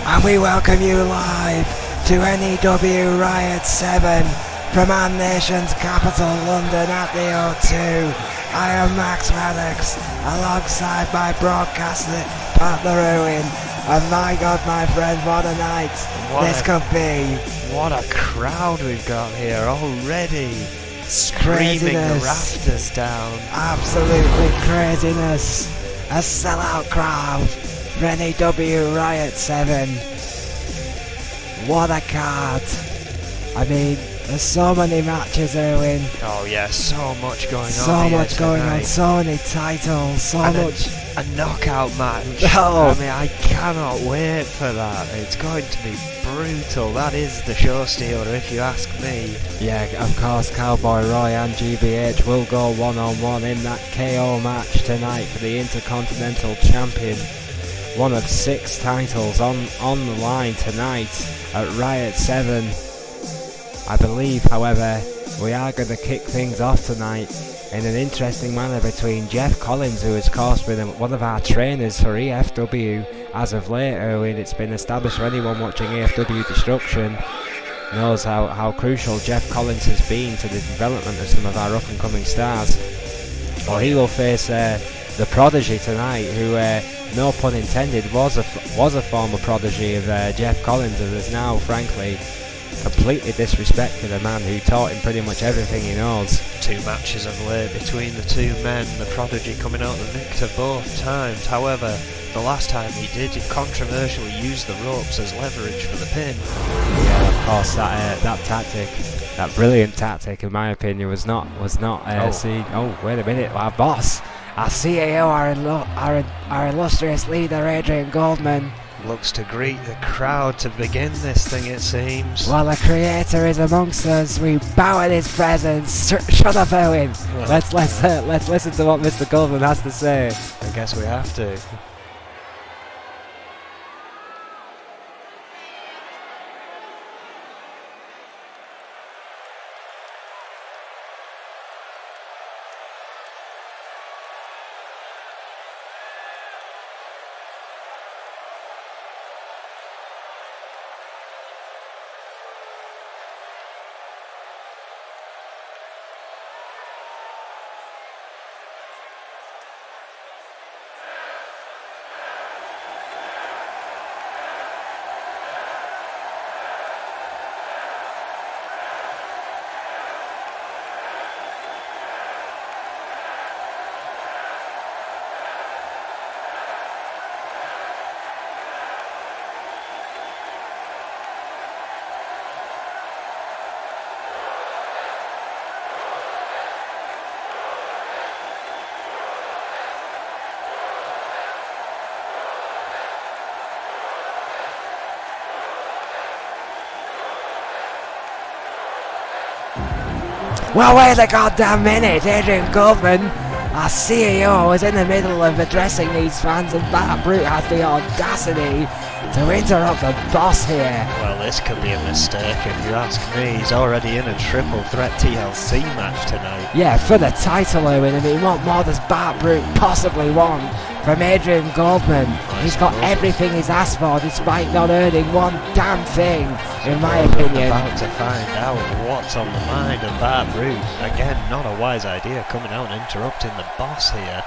and we welcome you live to N.E.W. Riot 7 from our nation's capital, London, at the O2. I am Max Maddox, alongside my broadcaster partner Owen, and my God, my friend, what a night this could be. What a crowd we've got here already. Screaming the rafters down. Absolutely craziness. A sellout crowd for N.E.W. Riot 7. What a card. I mean, there's so many matches, Erwin. Oh yeah, so much going on. So much going on, so many titles, so much. A knockout match. Oh. I mean, I cannot wait for that. It's going to be brutal. That is the show stealer, if you ask me. Yeah, of course, Cowboy Roy and GBH will go one-on-one in that KO match tonight for the Intercontinental Champion. One of 6 titles on the line tonight at Riot 7. I believe, however, we are going to kick things off tonight in an interesting manner between Jeff Collins, who has, of course, been one of our trainers for EFW as of late. Erwin, it's been established for anyone watching EFW Destruction knows how crucial Jeff Collins has been to the development of some of our up-and-coming stars. Well, he will face the Prodigy tonight, who, no pun intended, was a former prodigy of Jeff Collins, and is now, frankly, completely disrespected a man who taught him pretty much everything he knows. 2 matches of late between the 2 men, the Prodigy coming out the victor both times. However, the last time he did, he controversially used the ropes as leverage for the pin. Yeah, of course, that tactic, that brilliant tactic, in my opinion, was not seen. Oh, wait a minute, our boss, our CAO, our illustrious leader, Adrian Goldman, looks to greet the crowd to begin this thing, it seems. While the creator is amongst us, we bow at his presence. Shut up, Owen. Well, let's listen to what Mr. Goldman has to say. I guess we have to. Well, wait a goddamn minute, Adrian Goldman, our CEO, is in the middle of addressing these fans, and Bart Brute has the audacity to interrupt the boss here. Well, this could be a mistake if you ask me. He's already in a triple threat TLC match tonight. Yeah, for the title, Owen. I mean, what more does Bart Brute possibly want from Adrian Goldman? He's got everything he's asked for, despite not earning one damn thing, in my opinion. About to find out what's on the mind of Bart Brute. Again, not a wise idea coming out and interrupting the boss here.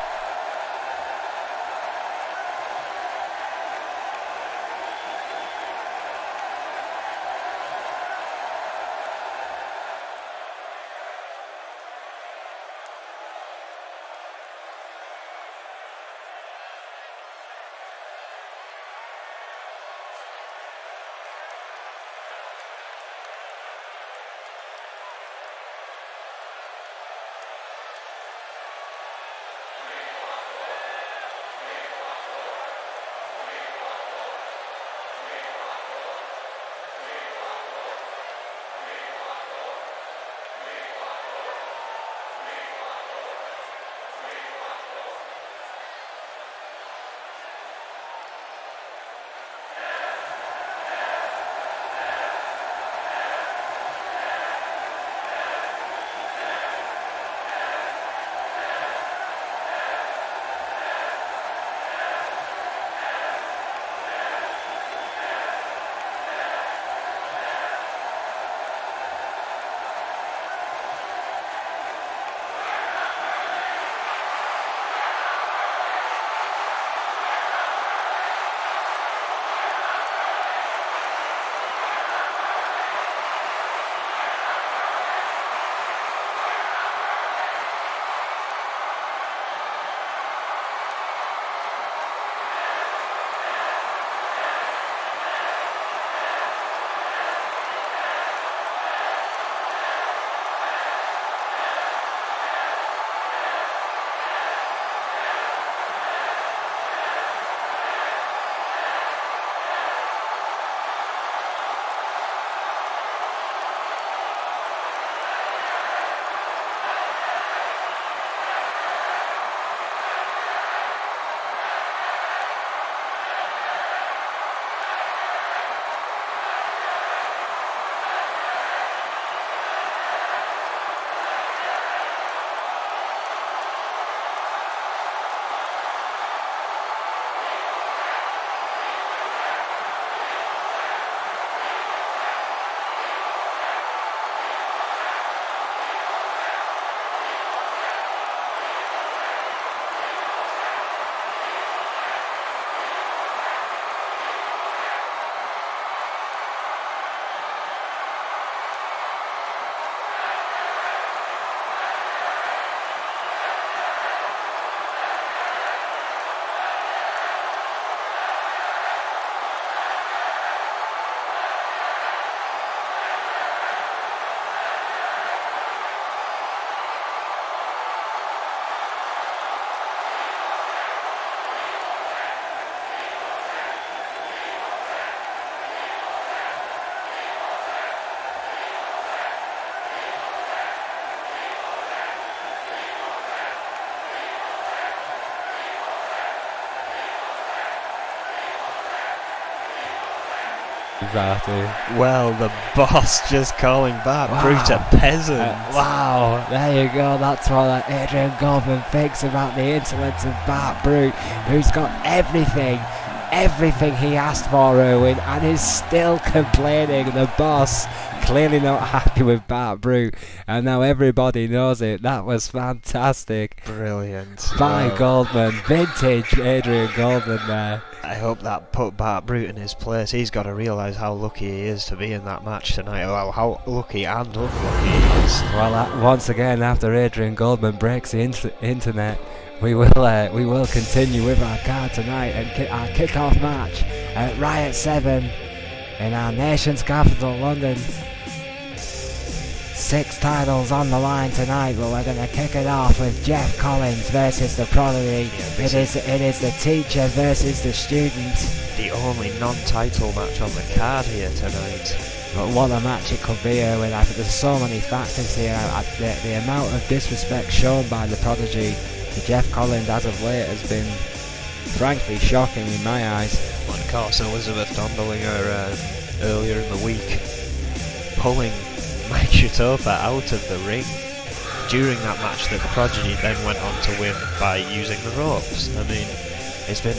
Well, the boss just calling back Brute a peasant. Wow, there you go. That's what Adrian Goldman thinks about the insolence of Bart Brute, who's got everything he asked for, Erwin, and is still complaining. The boss clearly not happy with Bart Brute, and now everybody knows it. That was fantastic. Brilliant. By Goldman, vintage Adrian Goldman there. I hope that put Bart Brute in his place. He's got to realise how lucky he is to be in that match tonight. Well, how lucky and unlucky he is. Well, once again, after Adrian Goldman breaks the internet, we will continue with our card tonight and our kick-off match at Riot 7 in our nation's capital, London. 6 titles on the line tonight, but we're going to kick it off with Jeff Collins versus the Prodigy. It is the teacher versus the student. The only non-title match on the card here tonight. But what a match it could be, Erwin. There's so many factors here. The amount of disrespect shown by the Prodigy to Jeff Collins as of late has been frankly shocking in my eyes. And of course, Elizabeth Dondolinger earlier in the week pulling Mike Shutopa out of the ring during that match that the Prodigy then went on to win by using the ropes. I mean, it's been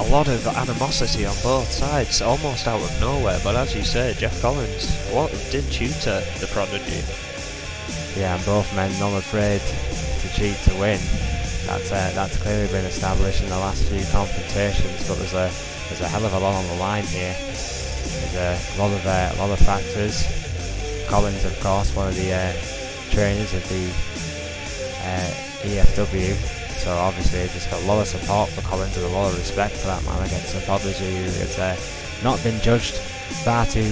a lot of animosity on both sides, almost out of nowhere, but as you say, Jeff Collins did tutor the Prodigy. Yeah, and both men not afraid to cheat to win. That's clearly been established in the last few confrontations, but there's a hell of a lot on the line here. There's a lot of factors. Collins, of course, one of the trainers of the EFW, so obviously just got a lot of support for Collins and a lot of respect for that man against the Prodigy, who has not been judged far too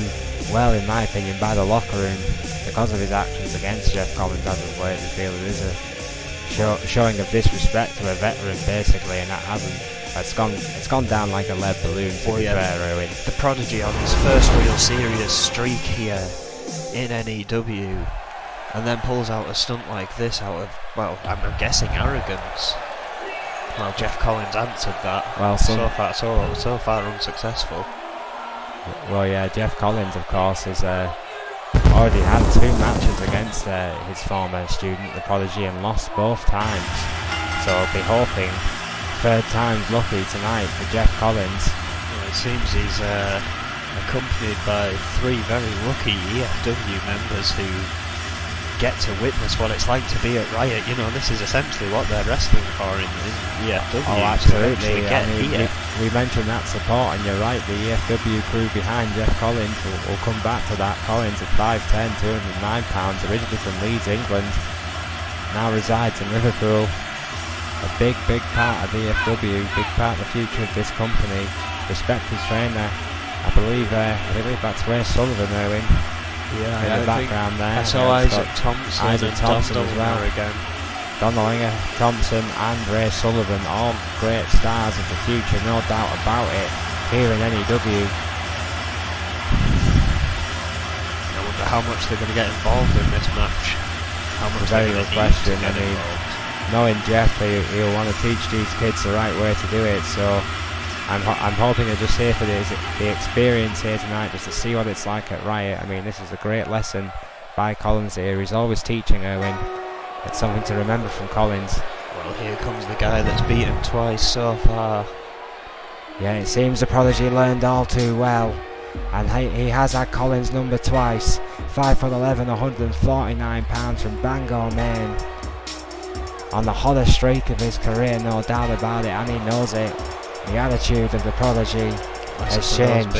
well, in my opinion, by the locker room because of his actions against Jeff Collins as of late. We feel it is a showing of disrespect to a veteran, basically, and it's gone down like a lead balloon, to be fair, Erwin. The Prodigy on his first real serious streak here in N.E.W. and then pulls out a stunt like this out of, well, I'm guessing arrogance. Well, Jeff Collins answered that. Well, so far unsuccessful. Well, yeah, Jeff Collins, of course, has already had 2 matches against his former student, the Prodigy, and lost both times. So I'll be hoping 3rd time's lucky tonight for Jeff Collins. Well, it seems he's accompanied by 3 very lucky EFW members who get to witness what it's like to be at Riot. You know, this is essentially what they're wrestling for in EFW. Oh, absolutely. We mentioned that support, and you're right, the EFW crew behind Jeff Collins will come back to that. Collins at 5'10", 209 pounds, originally from Leeds, England, now resides in Liverpool. A big part of the EFW, big part of the future of this company. Respect his trainer. I believe that's Ray Sullivan, Erwin. Yeah, in the background there. I saw Isaac Thompson as well. Again. Dondolinger, Thompson and Ray Sullivan, all great stars of the future, no doubt about it, here in N.E.W. I wonder how much they're going to get involved in this match. How much very good question. I mean, knowing Jeff, he'll want to teach these kids the right way to do it, so I'm hoping they're just here for the experience here tonight, just to see what it's like at Riot. I mean, this is a great lesson by Collins here. He's always teaching, Erwin. It's something to remember from Collins. Well, here comes the guy that's beaten twice so far. Yeah, it seems the Prodigy learned all too well, and he has had Collins' number twice. 5'11", 149 pounds from Bangor, Maine. On the hottest streak of his career, no doubt about it, and he knows it. The attitude of the Prodigy has changed.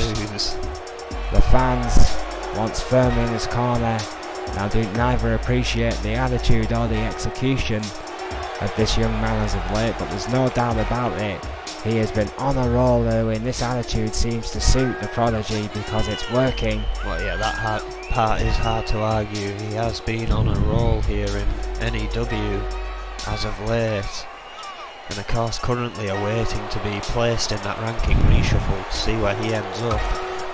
The fans, once firmly in his corner, now do neither appreciate the attitude or the execution of this young man as of late, but there's no doubt about it. He has been on a roll, Erwin. This attitude seems to suit the Prodigy because it's working. Well, yeah, that part is hard to argue. He has been on a roll here in N.E.W. as of late. And of course currently awaiting to be placed in that ranking reshuffle to see where he ends up.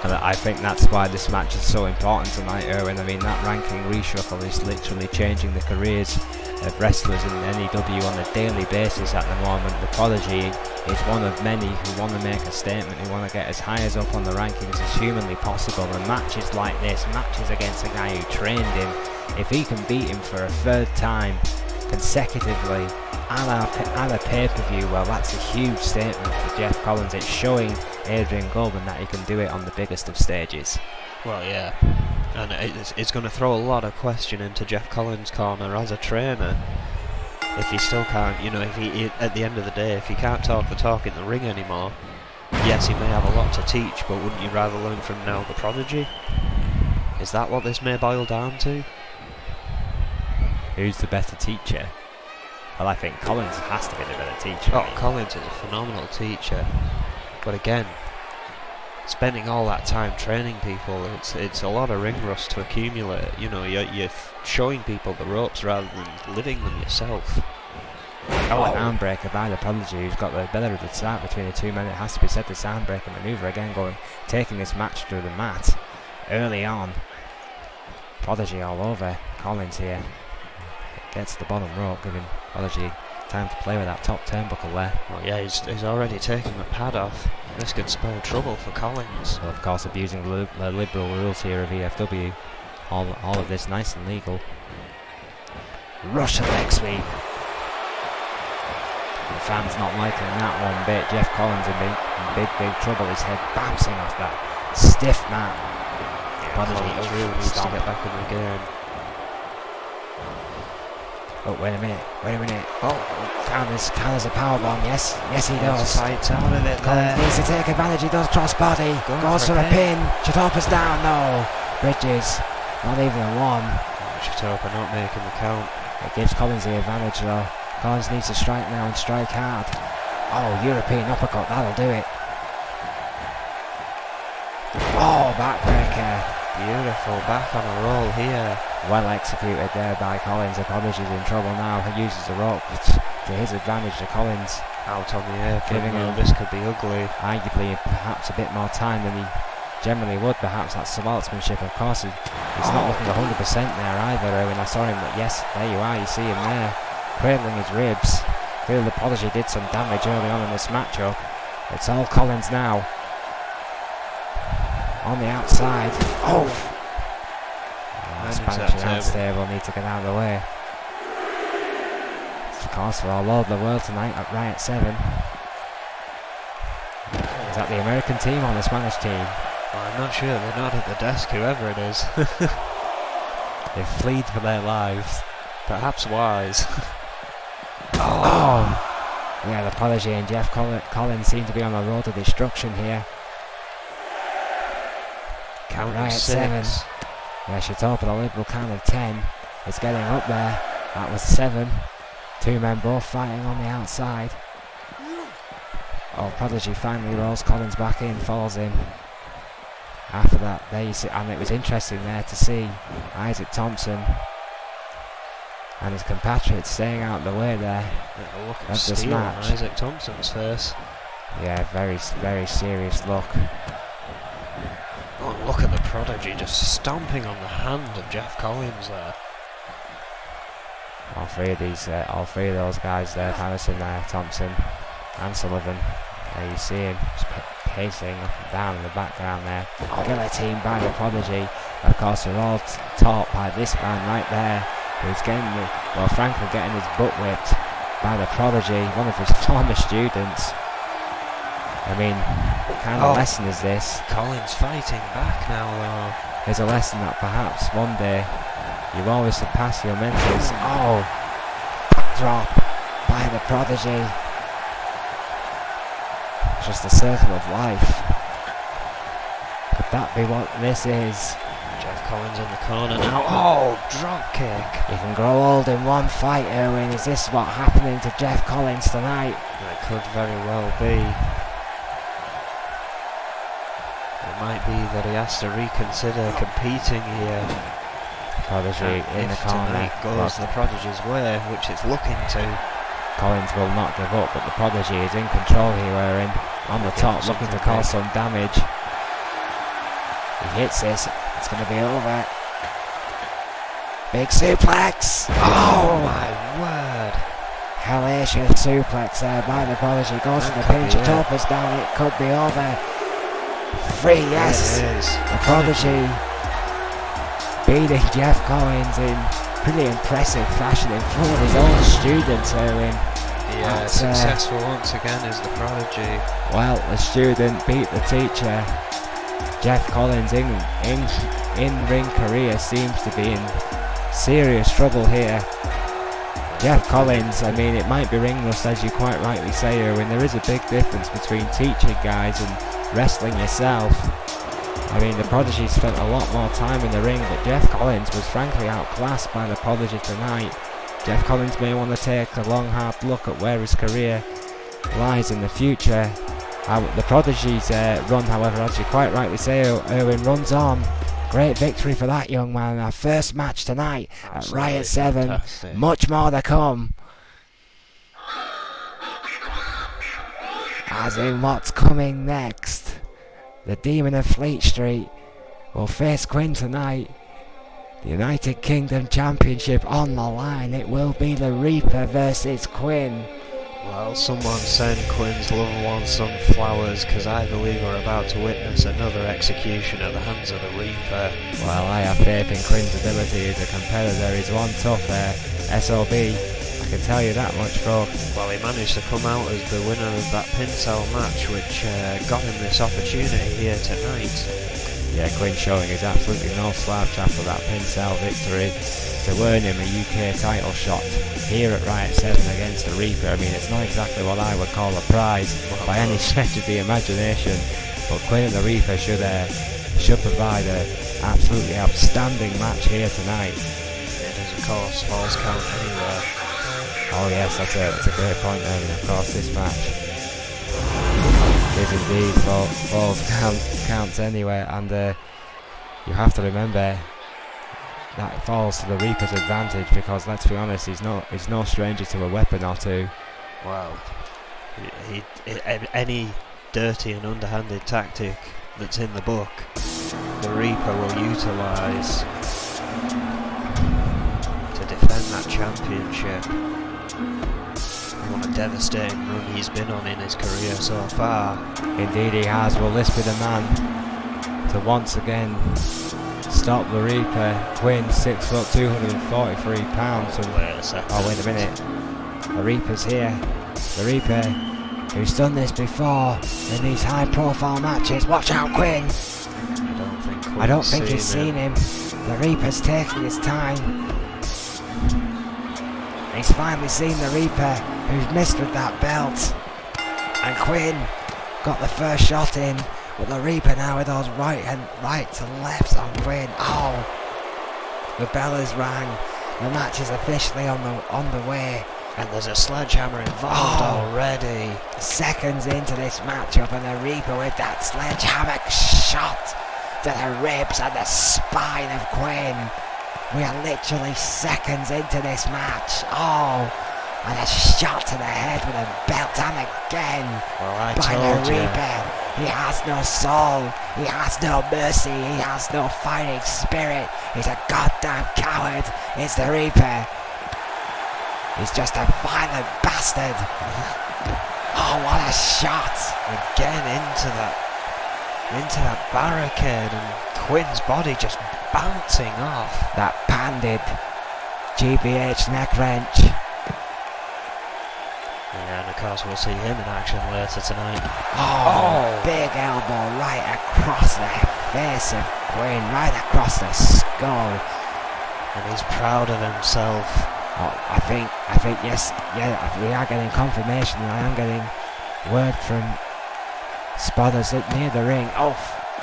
And I think that's why this match is so important tonight, Erwin. I mean, that ranking reshuffle is literally changing the careers of wrestlers in N.E.W. on a daily basis at the moment. The Prodigy is one of many who want to make a statement, who want to get as high as up on the rankings as humanly possible, and matches like this, matches against a guy who trained him, if he can beat him for a third time consecutively at a pay-per-view, well, that's a huge statement for Jeff Collins. It's showing Adrian Goldman that he can do it on the biggest of stages. Well, yeah, and it's going to throw a lot of question into Jeff Collins' corner as a trainer. If he still can't, you know, if he, at the end of the day, if he can't talk the talk in the ring anymore, yes, he may have a lot to teach, but wouldn't you rather learn from N.E.W, the prodigy? Is that what this may boil down to? Who's the better teacher? Well, I think Collins has to be the better teacher. Oh, Collins is a phenomenal teacher, but again, spending all that time training people, it's a lot of ring rust to accumulate. You know, you're showing people the ropes rather than living them yourself. Oh, an arm breaker by the prodigy, who's got the better of the start between the two men. It has to be said, this arm breaker manoeuvre again, taking this match through the mat early on. Prodigy all over Collins here. Gets to the bottom rope, giving Prodigy time to play with that top turnbuckle there. Well, yeah, he's already taken the pad off. This could spell trouble for Collins. So, of course, abusing the liberal rules here of EFW. All of this nice and legal. Russian leg sweep. The fans not liking that one bit. Jeff Collins in big trouble. His head bouncing off that stiff mat. Yeah, Collins really needs to get back in the game. Oh, wait a minute. Oh, counters a powerbomb. Yes, he does. Fights out of it. Collins needs to take advantage. He does crossbody. Goes for a pin. Chitopa's down. No. Bridges. Not even a one. Chitopa not making the count. It gives Collins the advantage though. Collins needs to strike now and strike hard. Oh, European uppercut. That'll do it. Oh, backbreaker. Beautiful, back on a roll here. Well executed there by Collins. The Prodigy's in trouble now. He uses the rope to his advantage to Collins. Out on the apron. Giving him, this could be ugly. Arguably, perhaps a bit more time than he generally would. Perhaps that's sportsmanship. Of course, he's not looking 100% there either. When I saw him, but yes, there you are. You see him there, cradling his ribs. Clearly, the Prodigy did some damage early on in this matchup. It's all Collins now. On the outside. Oh! Spanish announce table need to get out of the way. Of course, we're all over the world tonight at Riot 7. Is that the American team or the Spanish team? Well, I'm not sure. They're not at the desk, whoever it is. They've fled for their lives. Perhaps wise. Oh! Yeah, the Prodigy and Jeff Collins seem to be on the road to destruction here. Count Riot 7. Yeah, Chitopa, the liberal count of 10. It's getting up there. That was 7. Two men both fighting on the outside. Oh, Prodigy finally rolls Collins back in, follows him. After that, there you see, and it was interesting there to see Isaac Thompson and his compatriots staying out the way there. A look of steel on Isaac Thompson's face. Yeah, very serious look. Oh, look at the Prodigy just stomping on the hand of Jeff Collins there. All three of those guys there, Harrison there, Thompson and Sullivan. There you see him just pacing up and down in the background there. Guillotine by the Prodigy. Of course, they're all taught by this man right there, who's getting frankly getting his butt whipped by the Prodigy, one of his former students. I mean, what kind of lesson is this? Collins fighting back now though. There's a lesson that perhaps one day you always surpass your mentors. Oh, backdrop by the Prodigy. Just a circle of life. Could that be what this is? Jeff Collins in the corner now. Oh, drop kick. You can grow old in one fight, Erwin. Is this what's happening to Jeff Collins tonight? It could very well be. It might be that he has to reconsider competing here. Prodigy in the corner. If goes the Prodigy's way, which it's looking to. Collins will not give up, but the Prodigy is in control here, Erwin. On the top, looking to cause some damage. He hits this. It's going to be over. Big suplex. Oh my word. Hellacious suplex there by the Prodigy. Goes for the pinch. Torpus down. It could be over. 3, yes. It is. The Prodigy beating Jeff Collins in pretty impressive fashion in front of his own students, Erwin. Yeah, successful once again is the Prodigy. Well, the student beat the teacher. Jeff Collins in-ring career seems to be in serious trouble here. Jeff Collins, I mean, it might be ring rust, as you quite rightly say, Erwin. There is a big difference between teaching guys and wrestling yourself. I mean, the Prodigy spent a lot more time in the ring, but Jeff Collins was frankly outclassed by the Prodigy tonight. Jeff Collins may want to take a long, hard look at where his career lies in the future. The Prodigy's run, however, as you quite rightly say, Erwin, runs on. Great victory for that young man. Our first match tonight at Riot 7. Fantastic. Much more to come. As in what's coming next, the Demon of Fleet Street will face Quinn tonight. The United Kingdom Championship on the line. It will be the Reaper versus Quinn. Well, someone send Quinn's loved one some flowers, because I believe we're about to witness another execution at the hands of the Reaper. Well, I have faith in Quinn's ability as a competitor. He's one tough SOB. I can tell you that much, bro. Well, he managed to come out as the winner of that pin cell match, which got him this opportunity here tonight. Yeah, Quinn showing is absolutely no slouch after that pin cell victory to earn him a UK title shot here at Riot 7 against the Reaper. I mean, it's not exactly what I would call a prize by any stretch of the imagination, but Quinn and the Reaper should provide an absolutely outstanding match here tonight. It is, of course, falls count anywhere. Oh yes, that's a great point there, and of course this match is indeed falls counts anywhere, and you have to remember that it falls to the Reaper's advantage, because let's be honest, he's no stranger to a weapon or two. Well, any dirty and underhanded tactic that's in the book, the Reaper will utilise to defend that championship. What a devastating run he's been on in his career so far. Indeed he has. Will this be the man to once again stop the Reaper? Quinn, 6 foot, 243 pounds. Wait a second. Oh, wait a minute. The Reaper's here. The Reaper, who's done this before in these high-profile matches. Watch out, Quinn! I don't think he's seen him. The Reaper's taking his time. He's finally seen the Reaper, who's missed with that belt. And Quinn got the first shot in, but the Reaper now with those right to lefts on Quinn. Oh, the bell has rang. The match is officially on the way. And there's a sledgehammer involved already. Seconds into this matchup, and the Reaper with that sledgehammer shot to the ribs and the spine of Quinn. We are literally seconds into this match. Oh, and a shot to the head with a belt, and again well, by the Reaper. He has no soul, he has no mercy, he has no fighting spirit. He's a goddamn coward. It's the Reaper. He's just a violent bastard. Oh, what a shot! Again into that barricade, and Quinn's body just bouncing off. That banded GBH neck wrench. Yeah, and of course we'll see him in action later tonight. Oh, big elbow right across the face of Quinn, right across the skull. And he's proud of himself. Oh, I think yes, yeah, we are getting confirmation, and I am getting word from spotters near the ring. Oh,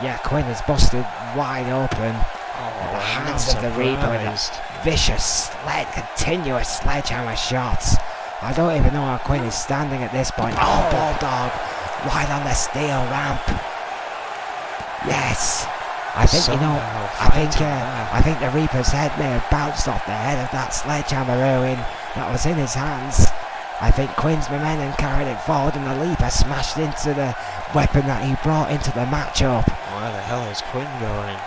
yeah, Quinn is busted wide open. Oh, the hands of the Reaper with a vicious continuous sledgehammer shots. I don't even know how Quinn is standing at this point. Oh, Bulldog, right on the steel ramp. Yes, I think I think the Reaper's head may have bounced off the head of that sledgehammer, Erwin, that was in his hands. I think Quinn's momentum carried it forward, and the Reaper smashed into the weapon that he brought into the matchup. Where the hell is Quinn going?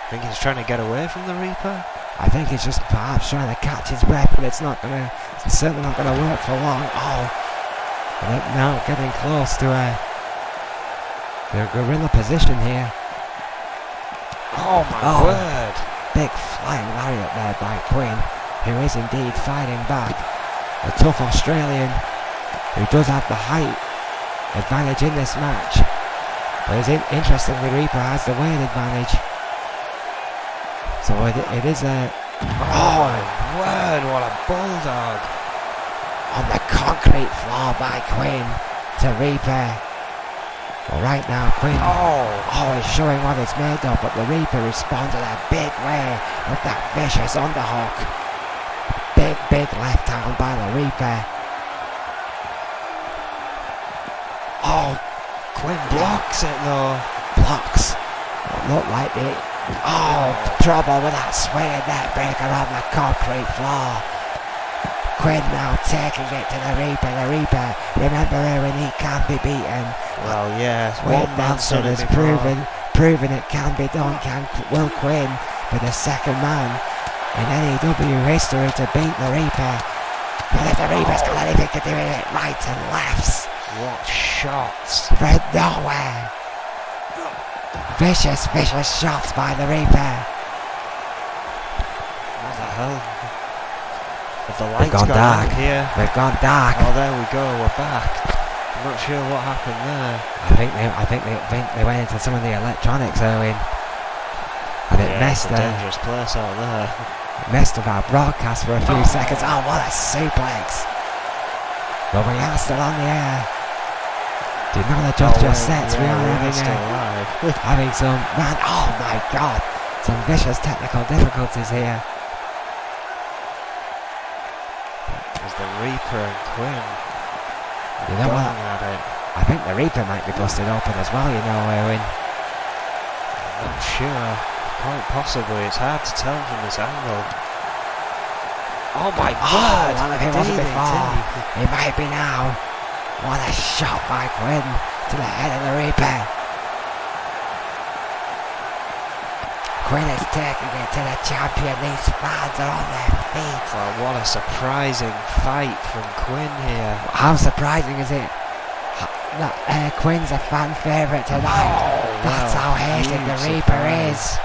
Think he's trying to get away from the Reaper? I think he's just perhaps trying to catch his breath, but it's not It's certainly not going to work for long. Oh, and now getting close to their gorilla position here. Oh my word! Big flying lariat there by Quinn, who is indeed fighting back. A tough Australian who does have the height advantage in this match. But interestingly, Reaper has the weight advantage. So it is a... Oh my word, what a bulldog! On the concrete floor by Quinn to Reaper. Well, right now Quinn is showing what it's made of, but the Reaper responded a big way with that vicious underhook. Big left hand by the Reaper. Oh, Quinn blocks it though. Blocks. It looked like the... Oh, trouble with that swinging net breaker on the concrete floor. Quinn now taking it to the Reaper. The Reaper, remember when he can be beaten. Well, yeah, Wade Nelson has proven it can be done. Will Quinn be the second man in N.E.W history to beat the Reaper? But if the Reaper's got anything to do with it, right and lefts. What shots from nowhere. Vicious shots by the Reaper. What the hell? Have the lights gone dark here? They've gone dark. Oh, there we go. We're back. I'm not sure what happened there. I think they went into some of the electronics, Owen, and it messed a dangerous place out there. Messed with our broadcast for a few seconds. Oh, what a suplex! But we are still on the air. Do not adjust your sets. We are having some oh my god, some vicious technical difficulties here. As the Reaper and Quinn. You know what? I think the Reaper might be busted open as well, you know, Owen. I'm not sure. Quite possibly. It's hard to tell from this angle. Oh my god! Well, if he wasn't before, he might be now. What a shot by Quinn to the head of the Reaper. Quinn is taking it to the champion. These fans are on their feet. Well, what a surprising fight from Quinn here. How surprising is it? Quinn's a fan favourite tonight. That's how hated the Reaper is.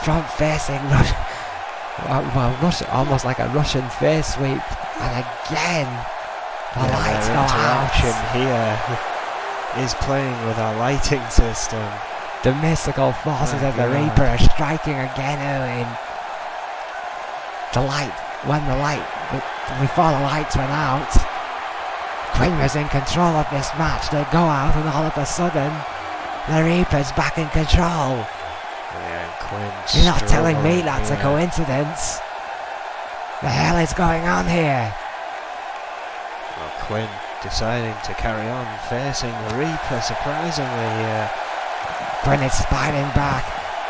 Front facing almost like a Russian face sweep. And again, the lights go out. Here is playing with our lighting system. The mystical forces of the Reaper are striking again, Owen. Before the lights went out, Quinn was in control of this match. They go out and all of a sudden, the Reaper's back in control. You're not telling me that's a coincidence. The hell is going on here? Well, Quinn deciding to carry on facing the Reaper surprisingly here. Quinn is fighting back,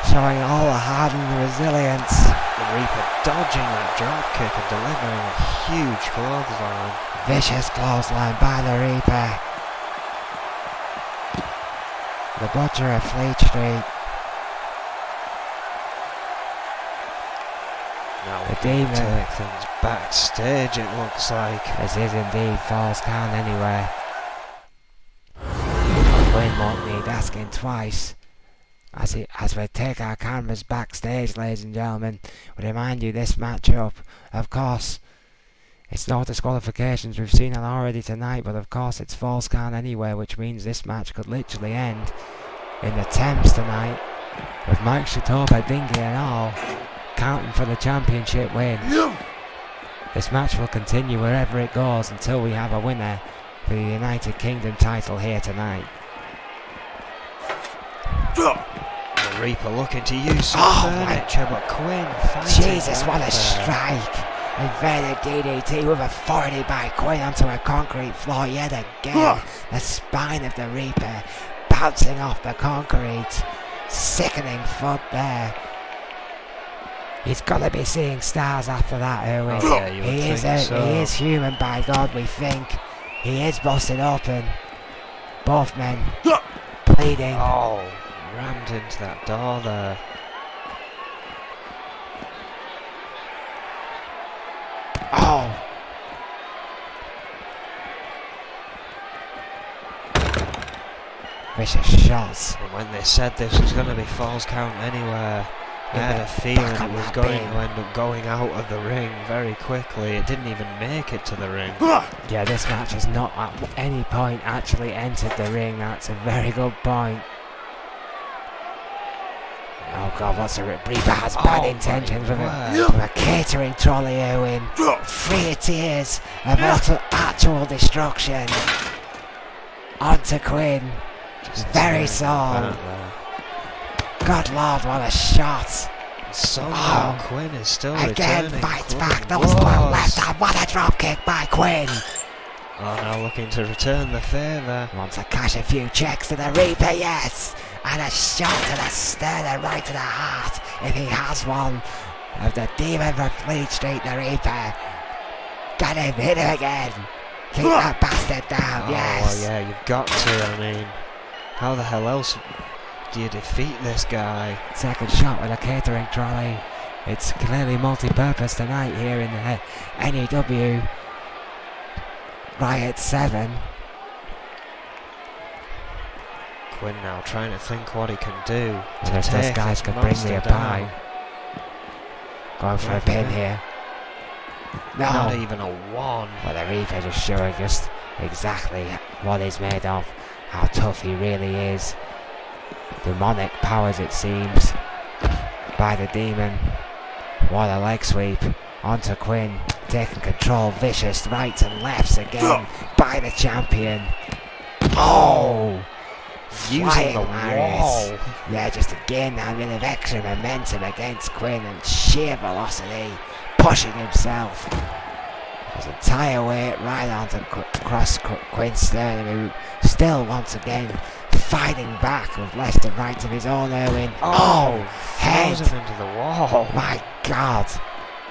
showing all the hardened resilience. The Reaper dodging that drop kick and delivering a huge clothesline. Vicious clothesline by the Reaper. The Butcher of Fleet Street. Now the Demon take things backstage, it looks like. This is indeed Falls Count anyway. Quinn won't need asking twice. As we take our cameras backstage, ladies and gentlemen, we remind you this matchup, of course, it's no disqualifications, we've seen it already tonight, but of course it's Falls Count anyway, which means this match could literally end in the Thames tonight, with Mike Shatoba, Dingy and all, counting for the championship win. This match will continue wherever it goes until we have a winner for the United Kingdom title here tonight. The Reaper looking to use some furniture, but Quinn fighting. Jesus, what a strike! Inverted DDT with a 40 by Quinn onto a concrete floor yet again. The spine of the Reaper bouncing off the concrete. Sickening foot there. He's got to be seeing stars after that, Erwin. Oh, yeah, he is human, by God, we think. He is busted open. Both men bleeding. Oh, rammed into that door there. Oh, vicious shots. And when they said this was going to be falls count anywhere, I had a feeling it was going to end up going out of the ring very quickly. It didn't even make it to the ring. Yeah, this match has not at any point actually entered the ring. That's a very good point. Oh god, what's a Reaper has bad intentions from a catering trolley, Owen. 3 tiers of actual destruction. Onto Quinn. Very sore. God lord, what a shot. Somehow Quinn is still again returning. Fights back, there was one left, and what a drop kick by Quinn. Oh, now looking to return the favour. Wants to cash a few checks to the Reaper, yes. And a shot to the sternum, right to the heart, if he has one, of the demon from Fleet Street, the Reaper. Get him, hit him again. Keep that bastard down, yes. Well, yeah, you've got to, I mean, how the hell else do you defeat this guy? Second shot with a catering trolley. It's clearly multi-purpose tonight here in the N.E.W. Riot 7. Quinn now trying to think what he can do and if those guys can bring me a pie. Going for a pin here. No! Not even a 1. Well, the Reaper just showing just exactly what he's made of. How tough he really is. Demonic powers, it seems, by the demon. What a leg sweep onto Quinn, taking control, vicious rights and lefts again by the champion. Oh! Using the wall. Yeah, just again a bit of extra momentum against Quinn and sheer velocity, pushing himself his entire weight right onto across Quinn's sternum, who still once again fighting back with left and right of his own Owen. Oh, head him into the wall. My God,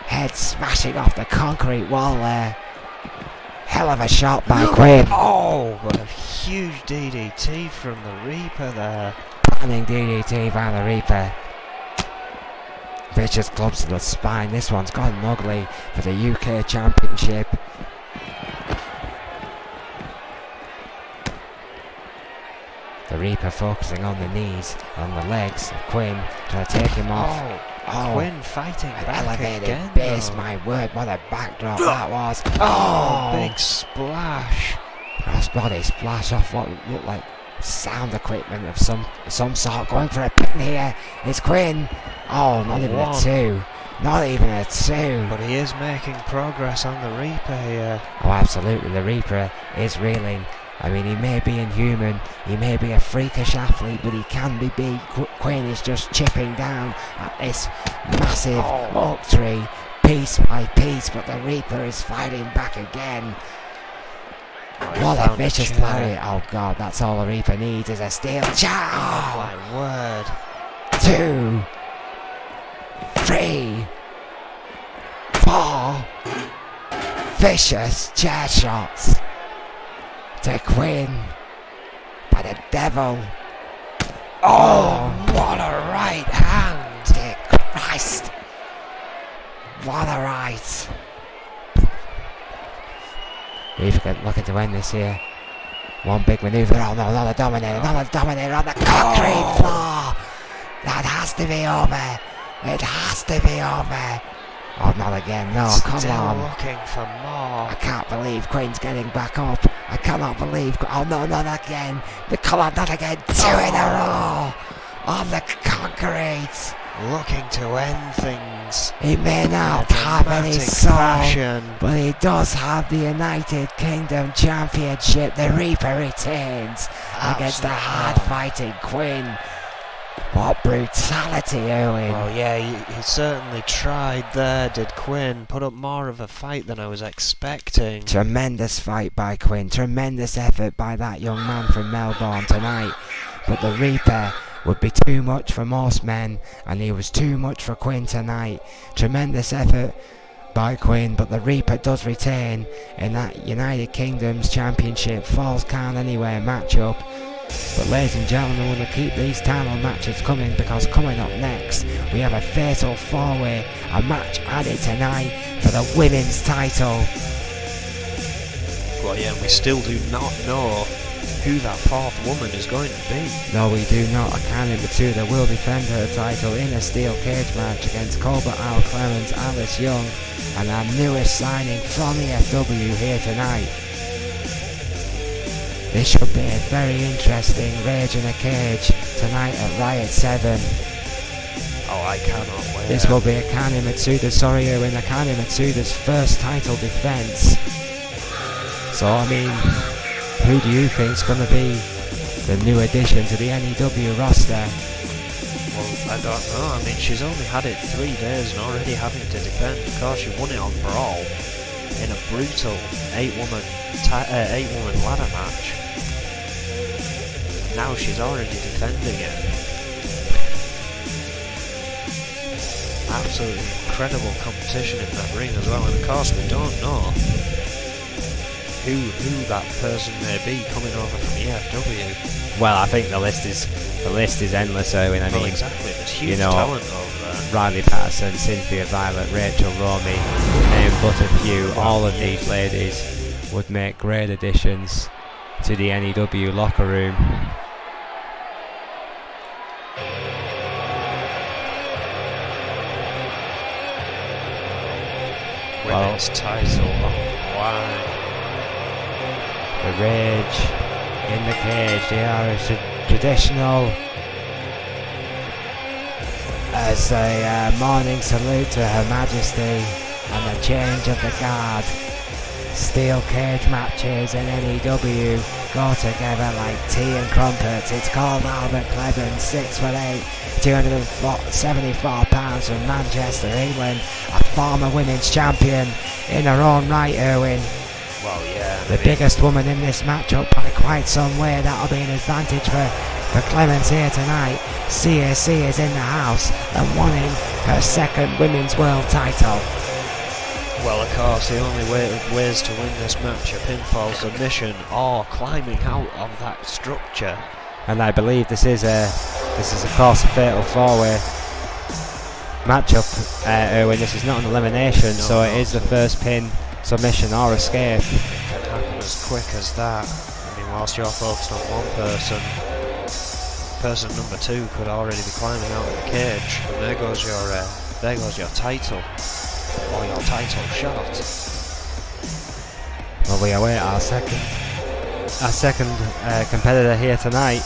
head smashing off the concrete wall there. Hell of a shot by Quinn. Oh, what a huge DDT from the Reaper there. Planning DDT by the Reaper. Vicious clubs to the spine. This one's gotten ugly for the UK Championship. The Reaper focusing on the knees, on the legs of Quinn, trying to take him off. Oh, Quinn fighting back elevated again, base, though. my word, what a backdrop that was. Oh, big splash. Crossbody splash off what looked like sound equipment of some sort. Going for a pin here. It's Quinn. Oh, not even a 2. Not even a 2. But he is making progress on the Reaper here. Oh, absolutely. The Reaper is reeling. I mean, he may be inhuman, he may be a freakish athlete, but he can be big. Quinn is just chipping down at this massive oak tree, piece by piece, but the Reaper is fighting back again. What a vicious lariat. Oh God, that's all the Reaper needs is a steel chair. Oh my word. 2, 3, 4 vicious chair shots to Quinn by the devil. Oh, what a right hand! Dear Christ, what a right! Reaper looking to end this here. One big manoeuvre. Oh no, not a dominator, not a dominator on the concrete floor. That has to be over. It has to be over. Oh, not again. No, come on. Looking for more. I can't believe Quinn's getting back up. I cannot believe. Oh no, not again. Come on, not again. 2 in a row on the concrete. Looking to end things. He may not have any soul, but he does have the United Kingdom Championship. The Reaper retains against the hard-fighting Quinn. What brutality, Owen. Well, yeah, he certainly tried there, did Quinn. Put up more of a fight than I was expecting. Tremendous fight by Quinn. Tremendous effort by that young man from Melbourne tonight. But the Reaper would be too much for most men, and he was too much for Quinn tonight. Tremendous effort by Quinn, but the Reaper does retain in that United Kingdom's Championship Falls Count Anywhere matchup. But ladies and gentlemen, we're going to keep these title matches coming, because coming up next we have a fatal 4-way, a match added tonight for the women's title. Well, yeah, we still do not know who that fourth woman is going to be. No, we do not. Akane Matsuda will defend her title in a steel cage match against Cobra Al Clemens, Alice Young, and our newest signing from EFW here tonight. This should be a very interesting Rage in a Cage tonight at Riot 7. Oh, I cannot wait. This will be Akane Matsuda, Akane Matsuda's first title defense. So, I mean, who do you think is going to be the new addition to the N.E.W. roster? Well, I don't know. I mean, she's only had it 3 days and already having to defend. Of course, she won it on Brawl in a brutal 8-woman ladder match. And now she's already defending it. Absolutely incredible competition in that ring as well, and of course we don't know who that person may be coming over from EFW. Well, I think the list is endless, Owen. I mean, exactly. There's huge talent over there. Riley Patterson, Cynthia Violet, Rachel Romy, name but a few. All of these ladies would make great additions to the N.E.W. locker room. Women's title on the line. The Rage in the cage. They are a traditional as a morning salute to Her Majesty and a change of the guard. Steel cage matches in N.E.W. go together like tea and crumpets. It's called Albert Clemens, 6'8", 274 pounds from Manchester, England, a former women's champion in her own right, Erwin. Well, yeah. The biggest woman in this matchup by quite some way. That'll be an advantage for Clemens here tonight. CAC is in the house and wanting her second women's world title. Well, of course, the only ways to win this match are pinfall, submission, or climbing out of that structure. And I believe this is of course a fatal four-way matchup. Erwin, this is not an elimination, so it is the first pin, submission, or escape. It can happen as quick as that. I mean, whilst you're focused on one person, person number 2 could already be climbing out of the cage, and there goes your title. Or your title shot. Well, we await our second competitor here tonight.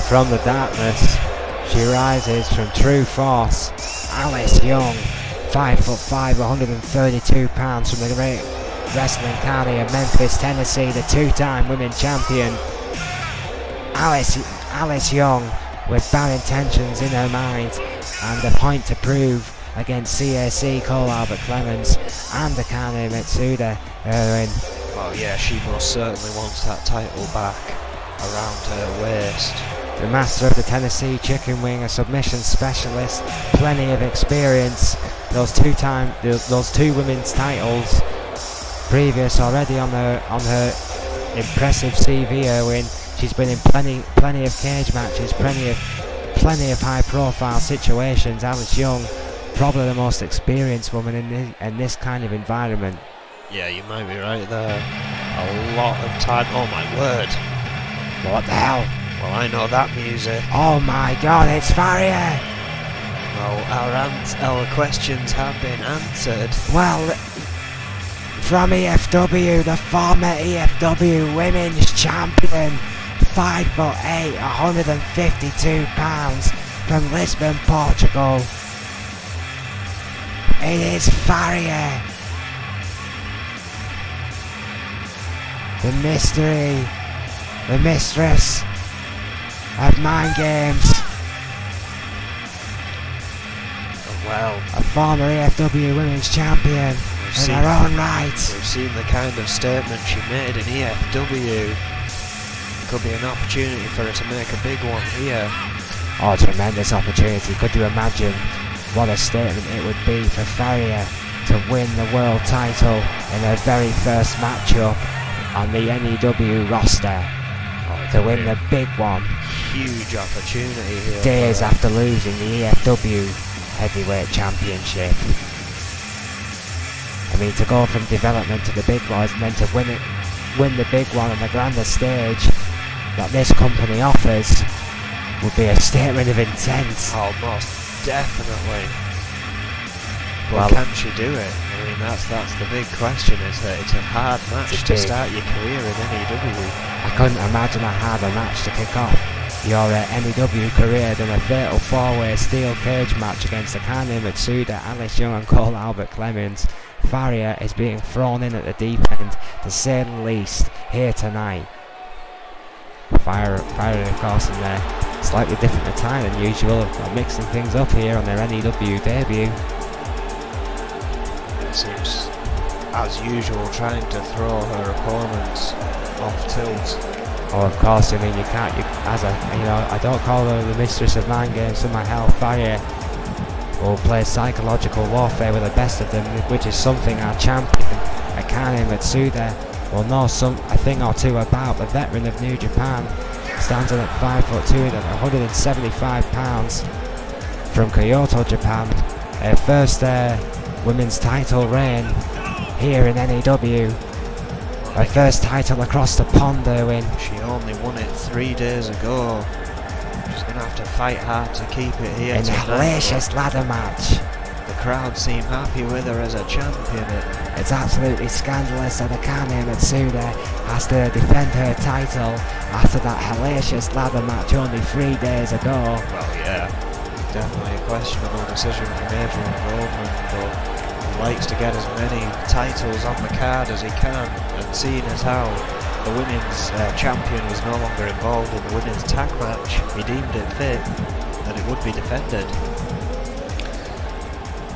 From the darkness, she rises from true force. Alice Young, 5'5", 132 pounds, from the great wrestling county of Memphis, Tennessee, the 2-time women's champion. Alice Young, with bad intentions in her mind and a point to prove against CAC, Cole Albert Clemens, and Akane Matsuda. Oh yeah, she most certainly wants that title back around her waist. The master of the Tennessee chicken wing, a submission specialist, plenty of experience. Those two women's titles previous already on her impressive CV, Erwin. She's been in plenty of cage matches, plenty of high-profile situations. Alice Young, probably the most experienced woman in this kind of environment. Yeah, you might be right there. A lot of time. Oh my word! What the hell? Well, I know that music. Oh my God, it's Faria! Well, our questions have been answered. Well, from EFW, the former EFW Women's Champion, 5'8", 152 pounds, from Lisbon, Portugal. It is Faria. The mystery, the mistress of mind games. Well, a former EFW Women's Champion in her own right. We've seen the kind of statement she made in EFW. Could be an opportunity for her to make a big one here. Oh, tremendous opportunity. Could you imagine what a statement it would be for Faria to win the world title in her very first matchup on the N.E.W. roster? To win the big one. Huge opportunity here. Days after losing the EFW Heavyweight Championship. And mean, to go from development to the big boys and then to win the big one on the grander stage that this company offers would be a statement of intent. Oh, most definitely. Well, But can she do it? I mean, that's the big question, is that it's a hard match to start your career in N.E.W. I couldn't imagine a harder match to kick off your N.E.W. career than a fatal four-way steel cage match against Akane Matsuda, Alice Young and Cole Albert Clemens. Faria is being thrown in at the deep end, to say the least, here tonight. Faria, of course, in their slightly different attire than usual, mixing things up here on their N.E.W. debut. Seems, as usual, trying to throw her opponents off tilt. Oh, of course, I mean, you can't, I don't call her the mistress of mind games for my health. Faria will play psychological warfare with the best of them, which is something our champion, Akane Matsuda, will know a thing or two about. The veteran of New Japan, standing at 5'2" and 175 pounds, from Kyoto, Japan. Her first women's title reign here in N.E.W. Her first title across the pond, Erwin. She only won it 3 days ago. She's going to have to fight hard to keep it here in a hellacious ladder match. The crowd seem happy with her as a champion. It's absolutely scandalous that Akane Matsuda has to defend her title after that hellacious ladder match only 3 days ago. Well, yeah, definitely a questionable decision from Adrian Roman, but he likes to get as many titles on the card as he can, and seeing as how the women's champion was no longer involved in the women's tag match, he deemed it fit that it would be defended.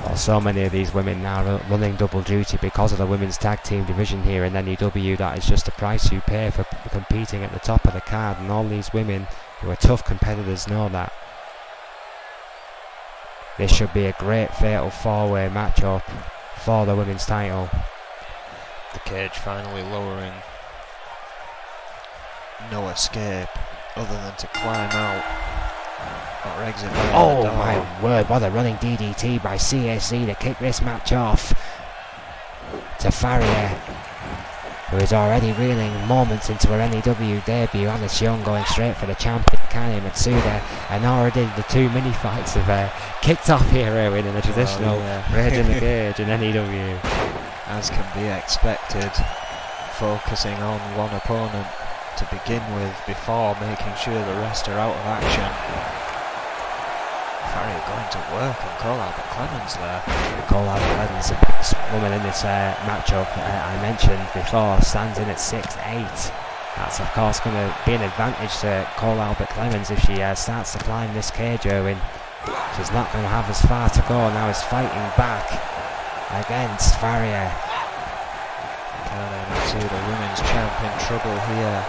Well, so many of these women now are running double duty because of the women's tag team division here in N.E.W. That is just the price you pay for competing at the top of the card, and all these women who are tough competitors know that. This should be a great fatal four-way matchup for the women's title. The cage finally lowering. No escape other than to climb out or exit. Oh my word, what a running DDT by CAC to kick this match off. To Faria, who is already reeling moments into her N.E.W. debut. Alice Young going straight for the champion, Akane Matsuda, and already the 2 mini fights have kicked off here, Erwin, in the traditional Rage in the Cage in N.E.W. As can be expected, focusing on one opponent to begin with before making sure the rest are out of action. Faria going to work on Cole Albert Clemens there. Cole Albert Clemens, the biggest woman in this matchup, I mentioned before, stands in at 6'8". That's of course going to be an advantage to Cole Albert Clemens if she starts to climb this cage, Erwin. She's not going to have as far to go. Now is fighting back against Faria. Akane Matsuda, women's champion, trouble here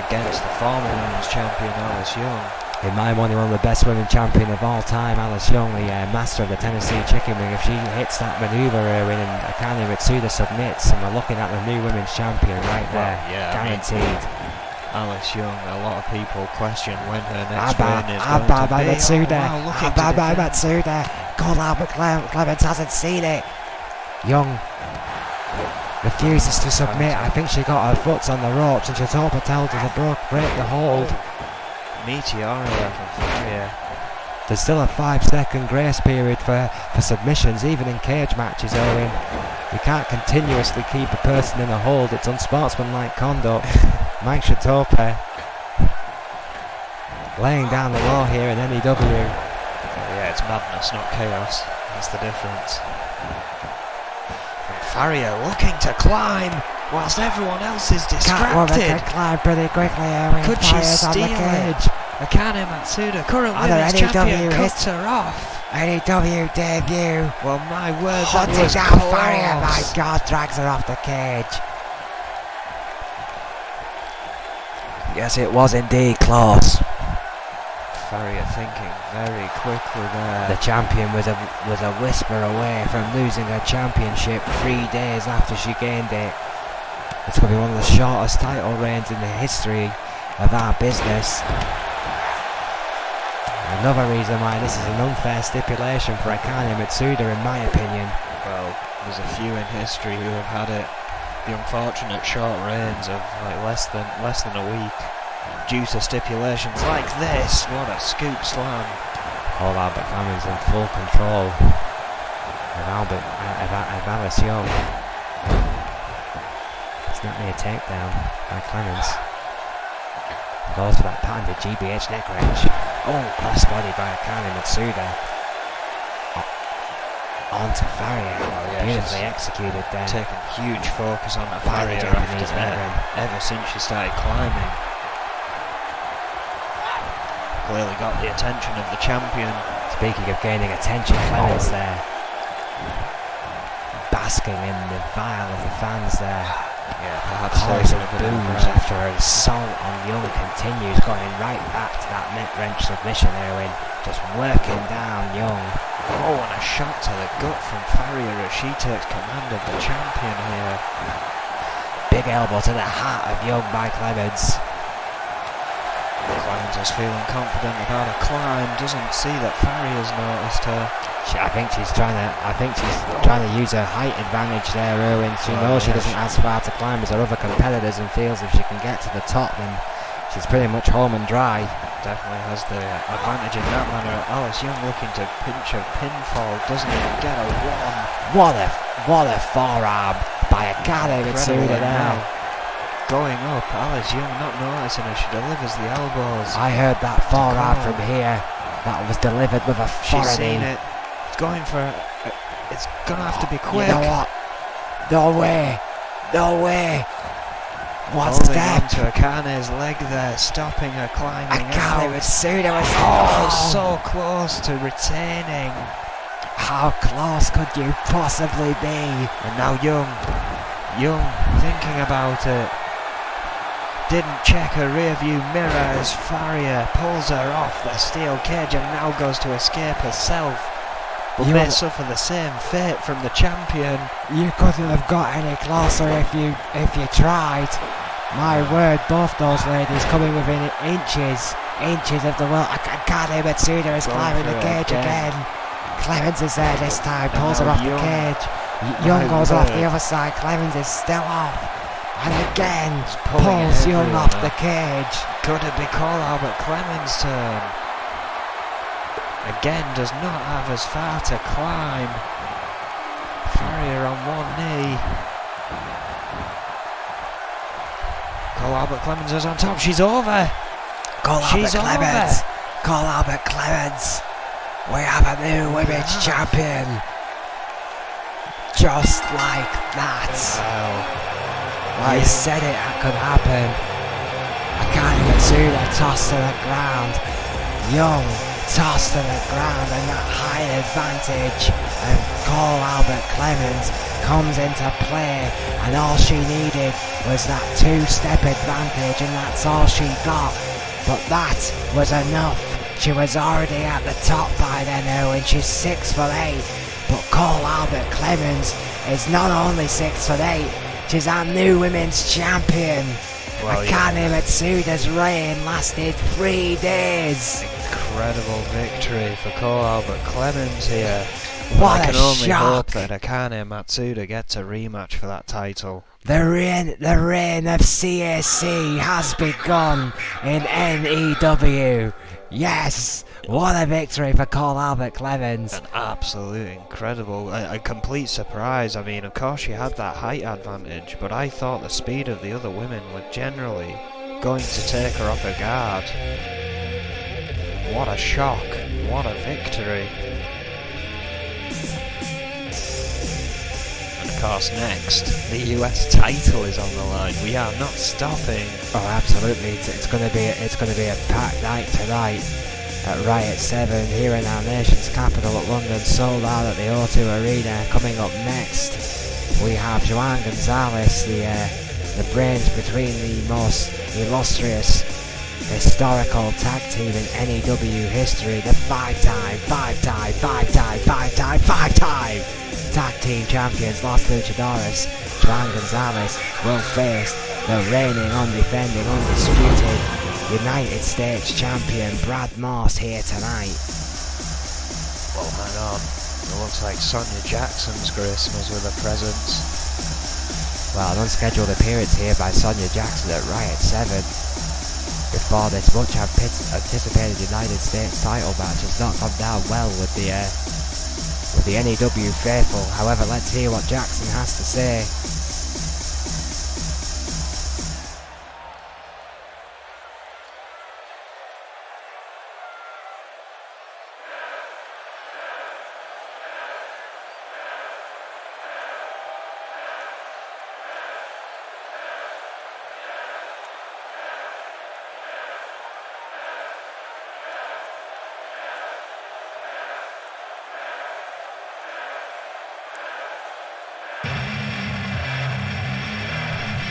against the former women's champion Alice Young. In my money, one of the best women champion of all time, Alice Young, the master of the Tennessee Chicken Wing. If she hits that manoeuvre, Erwin, and Akane Matsuda submits, and we're looking at the new women's champion right there, guaranteed. Alice Young, a lot of people question when her next reign is going to be. Matsuda, Matsuda. Cole Albert Clemens hasn't seen it. Young refuses to submit. I think she got her foot on the ropes, and Chitopa tells her to break the hold. Meteora there from Faria. There's still a 5-second grace period for submissions, even in cage matches, Owen. You can't continuously keep a person in a hold. It's unsportsmanlike conduct. Mike Chitopa laying down the law here in N.E.W. Yeah, it's madness, not chaos. That's the difference. And Faria looking to climb whilst everyone else is distracted. Catwoman can climb pretty quickly, Erwin. Could she steal it? Akane Matsuda, current women's champion, cuts her off. N.E.W. debut. Well, my word, that Hunting was down close. Faria, my God, drags her off the cage. Yes, it was indeed close. Faria thinking very quickly there. The champion was a whisper away from losing her championship 3 days after she gained it. It's going to be one of the shortest title reigns in the history of our business. Another reason why this is an unfair stipulation for Akane Matsuda, in my opinion. Well, there's a few in history who have had it, the unfortunate short reigns of like less than a week due to stipulations like this. What a scoop slam! Cole Albert Clemens in full control of Alice Young. It's not near takedown by Clemens. Goes for that patented GBH neck wrench. Oh, cross body by Akane Matsuda. Onto Farrier. Oh, yeah, beautifully executed there. Taking huge focus on Farrier ever since she started climbing. Clearly got the attention of the champion. Speaking of gaining attention, Clemens there. Basking in the vial of the fans there. Yeah, perhaps chorus of boos after her assault on Young continues, going right back to that neck wrench submission there, just working down Young. Oh, and a shot to the gut from Farrier as she takes command of the champion here. Big elbow to the heart of Young by Clemens. Clemens is feeling confident about a climb, doesn't see that Farrier's noticed her. I think she's trying to use her height advantage there, Erwin. She knows she doesn't have as far to climb as her other competitors and feels if she can get to the top then she's pretty much home and dry. Definitely has the advantage in that manner. Alice Young looking to pinch a pinfall, doesn't even get a one. What a forearm by Akane Matsuda there. Going up, Alice Young not noticing as she delivers the elbows. I heard that forearm from here. That was delivered with a She's seen it. It's going for it's gonna have to be quick. You know what? No way. No way. One Holding step. onto Akane's leg there, stopping her climbing Akane out. Matsuda was so close to retaining. How close could you possibly be? And now Young thinking about it. Didn't check her rear view mirror as Farrier pulls her off the steel cage and now goes to escape herself. But may suffer the same fate from the champion. You couldn't have got any closer if you tried. My word, both those ladies coming within inches of the world. Akane Matsuda is climbing the cage again. Clemens is there this time, pulls her off the cage. Young goes off the other side, Clemens is still off. And again, pulls Young off the cage. Could it be Cole Albert Clemens' turn? Again, does not have as far to climb. Farrier on one knee. Cole Albert Clemens is on top. She's over. Cole Albert Clemens. We have a new women's champion. Just like that. Wow. I said it could happen. Akane Matsuda tossed to the ground. Young tossed to the ground, and that height advantage of Cole Albert Clemens comes into play, and all she needed was that two-step advantage, and that's all she got. But that was enough. She was already at the top by then, and she's 6'8". But Cole Albert Clemens is not only 6'8". She's our new women's champion. Well, Akane Matsuda's reign lasted 3 days. Incredible victory for Cole Albert Clemens here. What I can a only shock. hope that Akane Matsuda gets a rematch for that title. The reign of CAC has begun in N.E.W. Yes, what a victory for Cole Albert Clemens. An absolute incredible, a complete surprise. I mean, of course she had that height advantage, but I thought the speed of the other women were generally going to take her off her guard. What a shock, what a victory. And of course next, the US title is on the line. We are not stopping. Oh, absolutely! It's going to be a packed night tonight at Riot 7 here in our nation's capital at London, sold out at the O2 Arena. Coming up next, we have Joanne Gonzalez, the brains between the most illustrious historical tag team in N.E.W. history, the five-time tag team champions Los Luchadores. Joanne Gonzalez will face the reigning, undefending, undisputed United States champion Brad Morse here tonight. Well, hang on. It looks like Sonia Jackson's gracing us with her presence. Well, an unscheduled appearance here by Sonia Jackson at Riot 7. Before this much anticipated United States title match has not gone down well with the N.E.W. faithful. However, let's hear what Jackson has to say.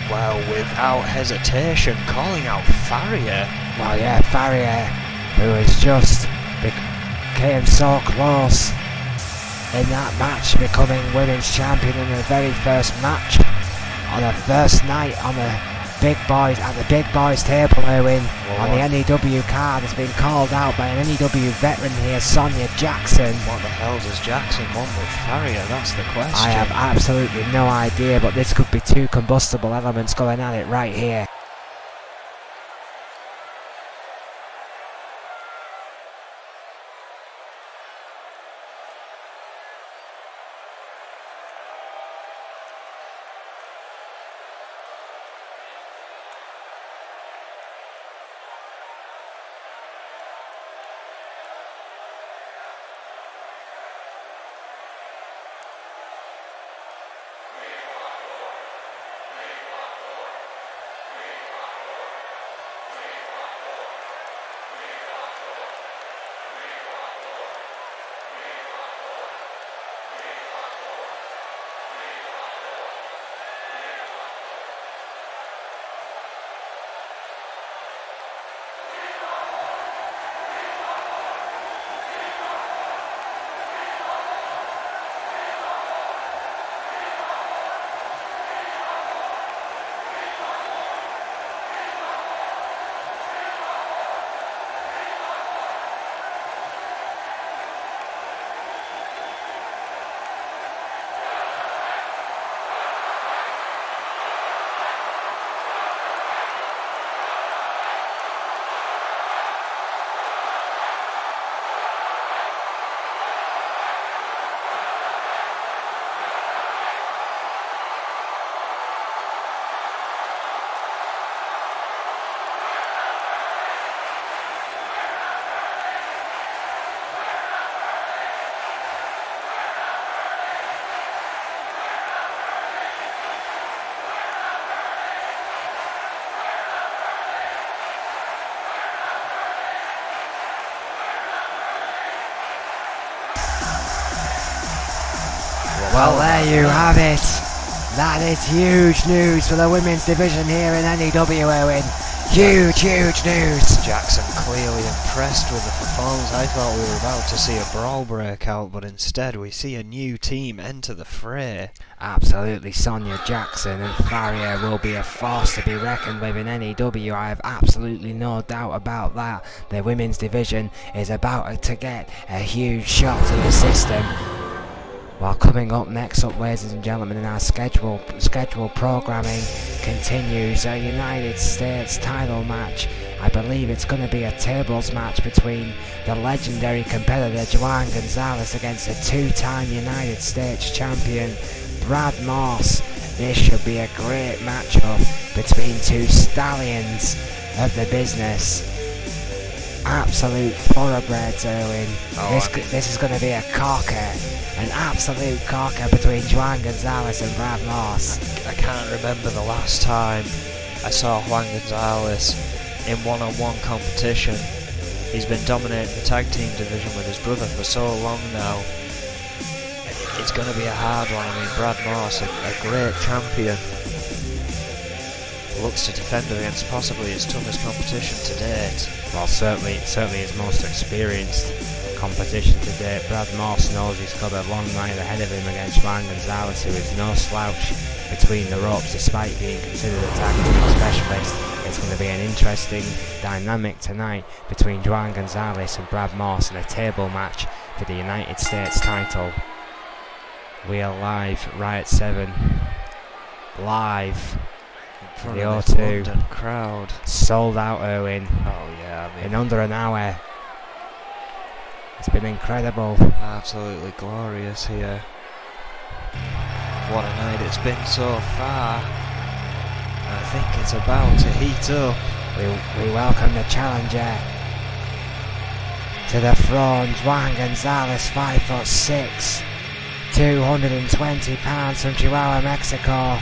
Well, without hesitation, calling out Farrier. Well, yeah, Farrier, who has just became so close in that match, becoming women's champion in the very first match on the first night on the big boys at the big boys table. Owen on the N.E.W. card has been called out by an N.E.W. veteran here, Sonia Jackson. What the hell does Jackson want with Farrier? That's the question. I have absolutely no idea, but this could be two combustible elements going at it right here. Well, there you have it. That is huge news for the women's division here in N.E.W. Owen. Huge news. Jackson clearly impressed with the performance. I thought we were about to see a brawl break out, but instead we see a new team enter the fray. Absolutely, Sonia Jackson and Farrier will be a force to be reckoned with in N.E.W. I have absolutely no doubt about that. The women's division is about to get a huge shot to the system. Well, coming up next up, ladies and gentlemen, in our schedule programming continues a United States title match. I believe it's going to be a tables match between the legendary competitor Joanne Gonzalez against a two-time United States champion Brad Morse. This should be a great matchup between two stallions of the business. Absolute thoroughbreds, Owen. This is going to be a corker. An absolute corker between Juan Gonzalez and Brad Morse. I can't remember the last time I saw Juan Gonzalez in one-on-one competition. He's been dominating the tag team division with his brother for so long now. It's going to be a hard one. I mean, Brad Morse, a great champion, looks to defend against possibly his toughest competition to date. Well, certainly his most experienced competition to date. Brad Morse knows he's got a long night ahead of him against Juan Gonzalez, who is no slouch between the ropes despite being considered a tag team specialist. It's going to be an interesting dynamic tonight between Juan Gonzalez and Brad Morse in a table match for the United States title. We are live, Riot 7, live In front the of this O2 London crowd. sold out, Erwin, Oh yeah, I mean, in under an hour. It's been incredible. absolutely glorious here. What a night it's been so far. I think it's about to heat up. We welcome the challenger to the throne, Juan Gonzalez, 5'6", 220 pounds from Chihuahua, Mexico,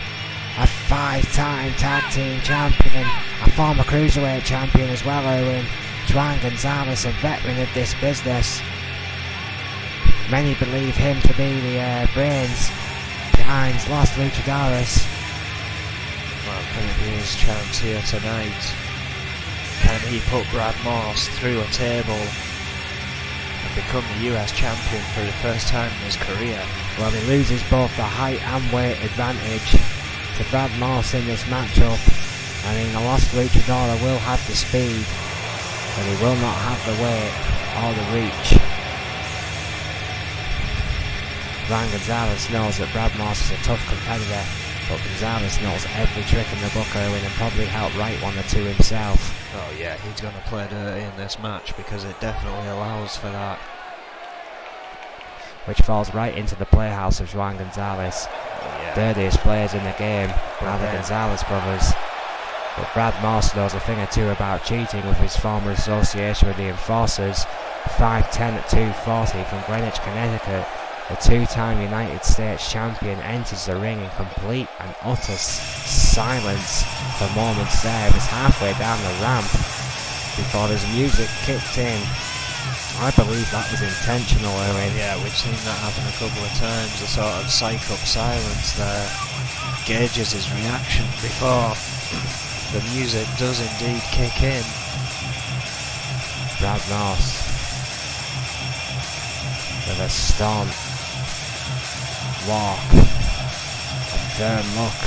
a 5-time tag team champion, a former cruiserweight champion as well, Owen. Juan Gonzalez, a veteran of this business. Many believe him to be the brains behind Los Luchadores. Well, can it be his chance here tonight? Can he put Brad Morse through a table and become the US champion for the first time in his career? Well, he loses both the height and weight advantage to Brad Morse in this matchup. I mean, the Los Luchador will have the speed, but he will not have the weight or the reach. Juan Gonzalez knows that Brad Morse is a tough competitor, but Gonzalez knows every trick in the book, Owen, and probably helped write one or two himself. Oh yeah, he's going to play dirty in this match because it definitely allows for that. Which falls right into the playhouse of Juan Gonzalez. Yeah. Dirtiest players in the game are the Gonzalez brothers. But Brad Morse knows a thing or two about cheating with his former association with the Enforcers. 5'10" at 240 from Greenwich, Connecticut. The two-time United States champion enters the ring in complete and utter silence for moments there. He was halfway down the ramp before his music kicked in. I believe that was intentional, Owen. Yeah, we've seen that happen a couple of times, the sort of psych-up silence there. Gauges his reaction before the music does indeed kick in. Brad Morse with a stomp, walk, a firm look.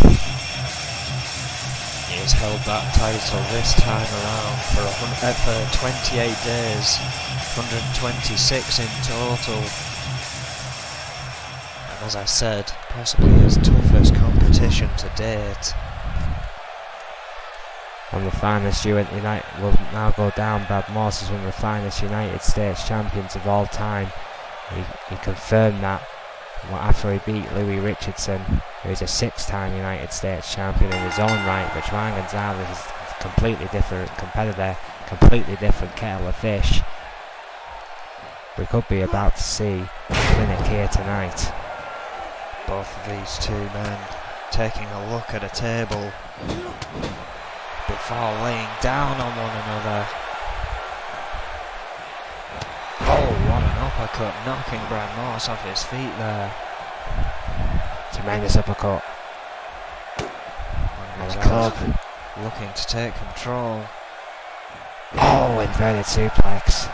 He has held that title this time around for 28 days, 126 in total. And as I said, possibly his toughest competition to date. One of the finest United will now go down. Brad Morse is one of the finest United States champions of all time. He confirmed that after he beat Louis Richardson, who is a 6-time United States champion in his own right. But Juan Gonzalez is a completely different competitor, completely different kettle of fish. We could be about to see a clinic here tonight. Both of these two men taking a look at a table before laying down on one another. Oh, what an uppercut, knocking Brad Morse off his feet there. Tremendous uppercut. And the club looking to take control. Oh, inverted suplex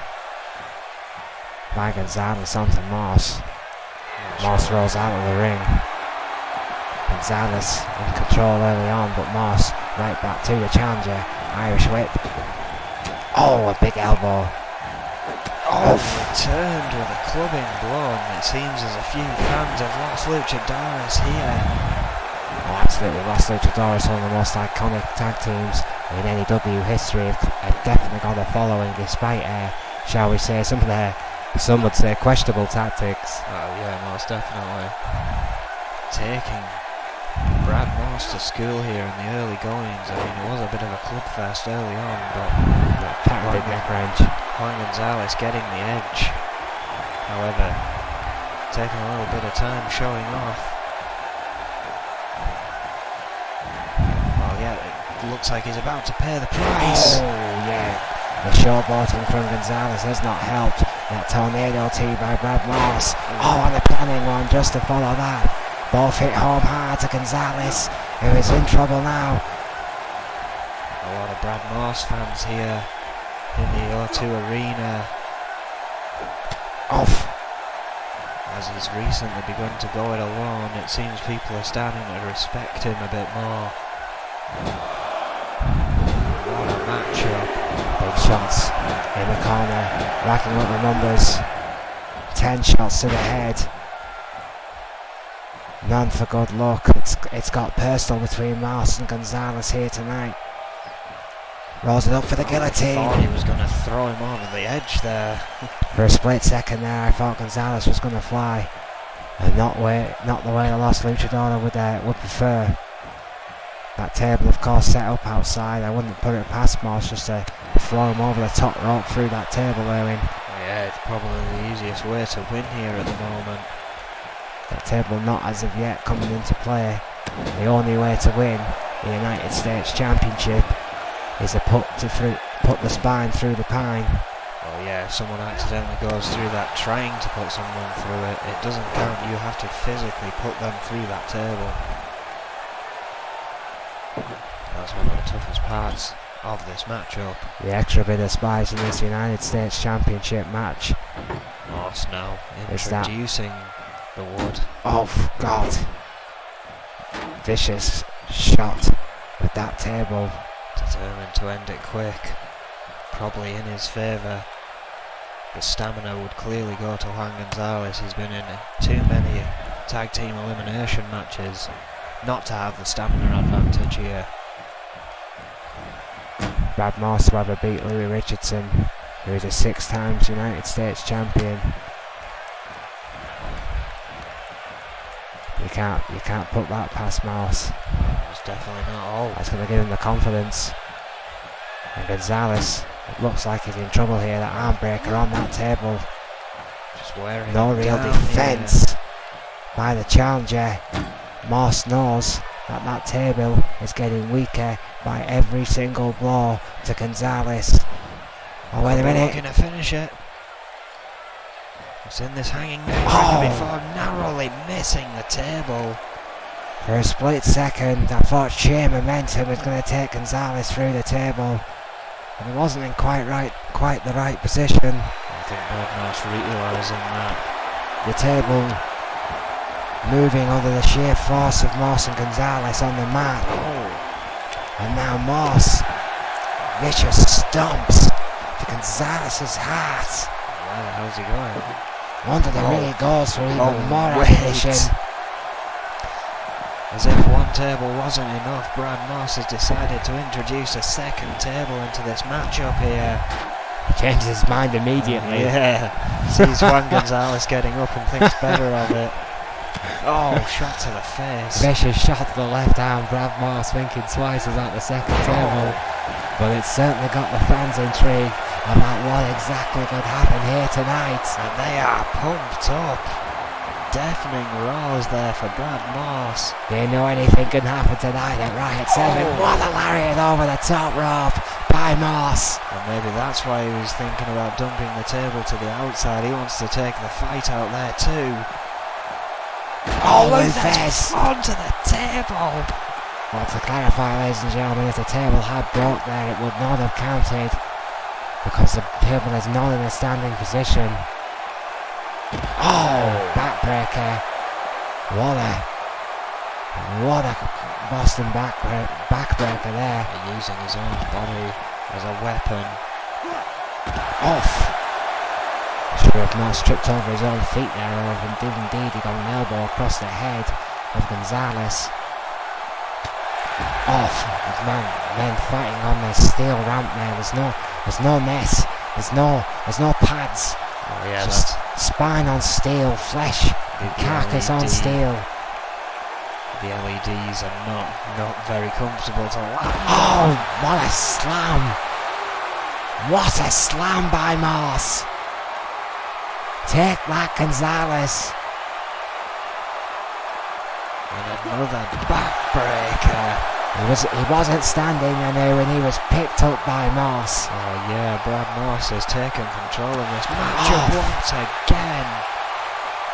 by Gonzalez onto Morse. Morse rolls out of the ring. Gonzalez in control early on, but Morse right back to the challenger. Irish whip. Oh, a big elbow. Oh, returned with a clubbing blow, and it seems there's a few fans of Los Luchadores here. Oh, absolutely, Los Luchadores, one of the most iconic tag teams in N.E.W. history, have definitely got a following despite, shall we say, some would say questionable tactics. Oh yeah, most definitely. Taking Brad Morse to school here in the early goings. I mean, it was a bit of a club fest early on, but Patented neck wrench. Juan Gonzalez getting the edge. However, taking a little bit of time showing off. Oh yeah, it looks like he's about to pay the price. Oh yeah, the showboating from Gonzalez has not helped. That tornado T by Brad Morse. Oh, and a planning one just to follow that. Both hit home hard to Gonzalez, who is in trouble now. A lot of Brad Morse fans here in the O2 arena. Off. As he's recently begun to go it alone, it seems people are starting to respect him a bit more. What a matchup. Big shots in the corner, racking up the numbers. 10 shots to the head. None for good luck. It's got personal between Moss and Gonzalez here tonight. Rolls it up for the guillotine. I thought he was going to throw him over the edge there. For a split second there, I thought Gonzalez was going to fly, and not the way the Los Luchador would prefer. That table, of course, set up outside. I wouldn't put it past Moss just to throw him over the top rope through that table, Erwin. Yeah, it's probably the easiest way to win here at the moment. That table not as of yet coming into play. The only way to win the United States Championship is to put the spine through the pine. Well, yeah, if someone accidentally goes through that trying to put someone through it, it doesn't count. You have to physically put them through that table. That's one of the toughest parts of this matchup. The extra bit of spice in this United States Championship match. Moss now introducing the wood. Oh God! Vicious shot with that table. Determined to end it quick. Probably in his favour. The stamina would clearly go to Juan Gonzalez. He's been in too many tag team elimination matches not to have the stamina advantage here. Brad Moss, however, beat Louis Richardson, who is a 6 times United States champion. You can't put that past Moss. It's definitely not all. That's going to give him the confidence. And Gonzalez, it looks like he's in trouble here. That arm breaker on that table. Just wearing no real defence by the challenger. Moss knows that that table is getting weaker by every single blow to Gonzalez. Oh, wait a minute. Looking to finish it. It's in this hanging neck before narrowly missing the table. For a split second, I thought sheer momentum was going to take Gonzalez through the table, and he wasn't in quite the right position. I think Brad Moss realising that. The table moving under the sheer force of Moss and Gonzalez on the mat. And now Moss, vicious stomps to Gonzalez's heart. Where the hell's he going? Under the ring he goes for even more ammunition. As if one table wasn't enough, Brad Moss has decided to introduce a second table into this matchup here. He changes his mind immediately. Yeah, sees Juan Gonzalez getting up and thinks better of it. Oh, shot to the face. Vicious shot to the left arm. Brad Moss thinking twice about the second table. But it's certainly got the fans intrigued about what exactly could happen here tonight. And they are pumped up. Deafening roars there for Brad Moss. They know anything can happen tonight at Riot 7. What a lariat over the top rope by Moss. And maybe that's why he was thinking about dumping the table to the outside. He wants to take the fight out there too. Oh, Luthez onto the table. Well, to clarify, ladies and gentlemen, if the table had broke there, it would not have counted, because the table is not in a standing position. Oh, backbreaker. What a Boston backbreaker there. Using his own body as a weapon. Off. Sure if Moss tripped over his own feet there, or if indeed he got an elbow across the head of Gonzalez. Off. Men fighting on the steel ramp there. There's no mess. There's no pads. Oh yeah, just spine on steel, flesh, carcass on steel. The LEDs are not very comfortable to land. Oh, what a slam! What a slam by Moss! Take that, Gonzalez. And another backbreaker. He wasn't standing, I know, when he was picked up by Moss. Oh yeah, Brad Moss has taken control of this matchup once again.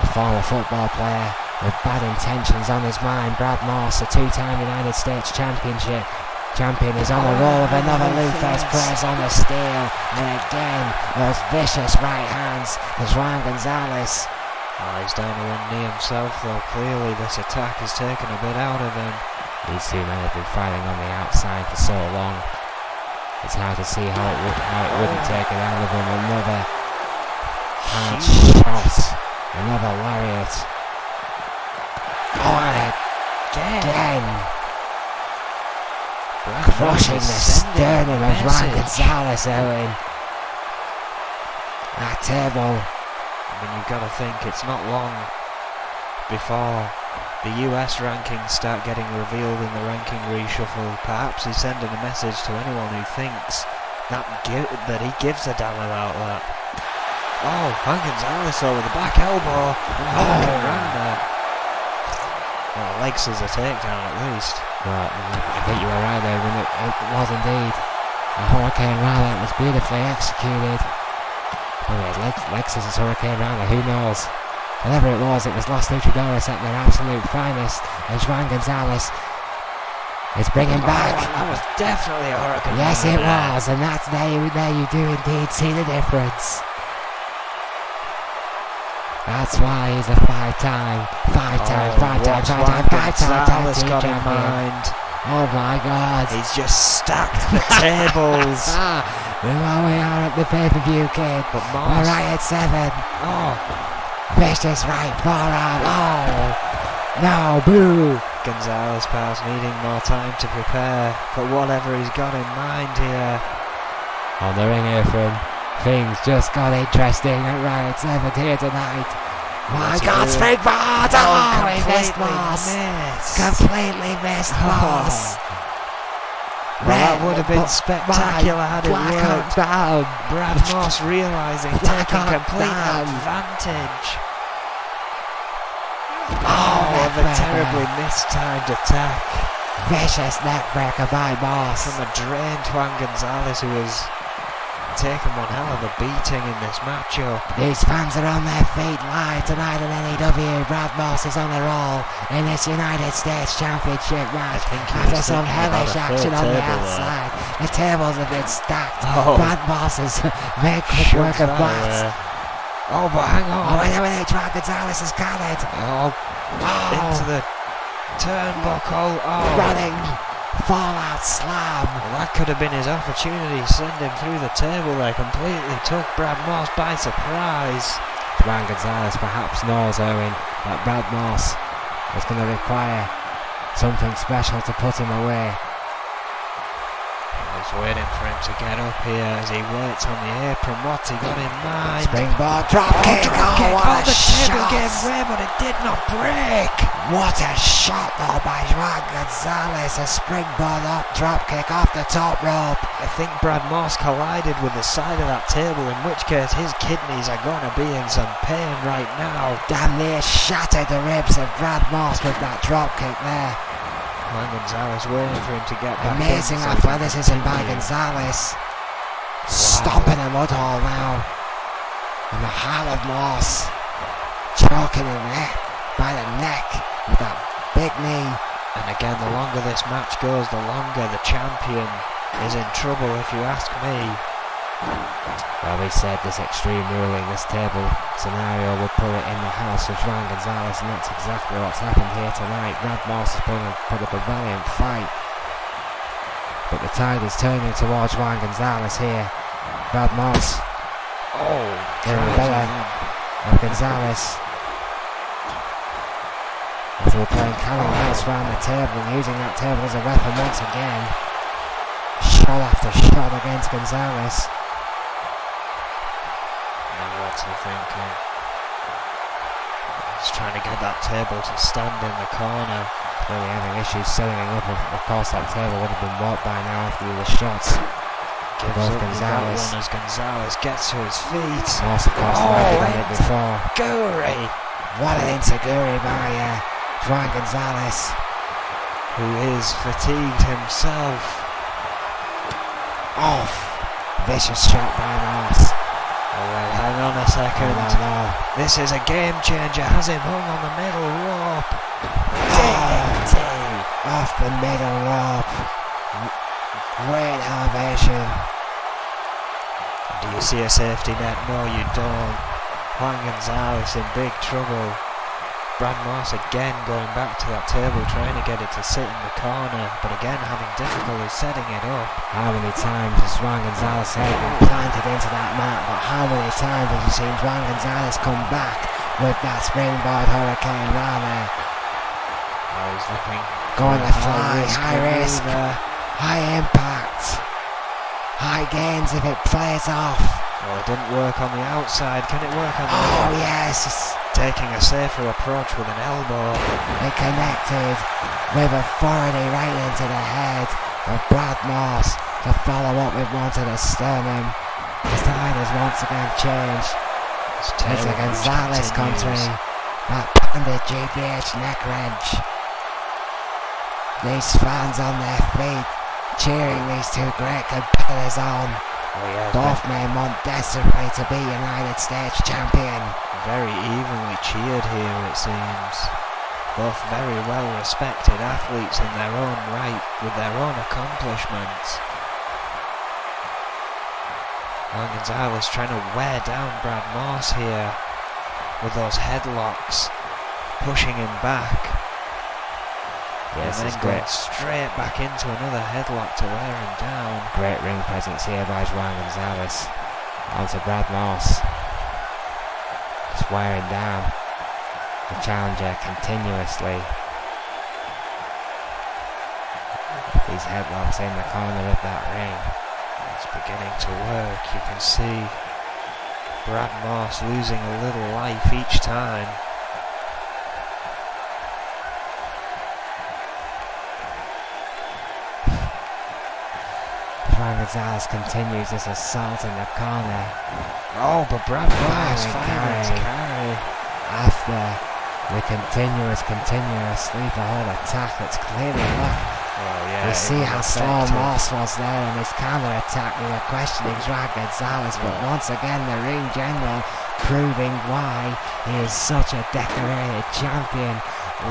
A former football player with bad intentions on his mind, Brad Moss, a 2-time United States champion, is on the roll of another Luthez press on the steel, and again those vicious right hands to Juan Gonzalez. Oh, he's down to one knee himself though. Clearly this attack has taken a bit out of him. These two men have been fighting on the outside for so long. It's hard to see how it wouldn't take it out of him. Another hard shot Another lariat. Oh, and again. Crushing the sternum of Ryan Gonzalez, Owen. That table. I mean, you've got to think it's not long before the US rankings start getting revealed in the ranking reshuffle. Perhaps he's sending a message to anyone who thinks that he gives a damn about that. Oh, Juan Gonzalez over the back elbow. Around there. Well, legs is a takedown at least. Well, I think you were right there when it was indeed. A Hurricane Rana was beautifully executed. Lexus is Hurricane Rana, who knows? Whatever it was Los Luchadores at their absolute finest. And Juan Gonzalez is bringing back. That was definitely a Hurricane Rana. Yes, it was, and that's there you do indeed see the difference. That's why he's a five-time champion. Oh my God! He's just stacked the tables. Well, we are at the pay-per-view, kid. But we're right at 7. Oh, vicious right forearm. Oh no, boo! Gonzalez perhaps needing more time to prepare for whatever he's got in mind here. On the ring apron, things just got interesting at Riot 7 here tonight. My God, springboard! Oh, he missed Moss. Completely missed Moss. Well, that would have been spectacular had it worked. Brad Moss realising taking complete advantage. Oh, the terribly mistimed attack. Vicious neckbreaker by Moss. From a drained Juan Gonzalez, who was taking one hell of a beating in this matchup. These fans are on their feet live tonight at N.E.W. Brad Moss is on a roll in this United States Championship match. After some hellish action on the outside, the tables have been stacked. Brad Moss has made quick work of that. Oh, but hang on. Oh, wait a minute, Juan Gonzalez has got it. Into the turnbuckle. Running. Fallout slam. Well, that could have been his opportunity. Send him through the table there. Completely took Brad Moss by surprise. Juan Gonzalez perhaps knows, Owen, that Brad Moss is going to require something special to put him away. He's waiting for him to get up here as he waits on the apron. What's he got in mind? Springboard drop kick. What a table gave way, but it did not break. What a shot though by Juan Gonzalez. A springboard up drop kick off the top rope. I think Brad Moss collided with the side of that table, in which case his kidneys are going to be in some pain right now. Damn near shattered the ribs of Brad Moss with that drop kick there. Juan Gonzalez waiting for him to get back. Amazing athleticism by Gonzalez. Stomping a mud hole now. In the heart of Moss. Choking him there by the neck with that big knee. And again, the longer this match goes, the longer the champion is in trouble, if you ask me. Well, we said this extreme ruling, this table scenario would put it in the house of Juan Gonzalez, and that's exactly what's happened here tonight. Brad Moss has put up a valiant fight, but the tide is turning towards Juan Gonzalez here. Brad Moss in the belly of Gonzalez. As we're playing Callum House around the table and using that table as a weapon once again. Shot after shot against Gonzalez. What's he thinking? He's trying to get that table to stand in the corner. Really having issues setting it up. Of course, that table would have been warped by now after the shots. Gives up Gonzalez. As Gonzalez gets to his feet. Moss, of course, landed on it before. Guri! What an insecurity by Juan Gonzalez, who is fatigued himself. Off. Vicious shot by Moss. Alright, hang on a second. No. This is a game changer. Has him hung on the middle rope. Off the middle rope. Great elevation. Do you see a safety net? No, you don't. Juan Gonzalez in big trouble. Brad Moss again going back to that table, trying to get it to sit in the corner, but again having difficulty setting it up. How many times has Juan Gonzalez been planted into that mat, but how many times have you seen Juan Gonzalez come back with that springboard hurricane Rana. Oh, he's looking. Going to fly, high risk, high impact, high gains if it plays off. Oh, it didn't work on the outside. Can it work on the Oh yes! Taking a safer approach with an elbow. It connected with authority right into the head of Brad Moss to follow up with one to the sternum. The tide has once again changed. It's a Gonzalez country. That banded GBH neck wrench. These fans on their feet cheering these two great competitors on. Oh, yeah, both men want desperately to be United States champion. Very evenly cheered here, it seems. Both very well respected athletes in their own right, with their own accomplishments. And Gonzalez trying to wear down Brad Morse here with those headlocks, pushing him back. Yes, and then going straight back into another headlock to wear him down. Great ring presence here by Juan Gonzalez. Onto Brad Morse. Just wearing down the challenger continuously. These headlocks in the corner of that ring. It's beginning to work. You can see Brad Morse losing a little life each time. Juan Gonzalez continues this assault in the corner. Oh, but Brad Morse firing carry. After the continuous sleeper hold attack that's clearly locked. Oh, yeah, you see how slow effective. Morse was there in his counter attack. We were questioning Juan Gonzalez, but once again the ring general proving why he is such a decorated champion.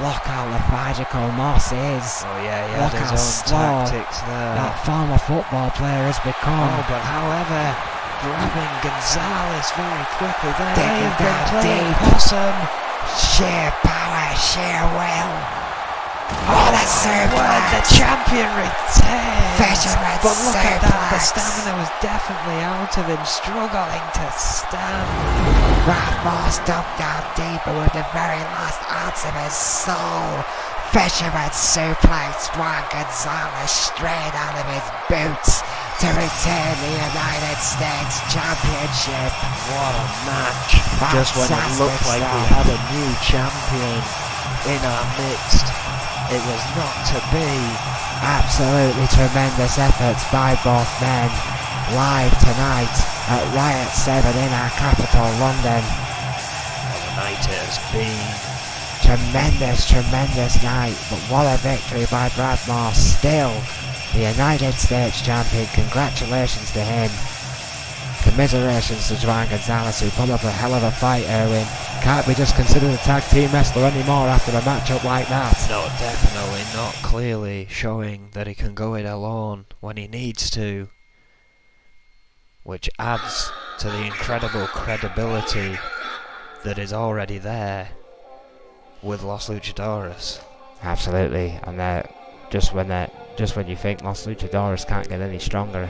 Look how lethargical Morse is. Oh yeah, he Look had how his own slow tactics there. that former football player has become. Oh, but however, grabbing Gonzalez very quickly there. Digging down deep. Possum. Sheer power, sheer will. Oh, the suplex! The champion retains. Fisherman But look at that, the suplex. stamina was definitely out of him, struggling to stand. Brad Morse dug down deeper with the very last ounce of his soul. Fisherman suplex Juan Gonzalez straight out of his boots to retain the United States Championship. What a match. Just when it looked like we had a new champion in our midst, it was not to be. Absolutely tremendous efforts by both men. Live tonight at Riot 7 in our capital, London. What a night it has been. Tremendous night, but what a victory by Brad Morse. Still the United States champion. Congratulations to him. Commiserations to Juan Gonzalez, who put up a hell of a fight, Erwin. Can't be just considered a tag team wrestler anymore after a matchup like that. No, definitely not. Clearly showing that he can go it alone when he needs to, which adds to the incredible credibility that is already there with Los Luchadores. Absolutely, and just when you think Los Luchadores can't get any stronger,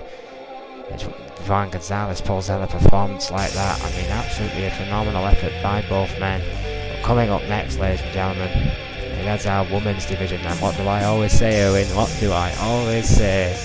Juan Gonzalez pulls out a performance like that. I mean, absolutely a phenomenal effort by both men. But coming up next, ladies and gentlemen, that's our women's division. And what do I always say, Owen? What do I always say?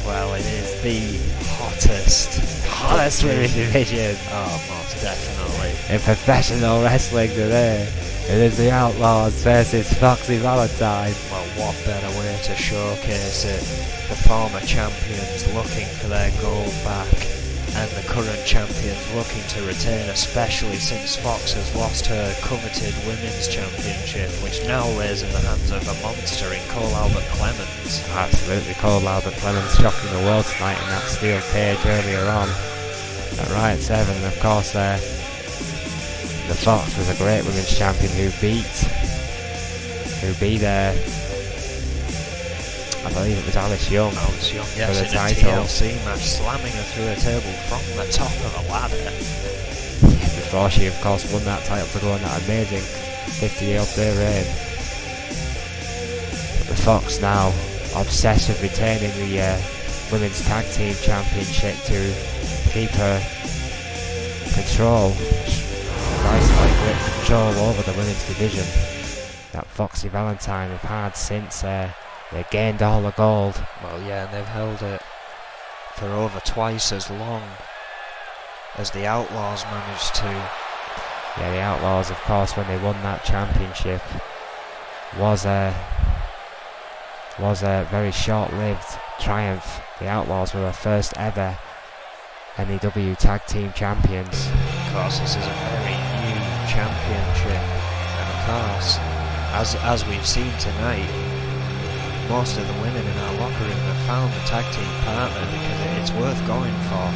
Well, it is the hottest women's division. Oh, most definitely. In professional wrestling today, it is the Outlaws versus Foxy Valentine. Well, what better way to showcase it? The former champions looking for their gold back, and the current champions looking to retain, especially since Fox has lost her coveted women's championship, which now lays in the hands of a monster in Cole Albert Clemens. Absolutely, Cole Albert Clemens shocking the world tonight in that steel cage earlier on at Riot 7. And of course, the Fox was a great women's champion who beat I believe it was Alice Young, Yes, for the in title. a TLC match, slamming her through a table from the top of a ladder. Before she, of course, won that title to go on that amazing 50-odd day reign. But the Fox now obsessed with retaining the Women's Tag Team Championship to keep her control. vice-like grip control over the women's division that Foxy Valentine have had since they gained all the gold. Well, yeah, and they've held it for over twice as long as the Outlaws managed to. Yeah, the Outlaws, of course, when they won that championship, was a very short-lived triumph. The Outlaws were the first ever N.E.W. Tag Team Champions. Of course, this is a very new championship, and of course, as we've seen tonight, most of the women in our locker room have found a tag team partner because it's worth going for.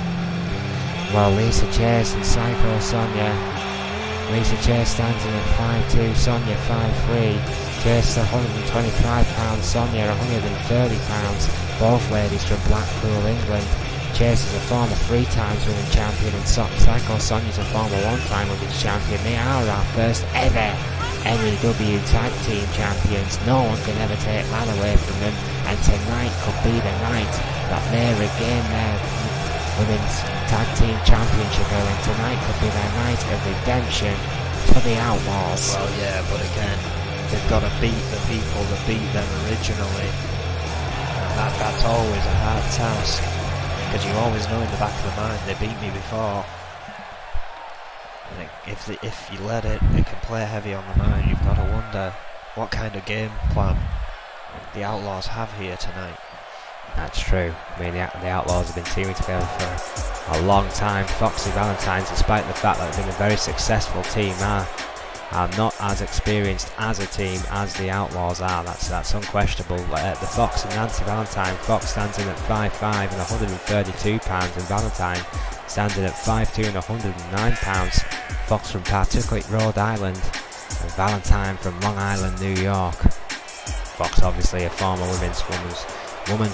Well, Lisa Chase and Psycho Sonia. Lisa Chase stands in at 5'2", Sonia 5'3". Chase 125 pounds, Sonia 130 pounds. Both ladies from Blackpool, England. Chase is a former 3 times women's champion and Psycho Sonia's a former 1-time women's champion. They are our first ever N.E.W. Tag Team Champions. No one can ever take that away from them, and tonight could be the night that they regain their Women's Tag Team Championship, and tonight could be their night of redemption for the Outlaws. Well, yeah, but again, they've got to beat the people that beat them originally, and that's always a hard task, because you always know in the back of the mind they beat me before. And if you let it can play heavy on the mind. You've got to wonder what kind of game plan the Outlaws have here tonight. That's true. I mean, the Outlaws have been teaming together for a long time. Foxy Valentines, despite the fact that they've been a very successful team, are not as experienced as a team as the Outlaws are. That's unquestionable. The Fox and Nancy Valentine. Fox stands in at 5'5" and 132 pounds, and Valentine stands in at 5'2" and 109 pounds. Fox from Pawtucket, Rhode Island, and Valentine from Long Island, New York. Fox, obviously, a former women's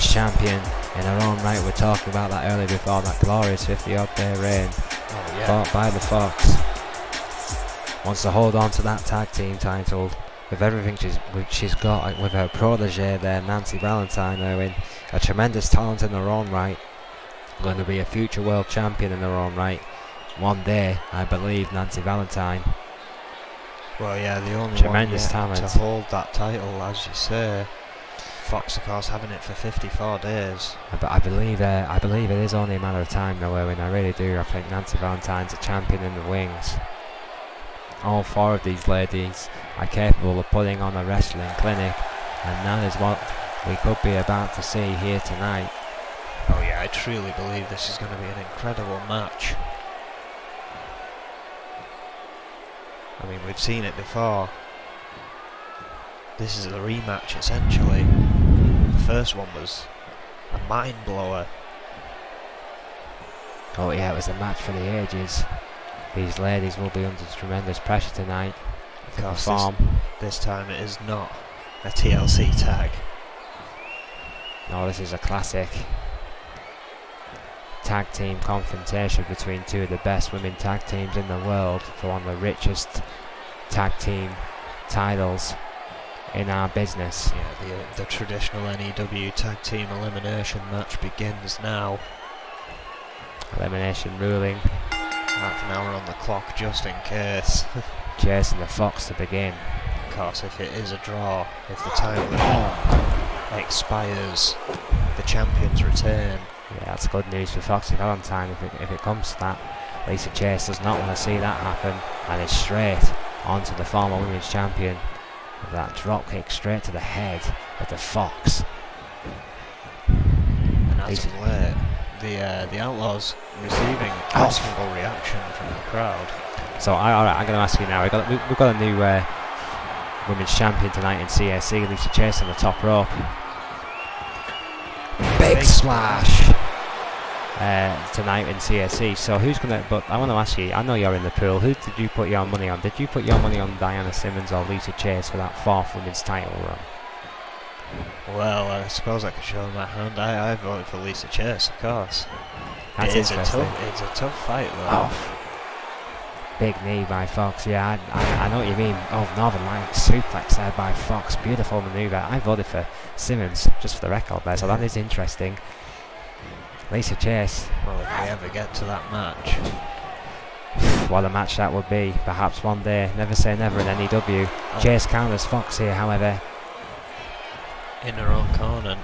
champion in her own right. We're talking about that earlier before, that glorious 50-odd day reign fought by the Fox. Wants to hold on to that tag team title with everything she's got, with her protege there, Nancy Valentine, in a tremendous talent in her own right, going to be a future world champion in her own right one day, I believe, Nancy Valentine. Well, yeah, the only tremendous one talent to hold that title, as you say. Fox, of course, having it for 54 days. I believe it is only a matter of time, though, Owen. I really do. I think Nancy Valentine's a champion in the wings. All 4 of these ladies are capable of putting on a wrestling clinic, and that is what we could be about to see here tonight. Oh yeah, I truly believe this is going to be an incredible match. I mean, we've seen it before. This is a rematch, essentially. The first one was a mind blower. Oh yeah, it was a match for the ages. These ladies will be under tremendous pressure tonight to perform. This time it is not a TLC tag. No, this is a classic tag team confrontation between 2 of the best women tag teams in the world for one of the richest tag team titles in our business. Yeah, the traditional N.E.W. tag team elimination match begins now. Elimination ruling. Half an hour on the clock just in case. Chase and the Fox to begin. Of course, if it is a draw, if the title expires, the champions return. Yeah, that's good news for Foxy Valentine if it comes to that. Lisa Chase does not want to see that happen, and is straight onto the former women's champion. With that drop kick straight to the head of the Fox. And as of late, the Outlaws receiving questionable reaction from the crowd. So alright, I'm going to ask you now. We've got a new women's champion tonight in CAC, Lisa Chase on the top rope. Big splash tonight in CAC. So who's going to? But I want to ask you. I know you're in the pool. Who did you put your money on? Did you put your money on Diana Simmons or Lisa Chase for that 4th women's title run? Well, I suppose I could show my hand. I voted for Lisa Chase, of course. That's interesting. It's a tough fight, though. Oh. Big knee by Fox. Yeah, I know what you mean. Oh, Northern Lights suplex there by Fox. Beautiful manoeuvre. I voted for Simmons, just for the record there, so that is interesting. Lisa Chase. Well, if we ever get to that match. what a match that would be. Perhaps one day. Never say never in N.E.W. Chase counters Fox here, however. In her own corner.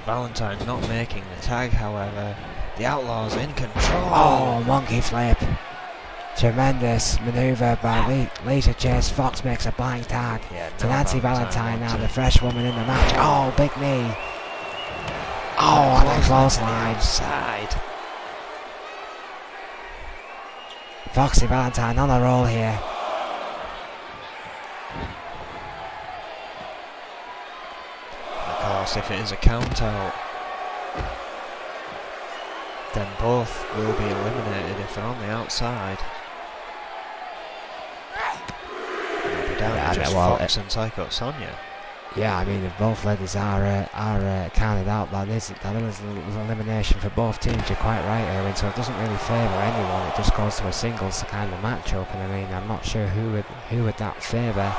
Valentine not making the tag, however. The Outlaws in control. Oh, monkey flip. Tremendous manoeuvre by Lisa Chase. Fox makes a blank tag to Nancy Valentine now, the fresh woman in the match. Oh, big knee. Oh, and a close line. Side. Foxy Valentine on a roll here. Of course, if it is a count out, then both will be eliminated if they're on the outside. Down to just Fox and Psycho Sonia. Yeah, I mean, if both ladies are counted out, that is elimination for both teams. You're quite right, Erwin. So it doesn't really favour anyone. It just goes to a singles kind of matchup. And I mean, I'm not sure who would that favour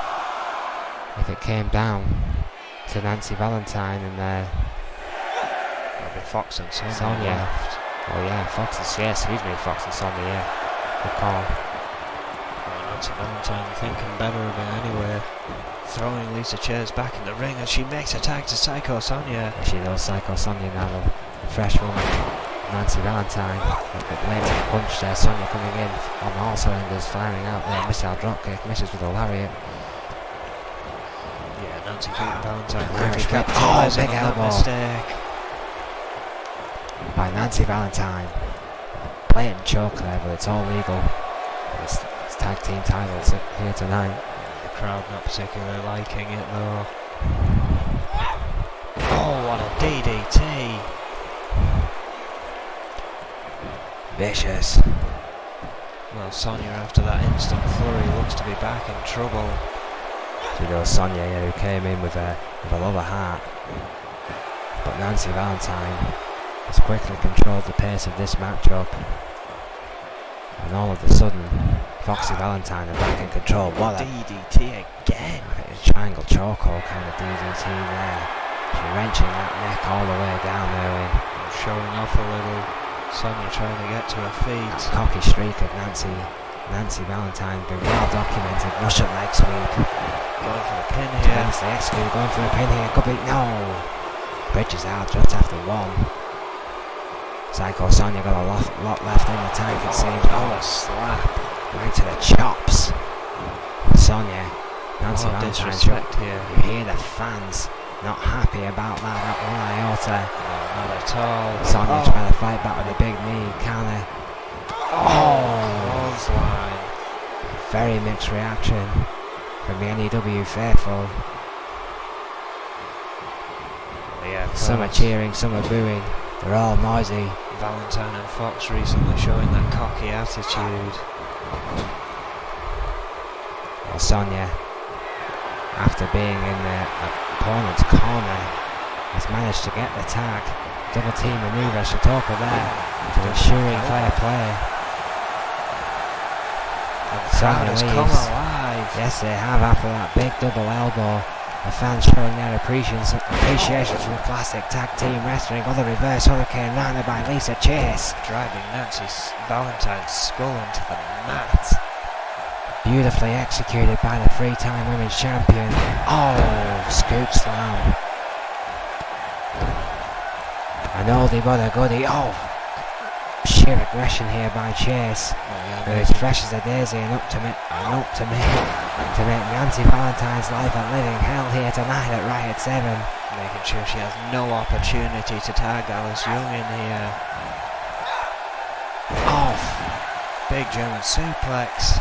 if it came down to Nancy Valentine and That'll be Fox and Sonia. Left. Oh yeah, Fox and Fox and Sonia. Yeah, good call. Nancy Valentine thinking better of it anyway. Throwing Lisa Chase back in the ring as she makes a tag to Psycho Sonia. She does. Psycho Sonia now, the fresh woman, Nancy Valentine. Later punch there, Sonia coming in on all cylinders, firing out there. Missile dropkick, misses with a lariat. Yeah, Nancy Valentine. Oh, big elbow. Mistake. By Nancy Valentine. Blatant choke there, but it's all legal. It's tag team titles here tonight. The crowd not particularly liking it though. Oh, what a DDT! Vicious. Well, Sonia after that instant flurry looks to be back in trouble. She does. Sonia, yeah, who came in with a lot of heart. But Nancy Valentine has quickly controlled the pace of this matchup. And all of a sudden, Foxy Valentine are back in control. What a DDT again! A triangle chokehold kind of DDT there. She's wrenching that neck all the way down there. Showing off a little. Sonia trying to get to her feet. That cocky streak of Nancy Valentine been well documented. Russian leg sweep. Going for the pin here. Tremendously executed. Going for the pin here. Could be no. Bridges out just after one. Psycho Sonia got a lot left in the tank, it seems. Oh, a slap right to the chops. Sonia, Nancy Valentine. Disrespect here. You hear the fans not happy about that at one iota. No, not at all. Sonia trying to fight back with a big knee. Counter. Clothesline. Very mixed reaction from the N.E.W. faithful. Yeah, some are cheering, some are booing. They're all noisy. Valentine and Fox recently showing that cocky attitude. Well, Sonia, after being in the opponent's corner, has managed to get the tag. Double team manoeuvre, Shatoka there, to ensuring fair play. Sonia has come alive. Yes, they have after that big double elbow. The fans showing their appreciation for the classic tag team wrestling. Other reverse hurricane landed by Lisa Chase. Driving Nancy Valentine's skull into the mat. Beautifully executed by the three-time women's champion. Oh, scoop slam. An oldie but a goodie. Oh, sheer aggression here by Chase. It's fresh as a daisy and up to make Nancy Valentine's life a living hell here tonight at Riot 7. Making sure she has no opportunity to tag Alice Young in here. Off. Big German suplex.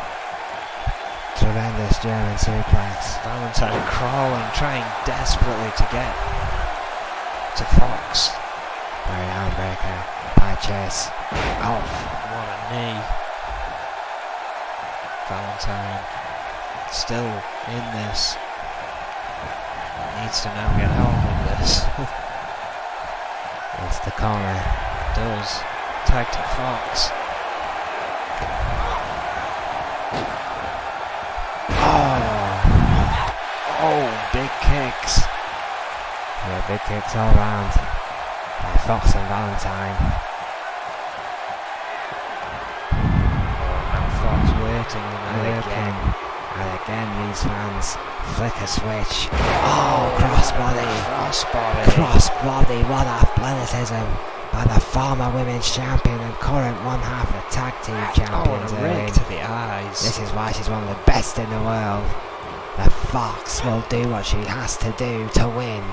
Tremendous German suplex. Valentine crawling, trying desperately to get to Fox. Very handbreaker by Chase. Off. What a knee. Valentine still in this. Needs to now get out of this. It's the corner. Does. Tag to Fox. Oh, big kicks. Yeah, big kicks all round by Fox and Valentine. Now Fox taunting in the again. And again these fans flick a switch. Oh, crossbody. Crossbody, what athleticism by the former women's champion and current one half of the tag team champions. Oh, a rake to the eyes. This is why she's one of the best in the world. The Fox will do what she has to do to win.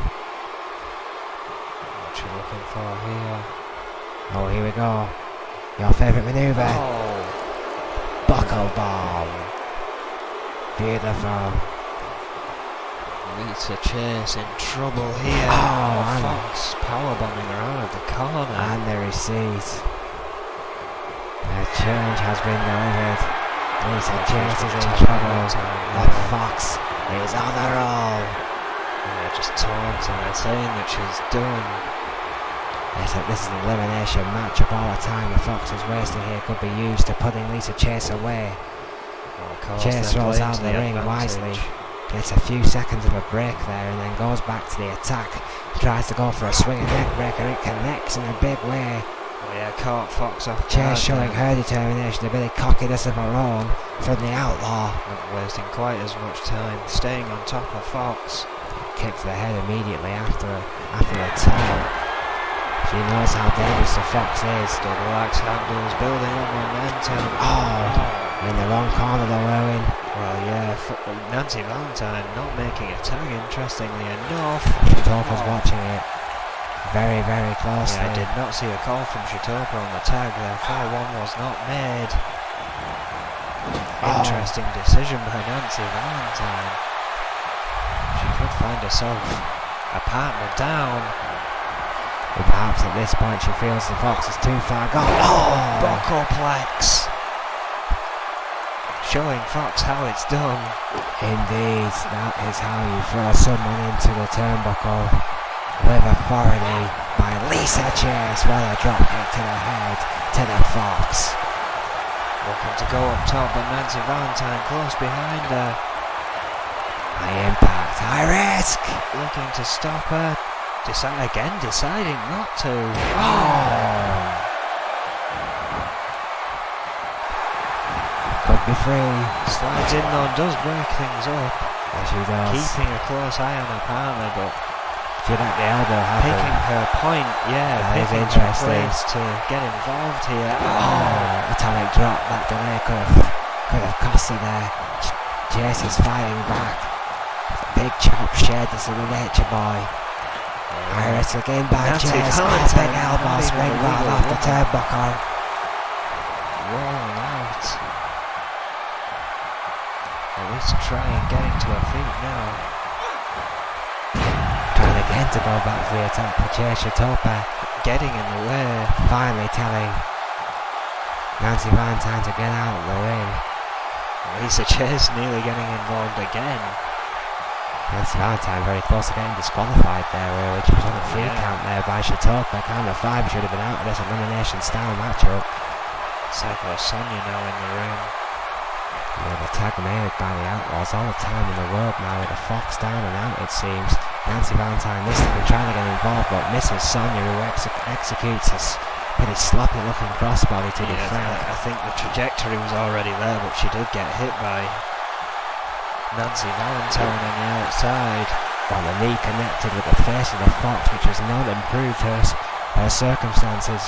What you looking for here? Oh, here we go. Your favourite manoeuvre. Oh. Buckle bomb. Beautiful. Lisa Chase in trouble here. Oh, Fox powerbombing her out of the corner. And the receipt. A change has been delivered. Lisa Chase is in trouble. The Fox is on a roll. Yeah, just taunting her, saying that she's done. This is an elimination match. Of all the time the Fox is wasting here could be used to putting Lisa Chase away. Well, Chase rolls out of the ring wisely. Gets a few seconds of a break there and then goes back to the attack. Tries to go for a swinging neck breaker. It connects in a big way. Oh yeah, caught Fox off. Chase showing her determination, a bit of cockiness of her own from the Outlaw. Not wasting quite as much time, staying on top of Fox. Kick to the head immediately after the turn. She knows how dangerous the Fox is. Double axe handles, building up momentum. Oh, in the wrong corner though, Erwin. Well, yeah, Nancy Valentine not making a tag, interestingly enough. Shitoka's watching it very, very closely. Yeah, I did not see a call from Shitoka on the tag, therefore one was not made. Interesting decision by Nancy Valentine. She could find herself a partner down. But perhaps at this point she feels the Fox is too far gone. Oh! Buckleplex! Showing Fox how it's done. Indeed, that is how you throw someone into the turnbuckle with authority by Lisa Chase. What a drop kick to the head to the Fox. Looking to go up top, but Nancy Valentine close behind her. High impact, high risk. Looking to stop her. Deciding not to. Oh! Could be free. Slides in though, does break things up. Yes, she does. Keeping a close eye on her partner, but she let the elbow happen. Picking her point, yeah, that is picking interesting. her place to get involved here. Oh, atomic drop. That delay could have cost her there. Chase is fighting back. Big chop shed. This is the Nature Boy. Iris again by Nancy Chase. Oh, big elbow springboard off the turnbuckle. Rolling out. At least trying getting to her feet now. Trying again to go back to the attack for Chase Shitoka. Getting in the way. Finally telling Nancy Valentine to get out of the ring. Lisa Chase nearly getting involved again. Nancy Valentine very close to getting disqualified there, which was on a free count there by Shitoka. Kind of 5 should have been out of this elimination style matchup. Psycho Sonya now in the ring. Yeah, the tag made by the Outlaws all the time in the world now with a Fox down and out it seems. Nancy Valentine this time trying to get involved but misses Sonya who executes a pretty sloppy looking crossbody to the front. I think the trajectory was already there, but she did get hit by Nancy Valentine on the outside. While the knee connected with the face of the Fox, which has not improved her circumstances,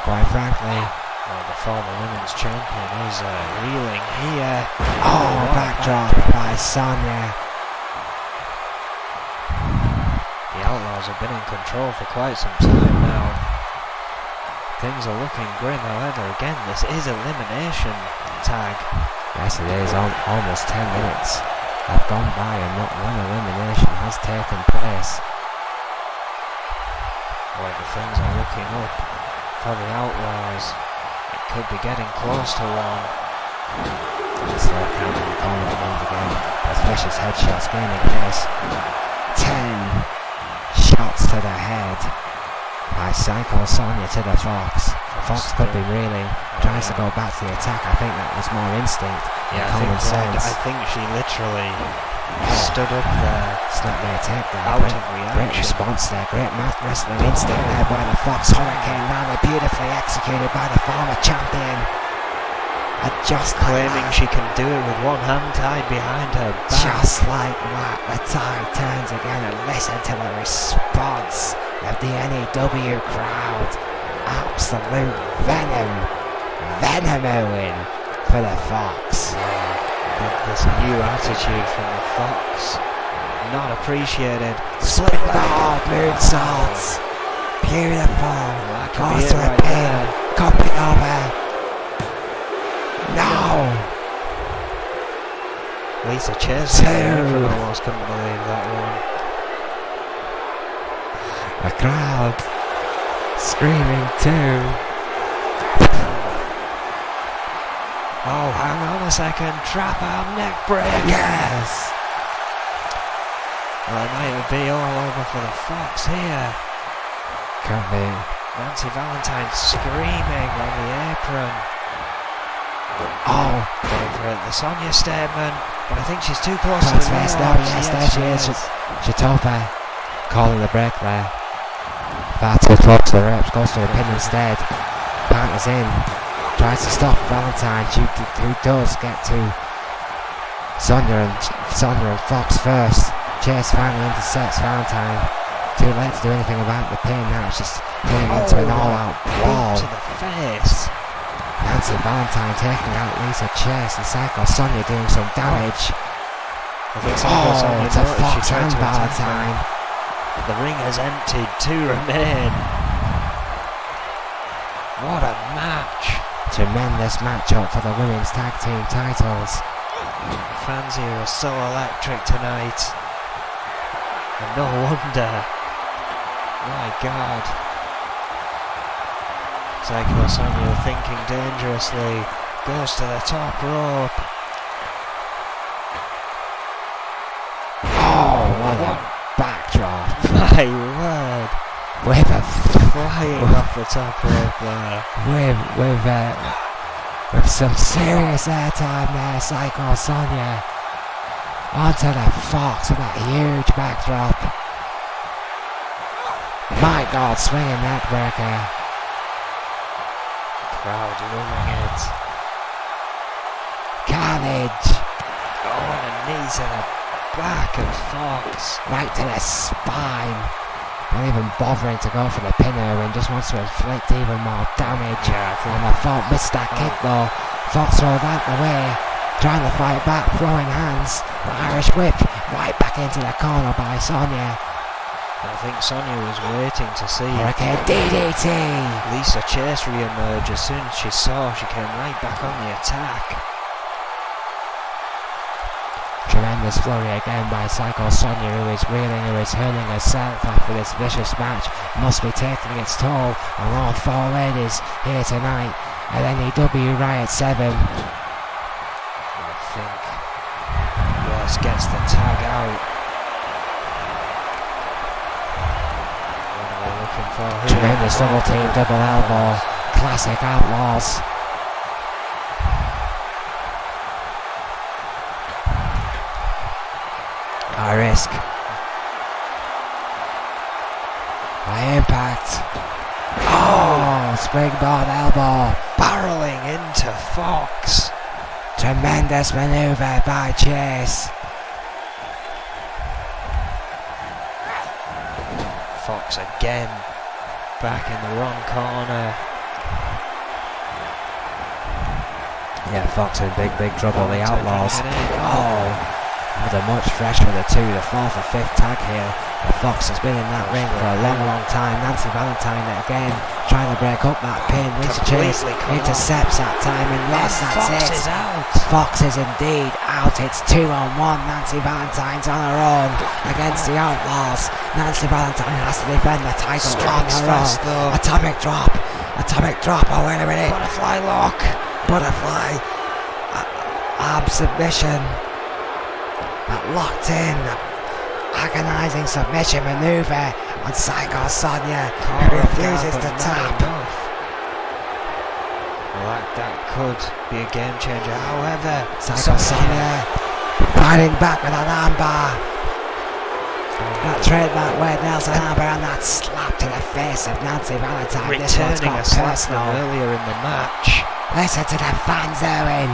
quite frankly. Well, the former women's champion is reeling here. Oh, backdrop by Sonya. The Outlaws have been in control for quite some time now. Things are looking grim, however, again, this is elimination tag. Yes, it is. Almost 10 minutes have gone by and not one elimination has taken place. However, things are looking up for the Outlaws. It could be getting close to one. Slow count in the corner once again as vicious headshots gaining pace. 10 shots to the head by Psycho Sonya to the Fox. Fox could be reeling, tries to go back to the attack. I think that was more instinct than common sense. I think she literally stood up there, snapped their attack there. out of reaction. Great response there, great wrestling instinct there by the Fox. Hurricane Rana beautifully executed by the former champion. just claiming she can do it with one hand tied behind her back. Just like that, the tide turns again, and listen to the response of the N.E.W. crowd. Absolute venom for the Fox. This new attitude from the Fox, not appreciated. Springboard moonsaults, beautiful. Goes to a right pin, copping over. No! Lisa Chase almost couldn't believe that one. The crowd screaming too. Oh, hang on a second. Trap arm neck break. Yes! Well, it might be all over for the Fox here. Could be. Nancy Valentine screaming on the apron. Oh! Going for the Sonya statement, but I think she's too close to the face ropes. now, yes, there she is. Shitopa calling the break there. Far too close to the ropes, goes to a pin instead. Partners in, tries to stop Valentine, who does get to Sonya and Fox first. Chase finally intercepts Valentine. Too late to do anything about the pin, now it's just turning into an all-out brawl. To the face. Nancy Valentine taking out Lisa Chase and Psycho Sonya doing some damage. I think Sonya to Fox and Valentine. The ring has emptied, 2 remain. What a match. Tremendous matchup for the women's tag team titles. Fans here are so electric tonight. And no wonder. My God. Psycho Sonya thinking dangerously. Goes to the top rope. Oh, what a backdrop. My word. Flying off the top rope there. With some serious airtime there, Psycho Sonya. Onto the Fox with that huge backdrop. My God, swinging neck breaker. Crowd loving it. Carnage. Oh, and a knee to the back of Fox. Right to the spine. Not even bothering to go for the pinner and just wants to inflict even more damage. And the Fox missed that kick though. Fox throws out the way. Trying to fight back, throwing hands. The Irish whip right back into the corner by Sonya. I think Sonya was waiting to see Hurricane DDT. Lisa Chase re-emerge. As soon as she saw, she came right back on the attack. Tremendous flurry again by Psycho Sonya, who is reeling, who is hurling herself after this vicious match. Must be taking its toll on all 4 ladies here tonight at N.E.W. Riot 7. I think Ross gets the tag out. What are they looking for here? Tremendous double team, double elbow. Classic Outlaws. High risk. High impact. Oh, springboard elbow. Barreling into Fox. Tremendous maneuver by Chase. Fox again. Back in the wrong corner. Yeah, Fox in big trouble. The Outlaws. Oh. They're much fresher the 2, the 4th or 5th tag here. The Fox has been in that ring for a long time. Nancy Valentine again trying to break up that pin. Lisa Chase intercepts that time and yes, that's Fox it. Is out. Fox is indeed out. It's 2-on-1. Nancy Valentine's on her own against the Outlaws. Nancy Valentine has to defend the title on her own. Atomic drop. Oh, wait a minute. Butterfly lock. Butterfly. Arm submission. But locked in, agonising submission manoeuvre on Psycho Sonya, who refuses to tap. Well, that could be a game changer. However, Psycho Sonya fighting back with an armbar. That trademark Wade Nelson armbar and that slap to the face of Nancy Valentine. This one's returning got a slap personal. from earlier in the match. Listen to the fans, Owen.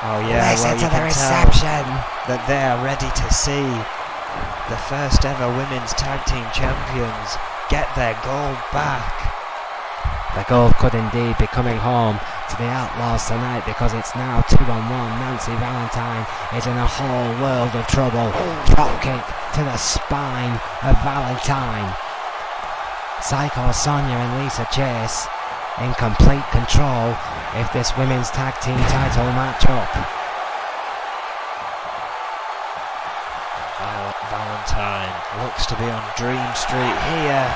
Oh yeah, Listen well, to you the can reception. tell that they are ready to see the first ever women's tag team champions get their gold back. The gold could indeed be coming home to the Outlaws tonight, because it's now 2-on-1. Nancy Valentine is in a whole world of trouble. Drop kick to the spine of Valentine. Psycho Sonia and Lisa Chase in complete control if this women's tag team title match up. Valentine looks to be on Dream Street here.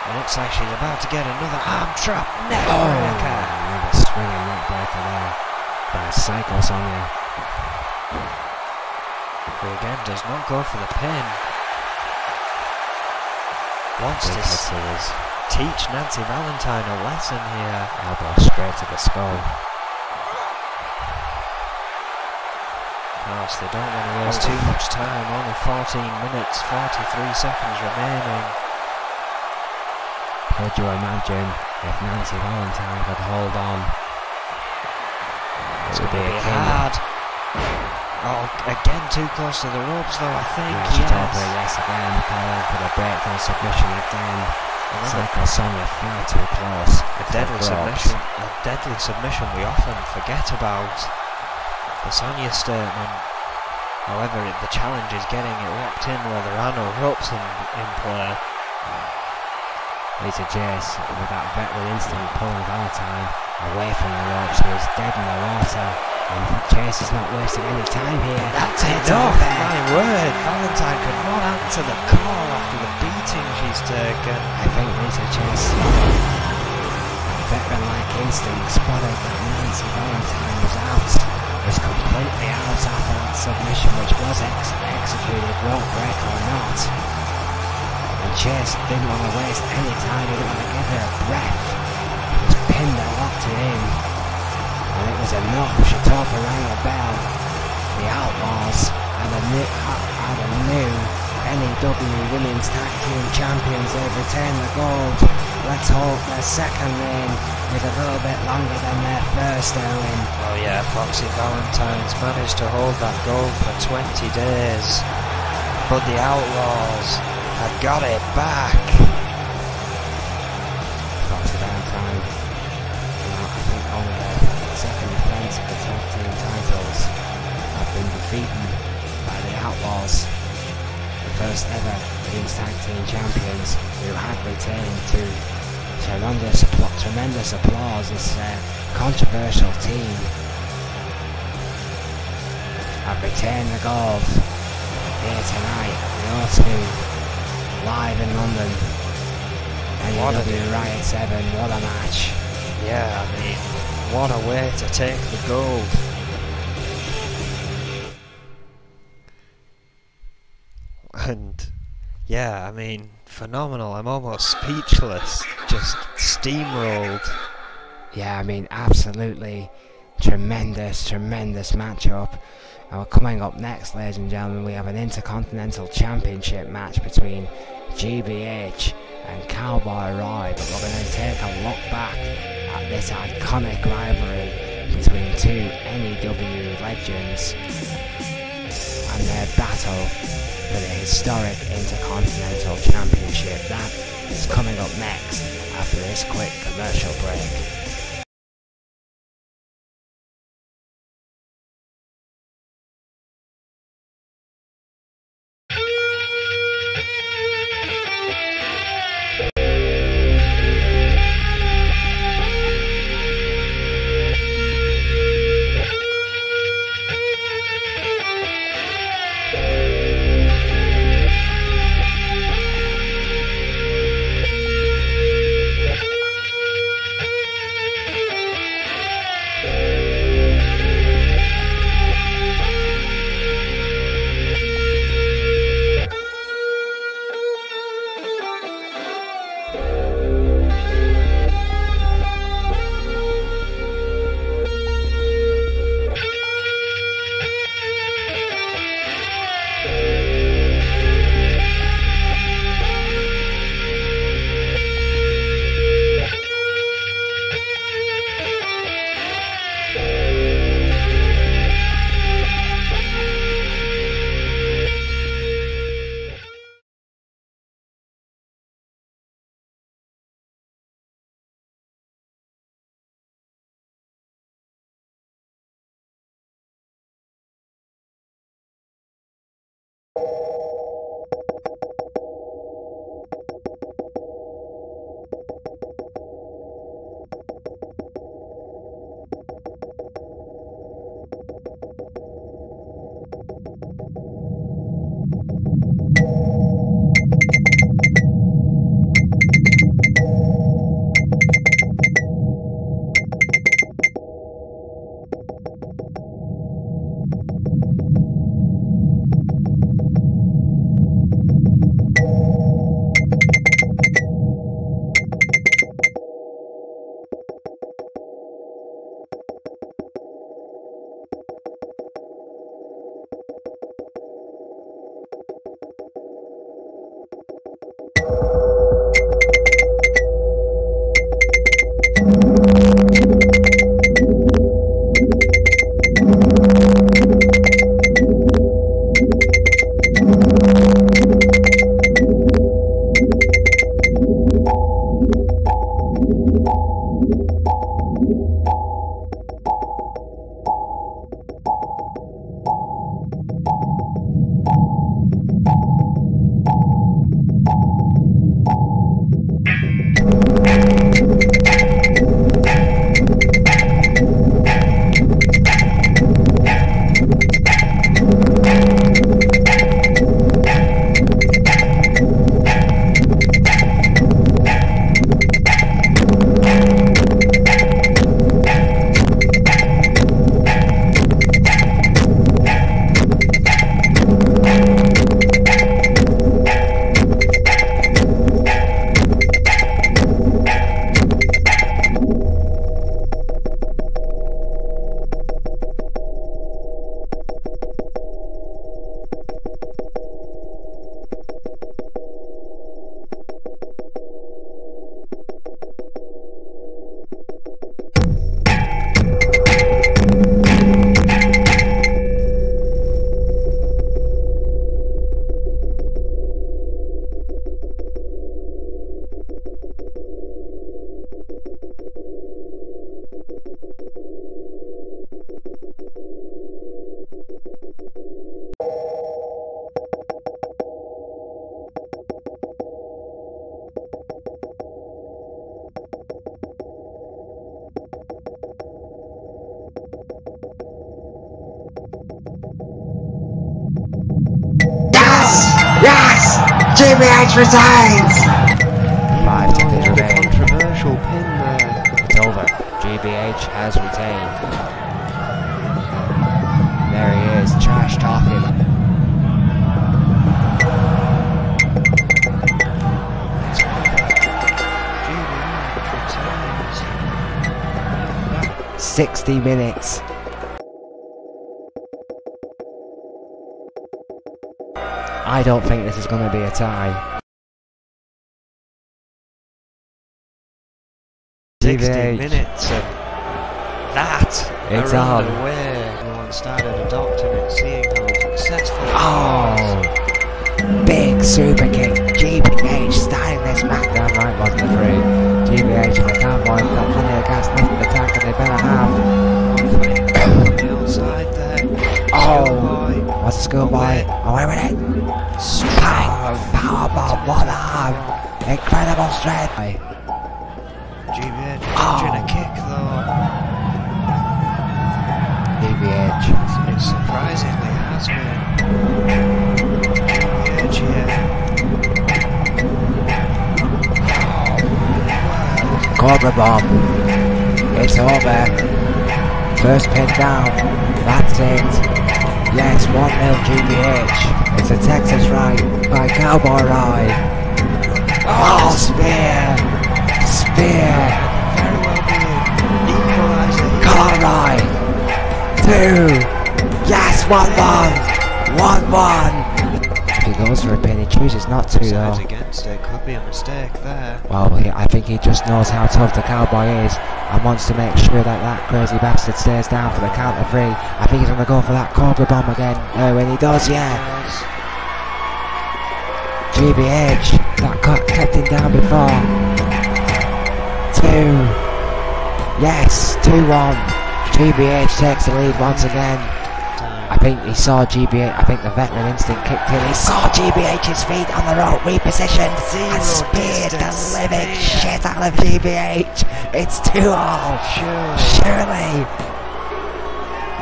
It looks like she's about to get another arm trap neck breaker. Another swinging neck breaker there by Psycho Sonia. Who again does not go for the pin. Wants to teach Nancy Valentine a lesson here. Elbow straight to the skull. Gosh, they don't want to waste too much time. Only 14 minutes, 43 seconds remaining. Could you imagine if Nancy Valentine could hold on? It would be hard. Oh, again too close to the ropes though, I think. Yes again, calling for the breakdown submission again. Psycho Sonia far too close. A deadly submission we often forget about. The Sonia statement. However, the challenge is getting it locked in where there are no ropes in play. Lisa Chase, with that veteran instinct, pulling Valentine away from the ropes, who is dead in the water. And Chase is not wasting any time here. That's enough, my word. Valentine could not answer the call after the beating she's taken. I think Lisa Chase, veteran-like instinct, spotted that Nancy Valentine was completely out after that submission, which was executed, rope break or not. And Chase didn't want to waste any time, he didn't want to give her a breath. He was pinned and locked it in. And it was enough. She told her rang the bell. The Outlaws are the new N.E.W Women's Tag Team Champions. They've retained the gold. Let's hope their second reign is a little bit longer than their first, Owen. Oh yeah, Foxy Valentine's managed to hold that gold for 20 days. But the Outlaws have got it back. Foxy Valentine, I think only their second defense of the tag team titles have been beaten by the Outlaws, the first ever women's tag team champions, who had retained to tremendous applause. This controversial team have retained the gold here tonight at the O2 live in London. N.E.W Riot 7, what a match. Yeah, I mean, what a way to take the gold. And yeah, I mean, phenomenal. I'm almost speechless. Just steamrolled. Yeah, I mean, absolutely tremendous matchup. And coming up next, ladies and gentlemen, we have an Intercontinental Championship match between GBH and Cowboy Roy, but we're going to take a look back at this iconic rivalry between two N.E.W legends and their battle for the historic Intercontinental Championship. That is coming up next after this quick commercial break. Yes! GBH retains! 5 seconds remaining. Controversial pin there. It's over. GBH has retained. There he is, trash talking. GBH retains. 60 minutes. I don't think this is going to be a tie. 60 GBH. minutes of that It's around on. away. Everyone started adopting it, seeing how successful it Oh! Big super kick. GBH starting this match. That right wasn't the free. GBH and the Cowboys got plenty of gas left in the tank and they better have. on the outside there. Oh! What's the schoolboy? Away with it! Powerbomb, one arm! Incredible strength! GBH dodging a kick though. GBH. It surprisingly has been. GBH here. Cobra bomb. It's over. First pin down. That's it. Yes, 1-0 GBH. It's a Texas right by Cowboy Rye. Oh, spear! Spear! Very well be equaliser. Cowboy Rye! 2! Yes, 1-1! 1-1! If he goes for a pin, he chooses not to Decides though. against it, could be a mistake there. Well, I think he just knows how tough the Cowboy is and wants to make sure that that crazy bastard stays down for the count of 3. I think he's going to go for that Cobra bomb again. When he does, yeah. GBH, that kept him down before. 2. Yes, 2-1. GBH takes the lead once again. I think he saw GBH, I think the veteran instinct kicked in. He saw GBH's feet on the rope, repositioned, and speared the living shit out of GBH. It's 2-all. Surely.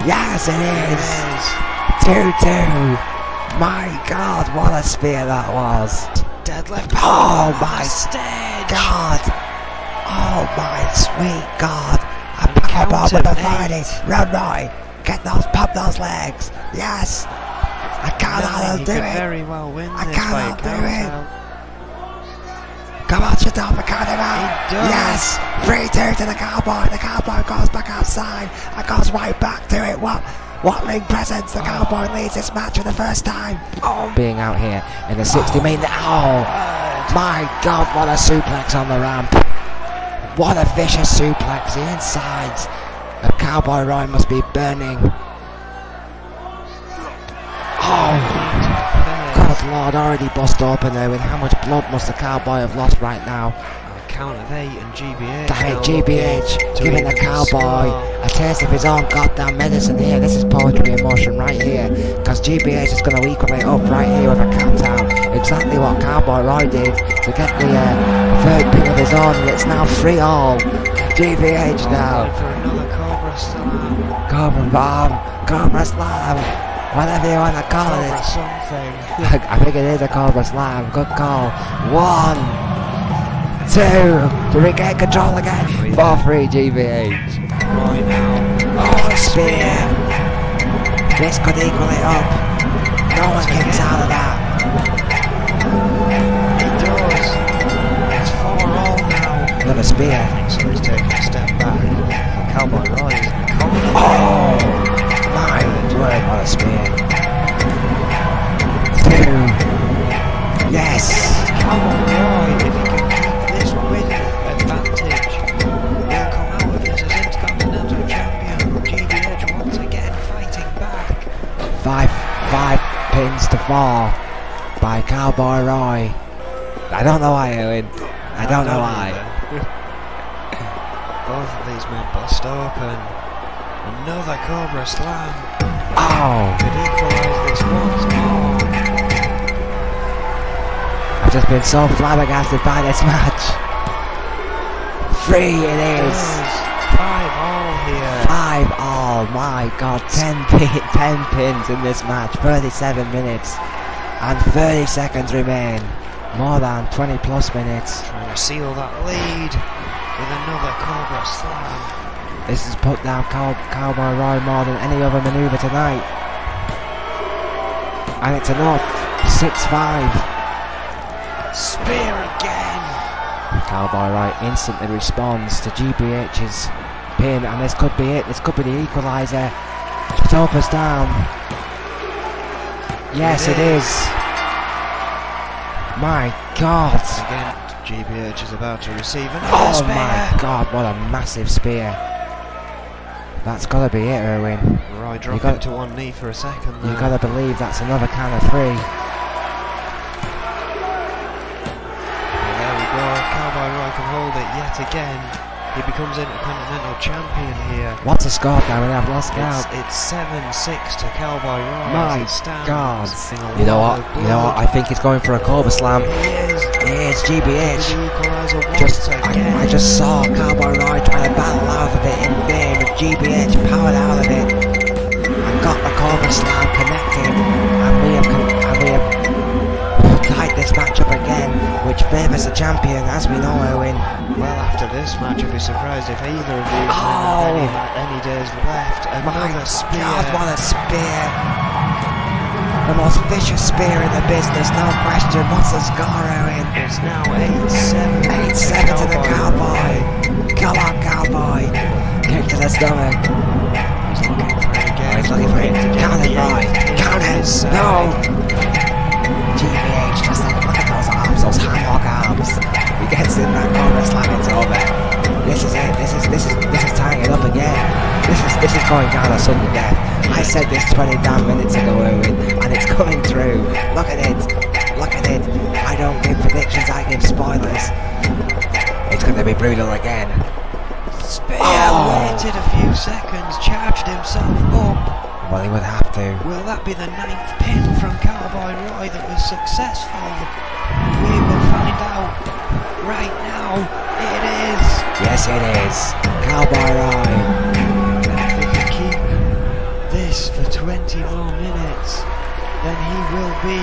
Yes, it is. 2-2. My God, what a spear that was. Deadlift. Oh my stage. God. Oh my sweet God. A And power bomb with count the of 30. Run, Roy. Get those, pop those legs. Yes. I cannot He do could it. very well win I this cannot by do count it. out. Come on, shut up, I count him out. He does. Yes. 3-2 to the Cowboy. The Cowboy goes back outside and goes right back to it. What ring presence? The Cowboy leads this match for the first time. Oh, being out here in the 60 minute. Oh, my God, what a suplex on the ramp. What a vicious suplex. The insides of Cowboy Roy must be burning. Oh, God Lord, already bust open there. With how much blood must the Cowboy have lost right now? Count of 8 and GBH. Damn it, now GBH looking giving to the even Cowboy score. a taste of his own goddamn medicine here. This is poetry in motion right here. Because GBH is going to equal it up right here with a count out. Exactly what Cowboy Roy did to get the third pin of his own. And it's now 3-all. GBH now. Going for another Cobra Slam. Cobra bomb. Cobra slam. Whatever you want to call Cobra it. something. I think it is a Cobra slam. Good call. 1, 2, to regain control again. 4-3 GBH. Roy now. Oh, spear. This could equal it up. No one kicks out of that. He does. It's 4-all now. Another spear. So he's taking a step back. And Cowboy Roy is in the corner. Oh, my word, what a spear. 2. Yes. Cowboy Roy, if he can keep this win advantage, he'll come out of this as Intercontinental Champion. GBH once again fighting back. 5 pins to 4 by Cowboy Roy. I don't know why, Owen. I don't know why. Both of these men bust open. Another Cobra Slam. Oh, Could equalise this once more. I've just been so flabbergasted by this match. 3 it is. 5-all here. 5-all. My God, 10 pins in this match. 37 minutes. And 30 seconds remain. More than 20 plus minutes. Trying to seal that lead with another Cobra Slam. This has put down Cowboy Roy more than any other manoeuvre tonight. And it's enough. 6-5. Spear again. Cowboy Roy instantly responds to GBH's pin, and this could be it. This could be the equaliser. Chitopa's down. Yes, it is. My God. Again, GBH is about to receive another spear. Oh my God, what a massive spear. That's got to be it, Erwin. Roy dropping to one knee for a second there. You've got to believe that's another can of 3. Well, there we go. Cowboy Roy can hold it yet again. He becomes Intercontinental Champion here. What's the score, Darren? I've lost count. It's 7-6 to Cowboy Roy. My God. You know what? I think he's going for a Cobra Slam. He is. GBH. I just saw Cowboy Roy trying to battle out of it in vain, with GBH powered out of it. And got the Cobra Slam connected. And we have tied this match up again, which favours the champion, as we know, Owen. Well, after this match, I'd be surprised if either of these men had any days left. Another spear. God, what a spear! The most vicious spear in the business, no question. What's the score, Owen? It's now 8-7. 8-7 to the Cowboy. Come on, Cowboy. Kick to the stomach. He's looking for it again. He's looking for it. Count it, Roy. Count it. No. GBH, just look at those arms, those hammock arms. He gets in that Cobra Slam, it's over. This is it. This is tying it up again. This is going down a sudden death. I said this 20 damn minutes ago, Owen, and it's coming through. Look at it. Look at it. I don't give predictions, I give spoilers. It's going to be brutal again. Spear waited a few seconds, charged himself up. Well, he would have to. Will that be the 9th pin from Cowboy Roy that was successful? We will find out right now. It is. Yes, it is. Cowboy Roy. If he can keep this for 20 more minutes, then he will be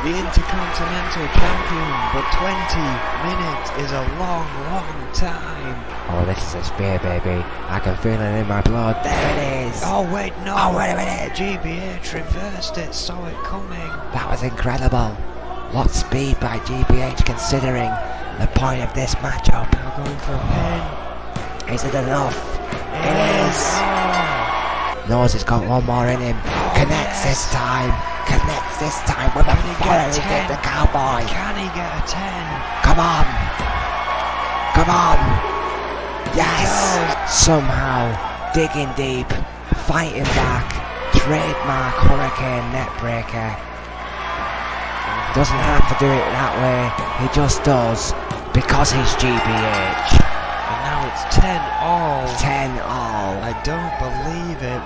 the Intercontinental Champion. But 20 minutes is a long, long time. Oh, this is a spear, baby. I can feel it in my blood. There it is. Oh, wait, no. Oh, wait a minute. GBH reversed it, saw it coming. That was incredible. What speed by GBH, considering the point of this matchup. Now going for a pin. Is it enough? It is. Knows he's got one more in him. Connects this time. Connects this time with a fire he did the Cowboy. Can he get a 10? Come on. Come on. Yes. Somehow digging deep, fighting back. Trademark Hurricane Neckbreaker. Doesn't have to do it that way. He just does because he's GBH. And now it's 10-all. 10-all. I don't believe it.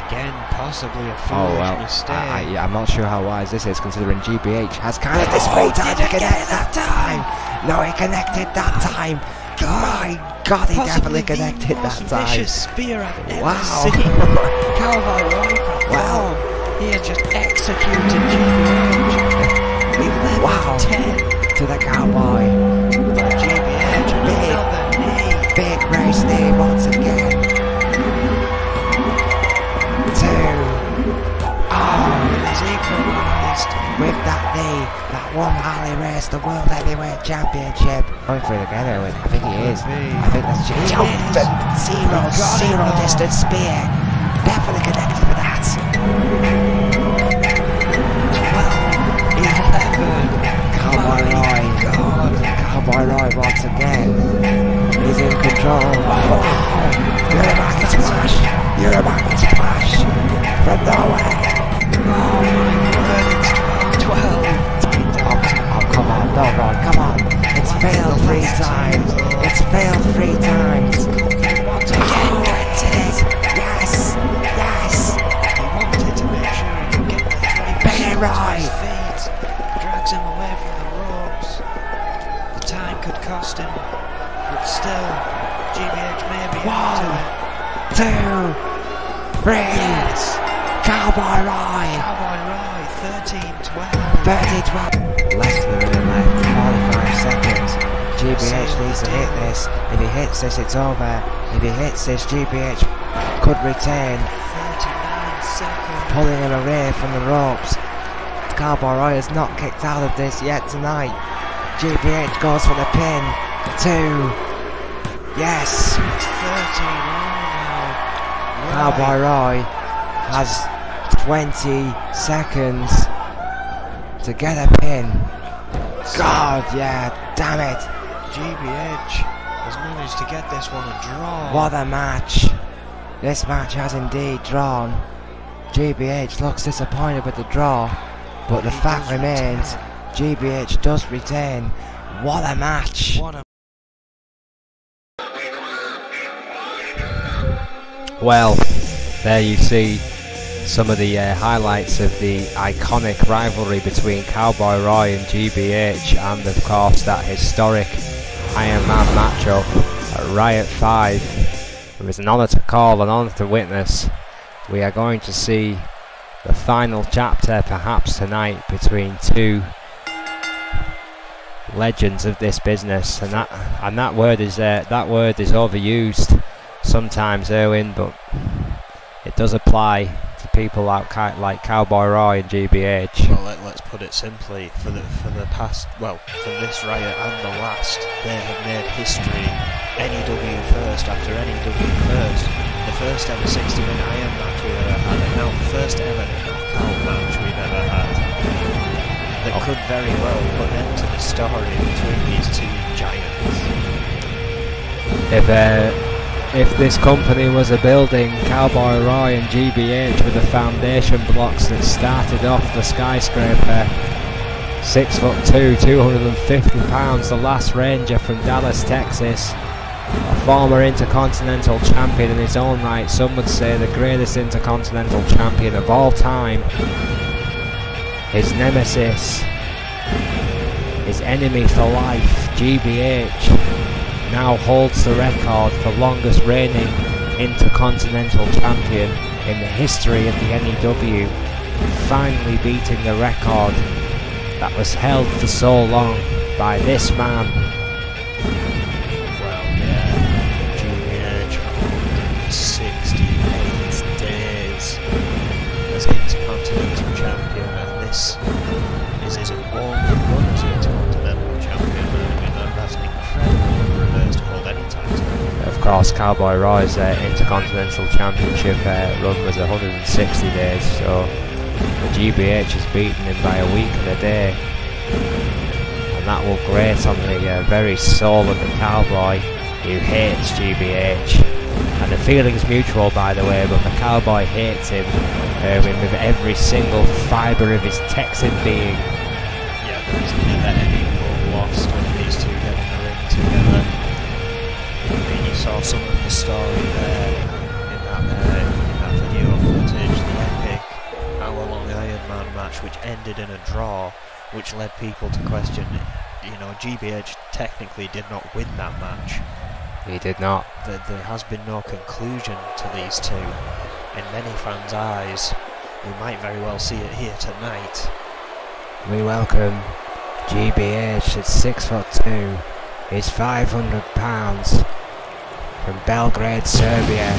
Again, possibly a foolish mistake. I'm not sure how wise this is, considering GBH has kind of displayed time to connect that time. No, he connected that time. My God, he definitely connected that time. Vicious spear I've ever Wow. seen. Cowboy Roy. Wow. He has just executed GBH. 11-10 to the Cowboy. GBH another knee. Big race knee once again. 2. Oh, he's equalised with that knee that won Harley Race the World Heavyweight Championship. Going for it again, Owen. I think he is. I think that's zero distance spear. Definitely connected with that. 12-11. Cowboy Roy. Cowboy Roy once again. He's in control. Oh, you're a market splash. You're a market splash. From nowhere. Oh my word, it's 12. Oh, come on. No, Roy, come on. It's failed 3 times. It's failed 3 times. Once again, gets it. Yes. Yes. He wanted to make sure he could get the 3 Roy. his feet. Drags him away from the ropes. The time could cost him, but still, GBH may be into it. 2, 3. Yes. Cowboy Roy. Cowboy Roy, 13-12. Less than a minute left. 45 seconds. GBH needs to hit this. If he hits this, it's over. If he hits this, GBH could retain. 39 seconds. Pulling him away from the ropes. Cowboy Roy has not kicked out of this yet tonight. GBH goes for the pin. 2. Yes. It's 13 now. Cowboy Roy has 20 seconds to get a pin. God, yeah, damn it. GBH has managed to get this one a draw. What a match. This match has indeed drawn. GBH looks disappointed with the draw, but the fact remains, GBH does retain. What a match. Well, there you see some of the highlights of the iconic rivalry between Cowboy Roy and GBH, and of course that historic Iron Man matchup at Riot 5. It was an honour to call, an honour to witness. We are going to see the final chapter perhaps tonight between two legends of this business, and that word is overused sometimes, Erwin, but it does apply to people like Cowboy Roy and GBH. Well, let's put it simply, for the past, well, for this Riot and the last, they have made history. N.E.W first after N.E.W first. The first ever 60-minute Iron match we've ever had, and now the first ever knockout match we've ever had. That could very well put an end to the story between these two giants. If this company was a building, Cowboy Roy and GBH were the foundation blocks that started off the skyscraper. 6'2", 250 pounds, the last Ranger from Dallas, Texas. A former Intercontinental Champion in his own right, some would say the greatest Intercontinental Champion of all time. His nemesis, his enemy for life, GBH, now holds the record for longest reigning Intercontinental Champion in the history of the N.E.W, finally beating the record that was held for so long by this man. Well, yeah, GBH 168 days as Intercontinental Champion, and this is his only run as Intercontinental Champion. I mean, that's an incredible reverse to hold any title. Of course, Cowboy Roy's Intercontinental Championship run was 160 days, so the GBH has beaten him by a week and a day, and that will grate on the very soul of the Cowboy, who hates GBH. And the feeling's mutual, by the way, but the Cowboy hates him with every single fibre of his Texan being. Yeah, there is never any hope lost when these two get in the ring together. I mean, you saw some of the story there in that video footage, the epic hour-long Iron Man match, which ended in a draw, which led people to question, you know, GBH technically did not win that match. He did not. There has been no conclusion to these two. In many fans' eyes, we might very well see it here tonight. We welcome GBH at 6'2", is 500 pounds, from Belgrade, Serbia,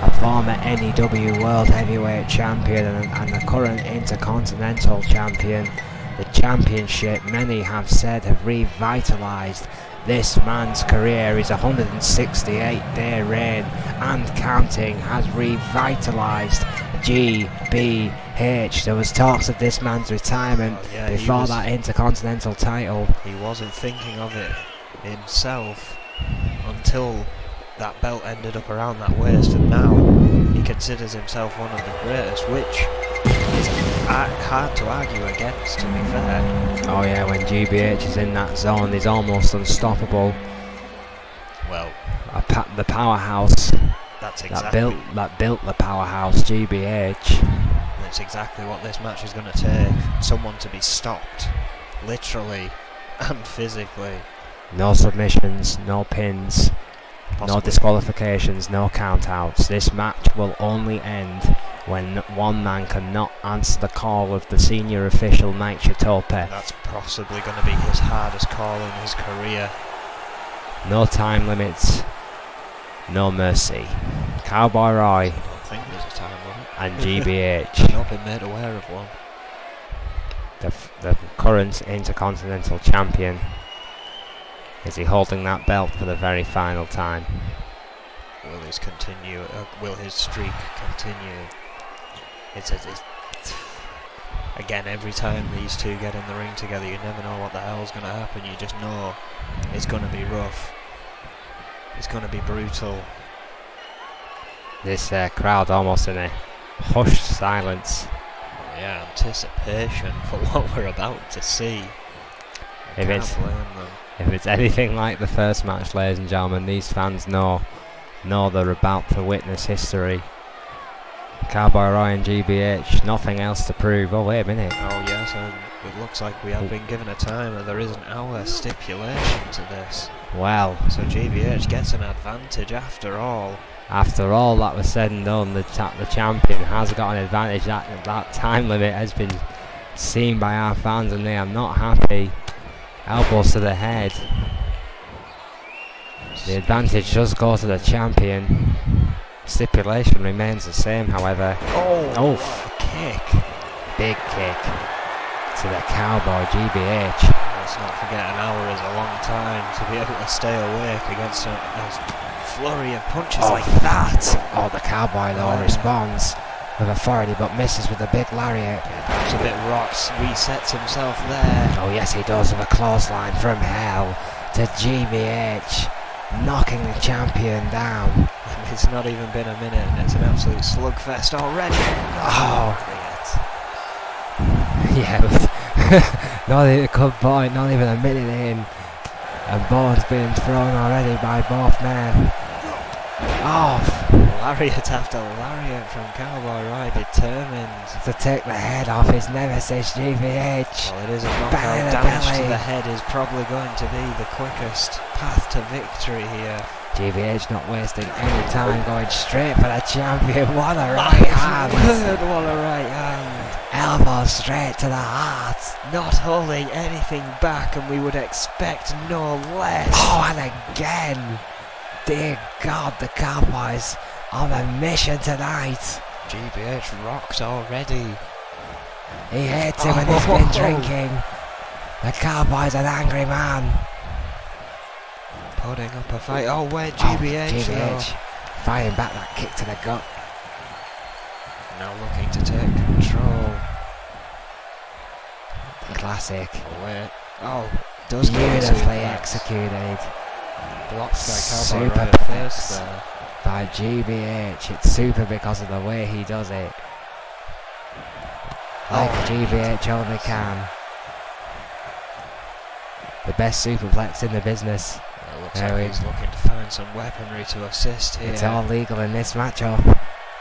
a former N.E.W World Heavyweight Champion and a current Intercontinental Champion. The championship, many have said, have revitalised this man's career. His 168-day reign and counting has revitalised GBH. There was talks of this man's retirement before that Intercontinental title. He wasn't thinking of it himself until that belt ended up around that waist, and now he considers himself one of the greatest, which is hard to argue against, to be fair. Oh yeah, when GBH is in that zone, he's almost unstoppable. Well, the powerhouse. That's exactly that built the powerhouse, GBH. That's exactly what this match is going to take. Someone to be stopped, literally and physically. No submissions, no pins, no disqualifications, no countouts. This match will only end when one man cannot answer the call of the senior official Mike Chitope. That's possibly going to be his hardest call in his career. No time limits, no mercy. Cowboy Roy I don't think there's a time limit. and GBH, I've not been made aware of one. the current Intercontinental Champion. Is he holding that belt for the very final time? Will his continue? Will his streak continue? Again, every time these two get in the ring together, you never know what the hell's going to happen. You just know it's going to be rough. It's going to be brutal. This crowd almost in a hushed silence. Yeah, anticipation for what we're about to see. If it's anything like the first match, ladies and gentlemen, these fans know they're about to witness history. Cowboy Roy and GBH, nothing else to prove. Oh, wait a minute. Oh yes, it looks like we have been given a time, and there is an hour stipulation to this. Well, so GBH gets an advantage after all. After all that was said and done, the champion has got an advantage. That time limit has been seen by our fans, and they are not happy. Elbows to the head. The advantage does go to the champion. Stipulation remains the same, however. Oh, kick. Big kick to the Cowboy GBH. Let's not forget, an hour is a long time to be able to stay awake against a flurry of punches like that. Oh, the Cowboy though responds with authority but misses with a big lariat. Perhaps a bit rocks, resets himself there. Oh yes, he does, with a clothesline from hell to GBH, knocking the champion down. And it's not even been a minute and it's an absolute slugfest already. Oh, yeah, not even a good point, not even a minute in, and bones being thrown already by both men. Oh, lariat after lariat from Cowboy Roy, determined to take the head off his nemesis GBH. Well, it is a knockout. Damage to the head is probably going to be the quickest path to victory here. GBH not wasting any time, going straight for the champion. What a right hand! What a right hand! Elbow straight to the heart. Not holding anything back, and we would expect no less. Oh, and again! Dear God, the Cowboys on a mission tonight. GBH rocked already. He hates him and he's been drinking. The Cowboy's an angry man. Putting up a fight. Oh, where GBH firing back that kick to the gut. Now looking to take control. Classic. Oh, wait. Oh, does beautifully executed. Blocked by Cowboy Super right first there. By GBH. It's super because of the way he does it. Like GBH only can. The best superplex in the business. It looks like he's looking to find some weaponry to assist here. It's all legal in this matchup.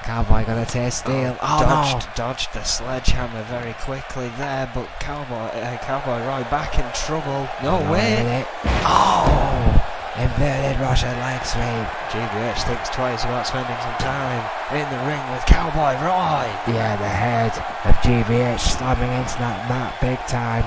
Cowboy gonna taste steel. Dodged the sledgehammer very quickly there, but Cowboy Roy back in trouble. No way! Oh! Inverted Russian leg sweep. GBH thinks twice about spending some time in the ring with Cowboy Roy. Yeah, the head of GBH slamming into that mat big time.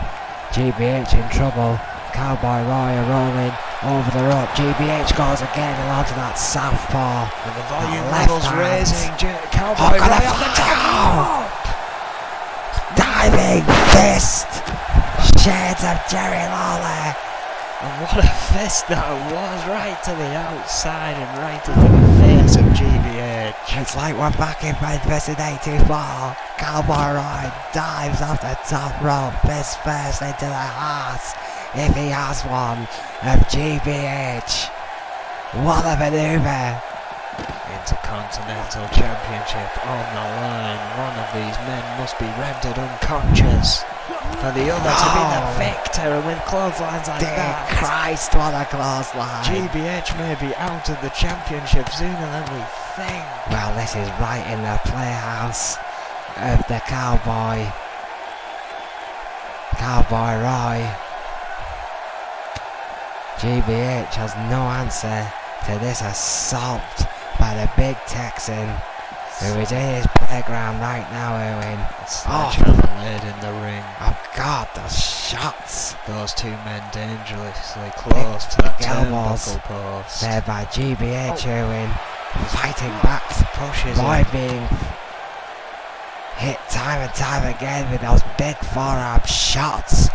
GBH in trouble. Cowboy Roy rolling over the rope. GBH goes again along to that southpaw. And the volume levels raising. Cowboy Roy on the top. Diving fist. Shades of Jerry Lawler. And what a fist that was, right to the outside and right into the face of GBH. It's like we're back in Red vs 84. Cowboy Roy dives off the top rope, fist first into the heart, if he has one, of GBH. What a maneuver! Intercontinental Championship on the line. One of these men must be rendered unconscious for the other to be the victor, and with clotheslines like that. Dear Christ, what a clothesline. GBH may be out of the championship sooner than we think. Well, this is right in the playhouse of the Cowboy Roy. GBH has no answer to this assault by the big Texan. who is in his playground right now, Owen. Sledgehammer laid in the ring. Oh God, those shots. Those two men dangerously close to that turnbuckle post. There by GBH, Owen. Fighting back. Pushes Boy him. being hit time and time again with those big forearm shots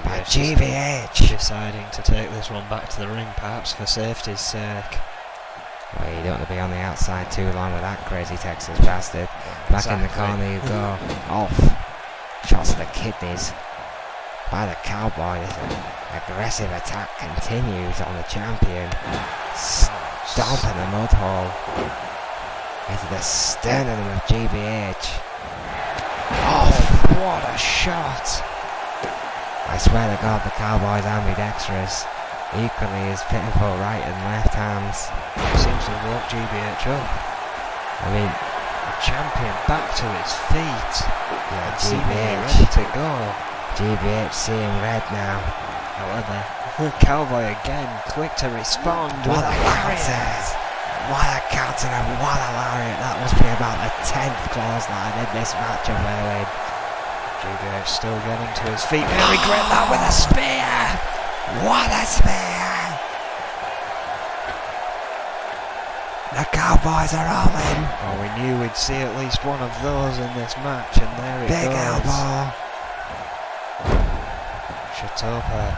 by GBH. Deciding to take this one back to the ring, perhaps for safety's sake. Well, you don't want to be on the outside too long with that crazy Texas bastard. Back in the corner you go. Off. Shots to the kidneys by the Cowboy. This aggressive attack continues on the champion. Stomping the mud hole into the sternum of GBH. Oh, what a shot! I swear to God, the Cowboys ambidextrous. Equally as pitiful right and left hands. Seems to walk GBH up. I mean, the champion back to his feet. Yeah, GBH GBH. ready to go. GBH seeing red now. However, Cowboy again, quick to respond. What a counter! What a counter and what a lariat. That must be about the 10th clothesline in this match of Owen. GBH still getting to his feet. May regret that with a spear! What a spear! The Cowboys are all in. Oh, we knew we'd see at least one of those in this match, and there it Big goes. elbow. Shatopa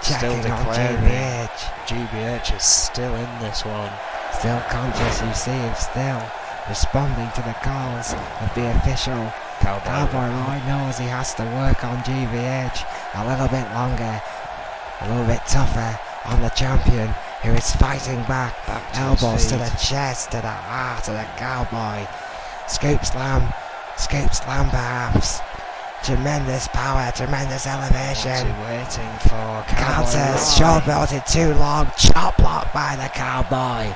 still Checking on declaring GBH. GBH is still in this one. Still conscious, you see him still responding to the calls of the official. Cowboy Roy knows he has to work on GBH a little bit longer, a little bit tougher on the champion who is fighting back. Elbows to the chest, to the heart of the Cowboy. Scoop slam perhaps. Tremendous power, tremendous elevation. What's he waiting for? Counters, shoulder belted too long, chop block by the Cowboy.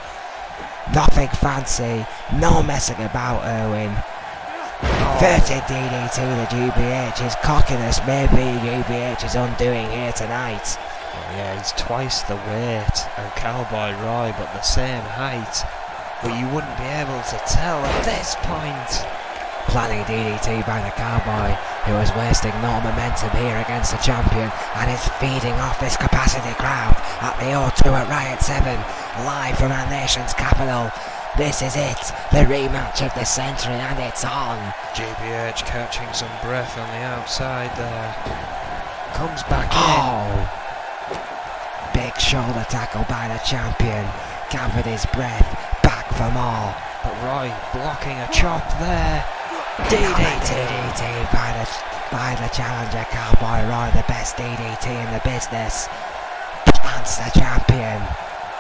Nothing fancy, no messing about, Owen. 30 DDT to GBH. His cockiness may be GBH's undoing here tonight. Oh yeah, he's twice the weight of Cowboy Roy, but the same height. But you wouldn't be able to tell at this point. Planning DDT by the Cowboy, who is wasting no momentum here against the champion and is feeding off this capacity crowd at the O2 at Riot 7, live from our nation's capital. This is it, the rematch of the century, and it's on. GBH catching some breath on the outside there. Comes back in. Oh! Big shoulder tackle by the champion. Gathered his breath, back for more. But Roy blocking a chop there. DDT by the challenger, Cowboy Roy, the best DDT in the business. Plants the champion.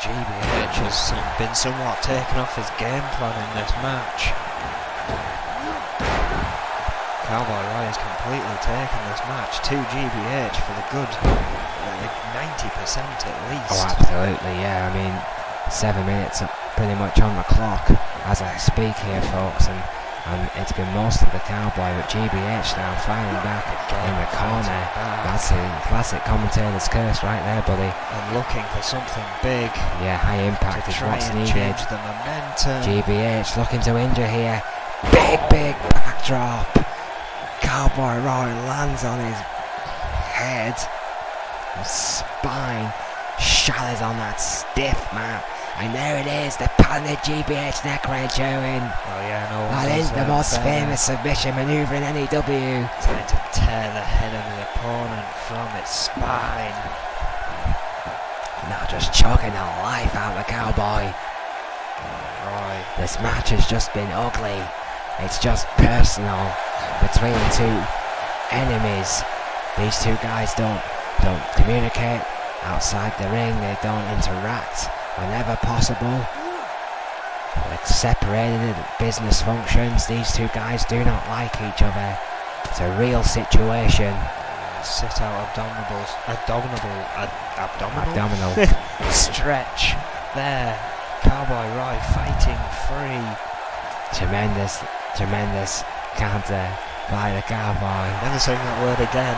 GBH has been somewhat taken off his game plan in this match. Cowboy Roy has completely taken this match to GBH for the good 90% at least. Oh, absolutely, yeah. I mean, 7 minutes pretty much on the clock as I speak here, folks, and it's been mostly the Cowboy, but GBH now fighting back in the corner. That's a classic commentator's curse right there, buddy. And looking for something big. Yeah, high impact is what's needed. Change the momentum. GBH looking to injure here. Big backdrop. Cowboy Roy lands on his head. His spine shatters on that stiff mat. And there it is, the patented GBH neck wrench, Owen. Oh yeah, no. That is the most famous submission manoeuvre in N.E.W. Trying to tear the head of his opponent from its spine. Now just choking the life out of the Cowboy. Right. This match has just been ugly. It's just personal between two enemies. These two guys don't communicate outside the ring. They don't interact whenever possible. They're separated at business functions. These two guys do not like each other. It's a real situation. Sit out abdominal stretch there. Cowboy Roy fighting free. Tremendous counter by the Cowboy. Never saying that word again.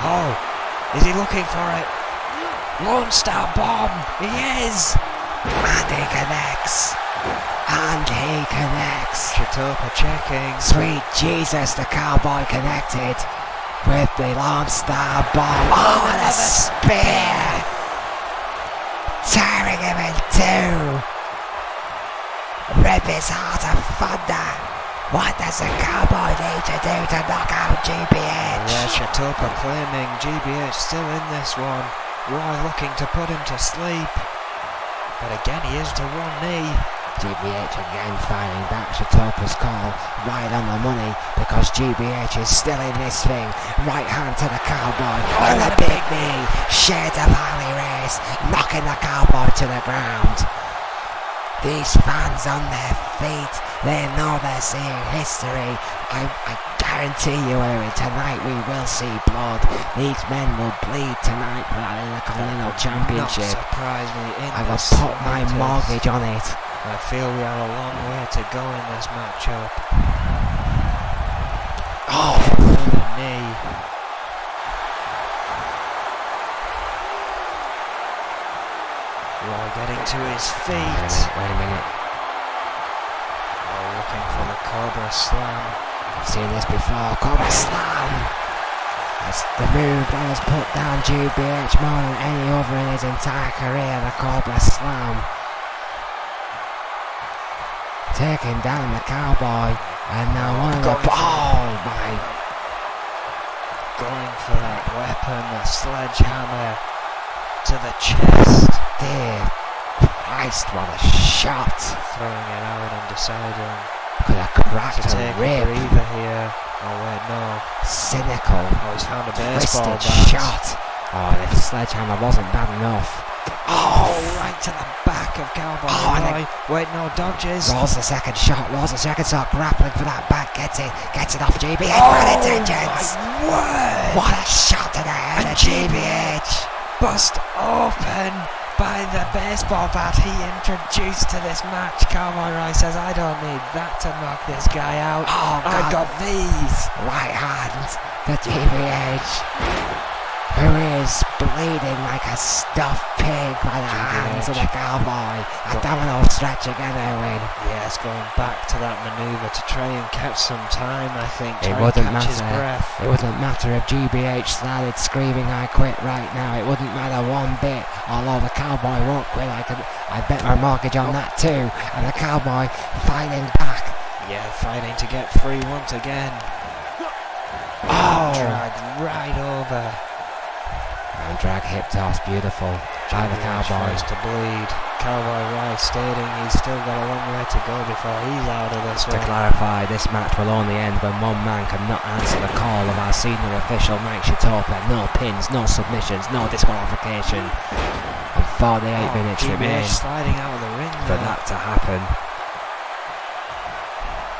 Oh, is he looking for it? Lone Star Bomb, he is! And he connects. Topa checking. Sweet Jesus, the Cowboy connected with the Lone Star bomb. Oh, and a spear! Tearing him in two. Rip his heart of thunder. What does the Cowboy need to do to knock out GBH? Yeah, Topa claiming GBH still in this one. Roy looking to put him to sleep. But again, he is to one knee. GBH again firing back. Shatopa's call right on the money because GBH is still in this thing. Right hand to the Cowboy and a big knee. Shades of Harley Race knocking the Cowboy to the ground. These fans on their feet, they know they're seeing history. I guarantee you, Eric, tonight we will see blood. These men will bleed tonight for that Intercontinental Championship. Not surprise me in I will put my mortgage on it. I feel we have a long way to go in this matchup. Oh, the knee. Roy getting to his feet. Wait a minute. Oh, looking for the Cobra Slam. I've seen this before. Cobra Slam. That's the move that has put down GBH more than any other in his entire career. The Cobra Slam. Taking down the Cowboy, and now one of the my! Going for that weapon, the sledgehammer to the chest. Dear Christ, what a shot! Throwing it out and deciding could have cracked to a take rib. a breather here. Oh wait, no. Cynical. Oh, he's found a baseball twisted bat. shot. Oh, if the sledgehammer wasn't bad enough. Oh, right to the back of Cowboy Roy. Wait, no, dodges. Rolls the second shot, grappling for that back, gets it off GBH, bad intentions. What a shot to the head of GBH. Bust open by the baseball bat he introduced to this match. Cowboy Roy says, I don't need that to knock this guy out. Oh, God. I got these. Right hand to GBH. Who is bleeding like a stuffed pig by the hands of the Cowboy. A domino stretch again, Owen. Yes, going back to that manoeuvre to try and catch some time, I think. It wouldn't matter if GBH started screaming I quit right now. It wouldn't matter one bit. Although the Cowboy won't quit, I bet my mortgage on that too. And the Cowboy fighting back. Yeah, fighting to get free once again. Oh! Dragged right over. And drag hip toss, beautiful by the Cowboy. To bleed. Cowboy Roy stating he's still got a long way to go before he's out of this one. To clarify, this match will only end when one man cannot answer the call of our senior official Mike Shatopa. No pins, no submissions, no disqualification. And 48 minutes remain sliding out of the ring for that to happen.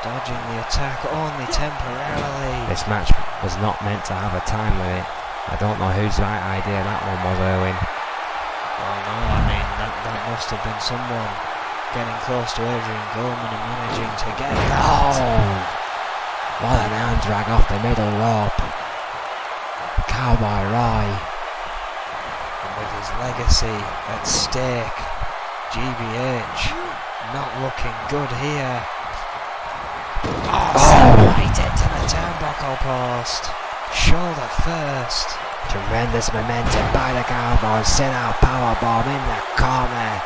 Dodging the attack only temporarily. This match was not meant to have a time limit. I don't know whose right idea that one was, Erwin. Well, no, I mean, that must have been someone getting close to Adrian Goldman and managing to get that. Oh! What an arm drag off the middle rope. Cowboy Roy. And with his legacy at stake, GBH not looking good here. Right into the turnbuckle post. Shoulder first. Tremendous momentum by the Cowboys. Sit out powerbomb in the corner.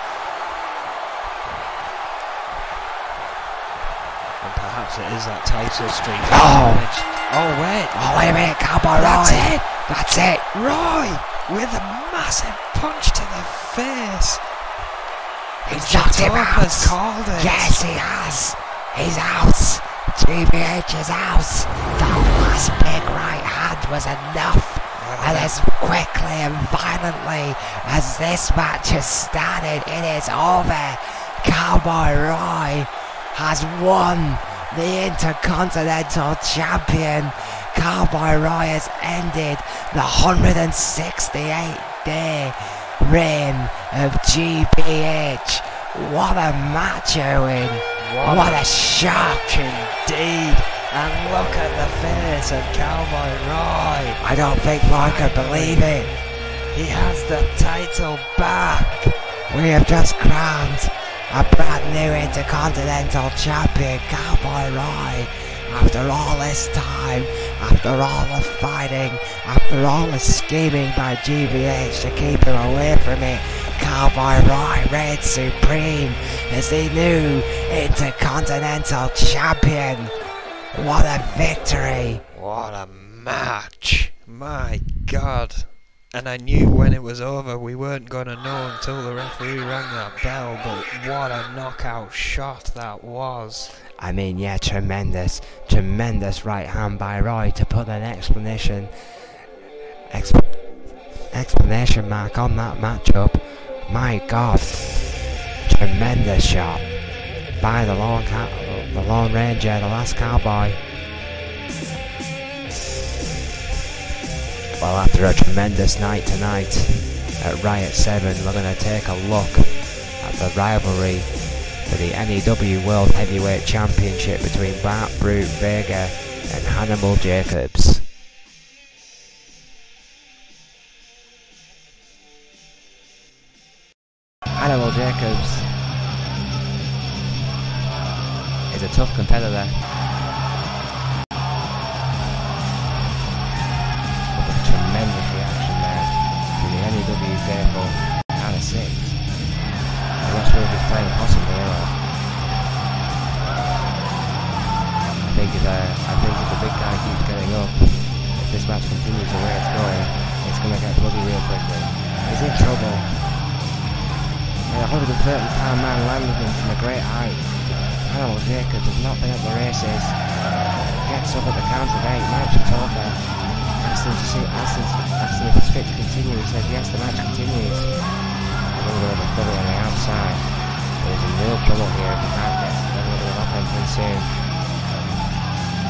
And perhaps it is that title streak. Oh wait a minute, Cowboy Roy. That's it. Roy with a massive punch to the face. He's knocked him out. Called it. Yes, he has. He's out. GBH is out. That last big right hand was enough. And as quickly and violently as this match has started, it is over. Cowboy Roy has won the Intercontinental Champion. Cowboy Roy has ended the 168-day reign of GBH. What a match, Owen. What a shock indeed. And look at the face of Cowboy Roy. I don't think Roy could believe it. He has the title back. We have just crowned a brand new Intercontinental Champion, Cowboy Roy. After all this time, after all the fighting, after all the scheming by GBH to keep him away from it, Cowboy Roy reigns supreme as the new Intercontinental Champion. What a victory! What a match! My God! And I knew when it was over we weren't going to know until the referee rang that bell, but what a knockout shot that was. I mean, yeah, tremendous right hand by Roy to put an explanation mark on that matchup. My God, tremendous shot by the Lone Ranger, the last cowboy. Well, after a tremendous night tonight at Riot 7, we're going to take a look at the rivalry for the N.E.W World Heavyweight Championship between Bart Brute Vega and Hannibal Jacobs. Hannibal Jacobs is a tough competitor. With a tremendous reaction there from the N.E.W faithful out of 6. I'm not sure if he's playing possum here. I think if the big guy keeps getting up, if this match continues the way it's going, it's going to get bloody real quickly. He's in trouble. A 130-pound man landed him from a great height. Hannibal Jacobs has not been at the races. Gets up at the count of 8, match is over. Asked him if it's fit to continue. He says yes, the match continues. A little bit of a trouble on the outside. There's in real trouble here if he can't get a little bit of offense in soon.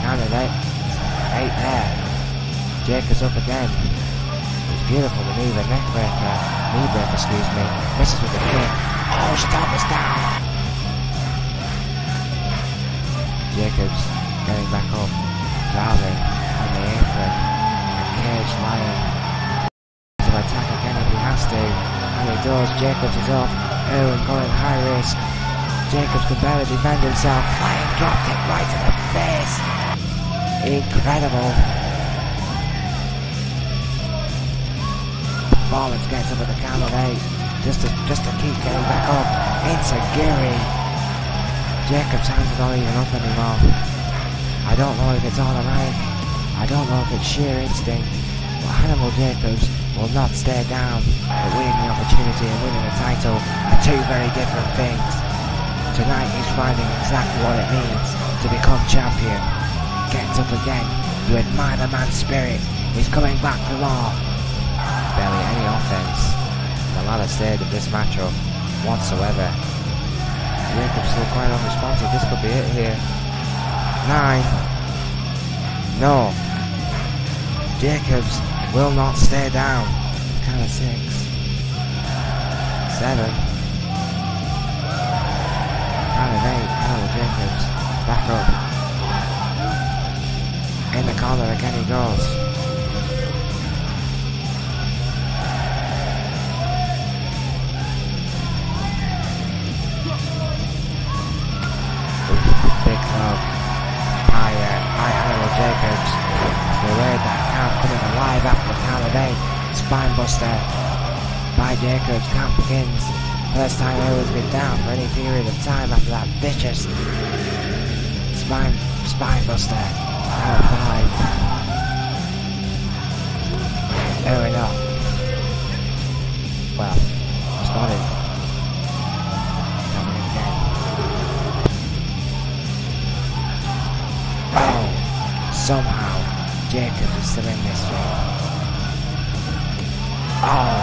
Count of 8 there. Jacobs up again. It's beautiful to move a knee breaker, excuse me. Misses with the kick. Oh, she got this down. Jacobs getting back up, Darling on the apron, and Cage lying to attack again if he has to, and he does. Jacobs is up, Owen going high risk. Jacobs can barely defend himself, flying drop kick right to the face. Incredible. Ballins gets up at the count of 8, just to keep getting back up. Into Geary. Jacobs' hands are not even up anymore. I don't know if it's automatic. I don't know if it's sheer instinct. But Hannibal Jacobs will not stay down. But winning the opportunity and winning the title are two very different things. Tonight he's finding exactly what it means to become champion. Gets up again. You admire the man's spirit. He's coming back for more. Barely any offense in the latter stage of this matchup whatsoever. Jacobs still quite unresponsive. This could be it here. 9. No. Jacobs will not stay down. Count of 6. 7. Count of 8. Hannibal Jacobs back up. In the corner again he goes. Big hug by Hannibal Jacobs. The way that count coming alive after the count of 8. Spine buster by Jacobs. Count begins. First time Owen's been down for any period of time after that vicious spine buster. Count of 5. Owen up. Well, spotted. Coming again. Oh, somehow Jacobs is still in this ring. Oh,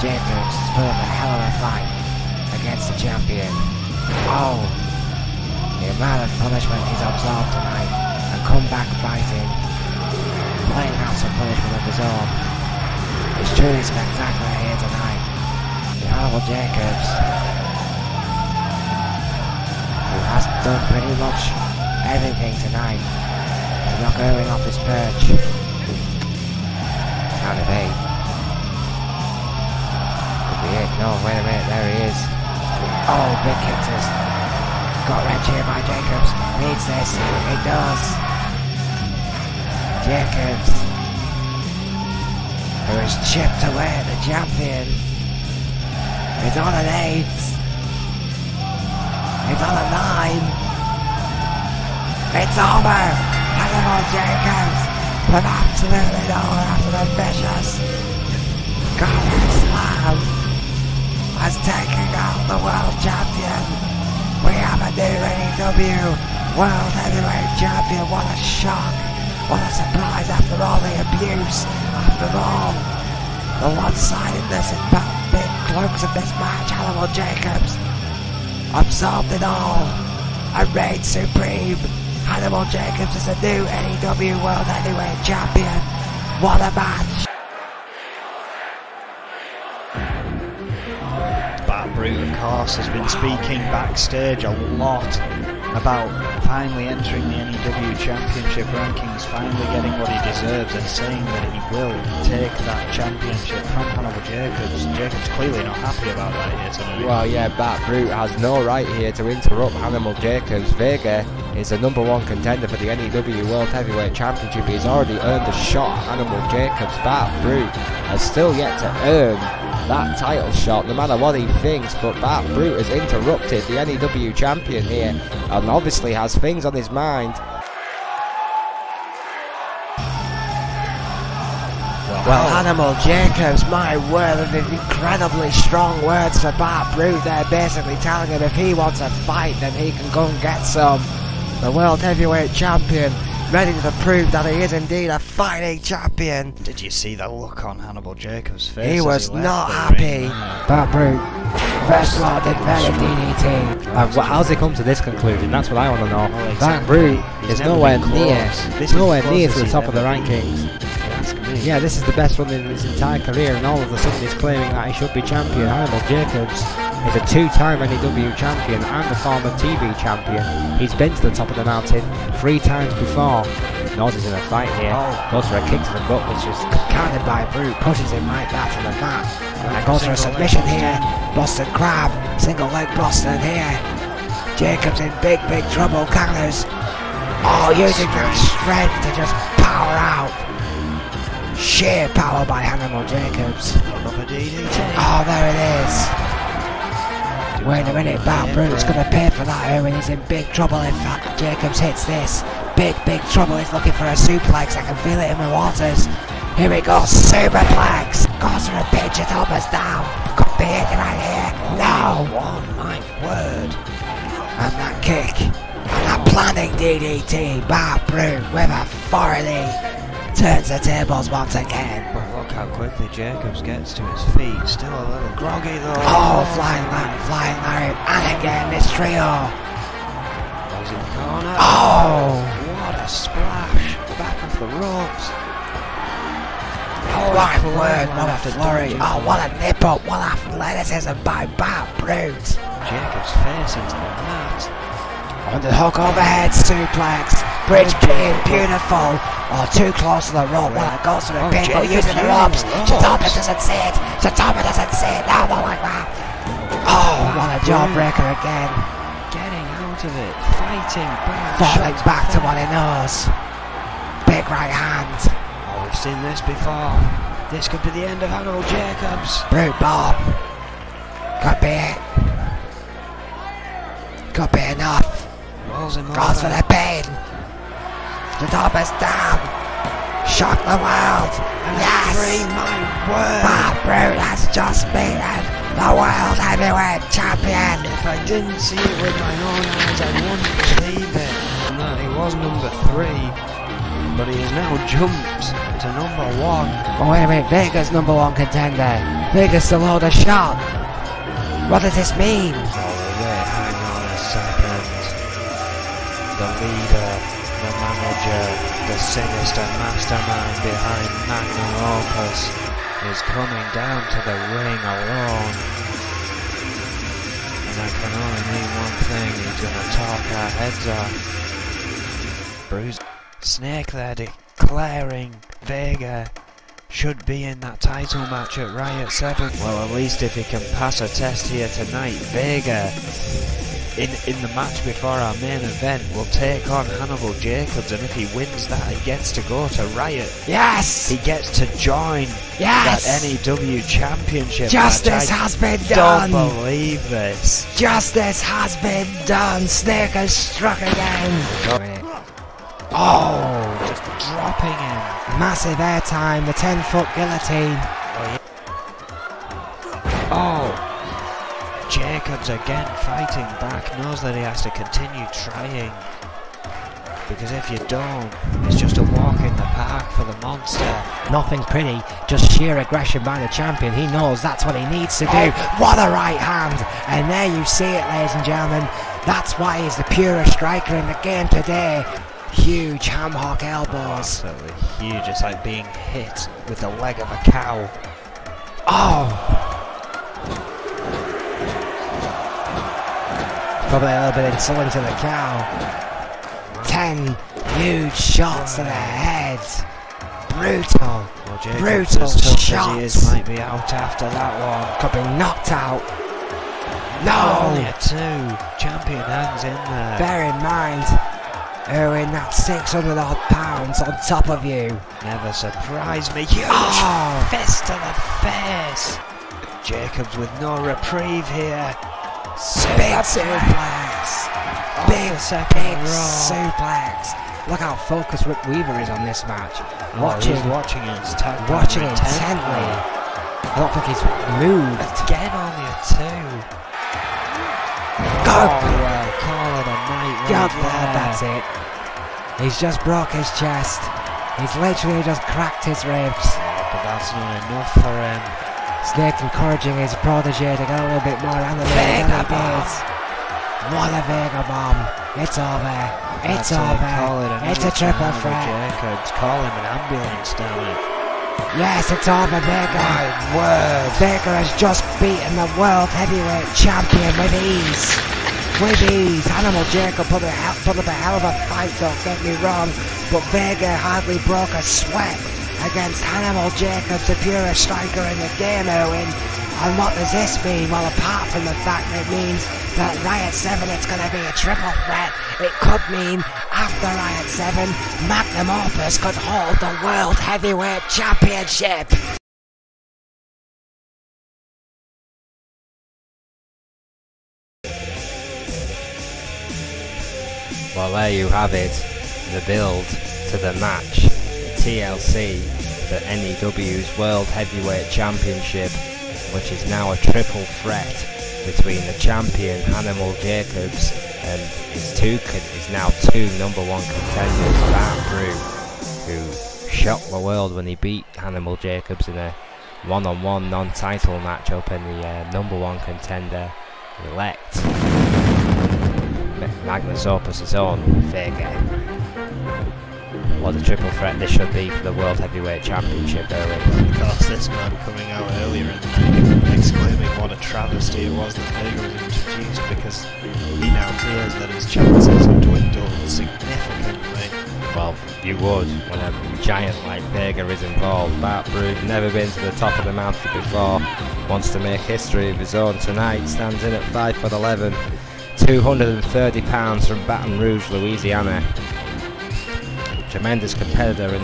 Jacobs has put up a hell of a fight against the champion. Oh, the amount of punishment he's absorbed tonight and come back fighting, playing out some punishment of his own. It's truly spectacular here tonight. The Hannibal Jacobs, who has done pretty much everything tonight to knock Owen off his perch. Count of 8. Could be it. No, wait a minute, there he is. Oh, big hitters. Got wrench here by Jacobs. Needs this. It does. Jacobs, who is chipped away at the champion, is on an 8. It's on a 9. It's over. Hannibal Jacobs, with absolutely no after the vicious Golden Slam, has taken out the world champion. We have a new N.E.W. World Heavyweight Champion. What a shock. What a surprise after all the abuse, after all the one-sidedness and big cloaks of this match. Hannibal Jacobs absorbed it all and reigned supreme. Hannibal Jacobs is the new N.E.W. World Heavyweight Champion. What a match! Brute, of course, has been speaking backstage a lot about finally entering the N.E.W. Championship rankings, finally getting what he deserves, and saying that he will take that championship from Hannibal Jacobs. Jacobs clearly not happy about that here tonight. Well, yeah, Bat Brute has no right here to interrupt Hannibal Jacobs. Vega is the #1 contender for the N.E.W. World Heavyweight Championship. He's already earned a shot at Hannibal Jacobs. Bat Brute has still yet to earn that title shot, no matter what he thinks, but Bat Brute has interrupted the N.E.W. champion here, and obviously has things on his mind. Well, Hannibal Jacobs, my word, of incredibly strong words for Bat Brute. They're basically telling him if he wants a fight, then he can go and get some. The World Heavyweight Champion, ready to prove that he is indeed a fighting champion. Did you see the look on Hannibal Jacobs' face? He was not happy. Bat Brute, first of all, invented DDT. How's he come to this conclusion? That's what I want to know. Well, exactly. Bat Brute is nowhere near to the top of the been. rankings. Yeah, this is the best run in his entire career, and all of a sudden he's claiming that he should be champion. Hannibal Jacobs is a 2-time N.E.W. champion and a former TV champion. He's been to the top of the mountain 3 times before. Knows he's in a fight here. Goes for a kick to the gut, which is countered by Brute. Pushes him right back to the mat. And goes for a submission here. Boston Crab. Single leg Boston here. Jacobs in big trouble. Counters. Oh, using that strength to just power out. Sheer power by Hannibal Jacobs. Oh, there it is. Wait a minute, Bat Brute's going to pay for that here, and he's in big trouble if Jacobs hits this. Big trouble. He's looking for a suplex. I can feel it in my waters. Here we go, superplex. Goes for a pinch, it's almost down. Could be it right here. No. My word. And that kick. And that planning DDT. Bat Brute with authority turns the tables once again. But look how quickly Jacobs gets to his feet. Still a little groggy though. Oh, flying Larry. And again, this trio. Goes in the corner. Oh. What a splash. Back off the ropes. Oh, my word, what a flurry. Oh, what a nip up. What athleticism by Bat Brute. Jacobs' face into the mat. On the hook overhead suplex. Bridge being beautiful. Oh, too close to the rope. Well, it goes to the pin, but using the ropes. Shatama doesn't see it. Shatama doesn't see it. No, not like that. Oh, what a jawbreaker again. Getting out of it. Fighting back. Falling back to what he knows. Big right hand. Oh, we've seen this before. This could be the end of Hannibal Jacobs. Brute bomb. Could be it. Could be enough. Rolls him Goes for over. the pin. The top is down. Shock the world. Yes. My word. Bat Brute has just beaten the World Heavyweight Champion. If I didn't see it with my own eyes, I wouldn't believe it. No, he was #3, but he has now jumped to #1. Oh, wait a minute, Vega's #1 contender. Vega's still hold a shot. What does this mean? Oh, wait, hang on a second. The leader, the manager, the sinister mastermind behind Magnum Opus is coming down to the ring alone. And I can only mean one thing, he's gonna talk our heads off. Bruce Snake there declaring Vega should be in that title match at Riot 7. Well, at least if he can pass a test here tonight, Vega, in the match before our main event, will take on Hannibal Jacobs, and if he wins that, he gets to go to Riot. Yes! He gets to join Yes! that N.E.W championship Justice match. has been done! Don't believe this. Justice has been done! Snake has struck again! Oh, just dropping him. Massive airtime, the 10-foot guillotine. Oh, Jacobs again fighting back, knows that he has to continue trying. Because if you don't, it's just a walk in the park for the monster. Nothing pretty, just sheer aggression by the champion. He knows that's what he needs to do. What a right hand! And there you see it, ladies and gentlemen. That's why he's the purest striker in the game today. Huge ham hock elbows. Absolutely huge. It's like being hit with the leg of a cow. Oh! Probably a little bit insulting to the cow. 10 huge shots to the head. Brutal. Well, Jacobs, Brutal as tough shots. as he is, might be out after that one. Could be knocked out. No! Only a 2. Champion hangs in there. Bear in mind, Erwin, that's 600 odd pounds on top of you. Never surprised me. Huge fist to the face. Jacobs with no reprieve here. Big suplex. Big suplex. Look how focused Rick Weaver is on this match. Watching intently. I don't think he's moved. Again only a 2. Go! Well, call it a night God, right there. that's it. He's just broke his chest. He's literally just cracked his ribs. But that's not enough for him. Snake encouraging his protege to get a little bit more animated than he did. What a Vega bomb. It's over. It's over. It's a triple threat. Jacobs, call him an ambulance, damn it. Yes, it's over, Vega. My word. Vega has just beaten the world heavyweight champion with ease. With ease. Hannibal Jacob put up a hell of a fight, don't get me wrong, but Vega hardly broke a sweat against Hannibal Jacobs, the purest striker in the game, Owen. And what does this mean? Well, apart from the fact that it means that Riot 7, it's going to be a triple threat, it could mean after Riot 7, Magnum Opus could hold the World Heavyweight Championship. Well, there you have it, the build to the match, TLC, for N.E.W's World Heavyweight Championship, which is now a triple threat between the champion Hannibal Jacobs and his now two #1 contenders, Bart Brew, who shocked the world when he beat Hannibal Jacobs in a one-on-one non-title match up in the #1 contender elect, Magnus Opus' own Vega. What a triple threat this should be for the World Heavyweight Championship early. Of course, this man coming out earlier in the night exclaiming what a travesty it was that Vega was introduced, because he now fears that his chances have dwindled significantly. Well, you would when a giant like Vega is involved. Bart Brew, never been to the top of the mountain before, wants to make history of his own tonight, stands in at 5'11", 230 pounds from Baton Rouge, Louisiana. Tremendous competitor in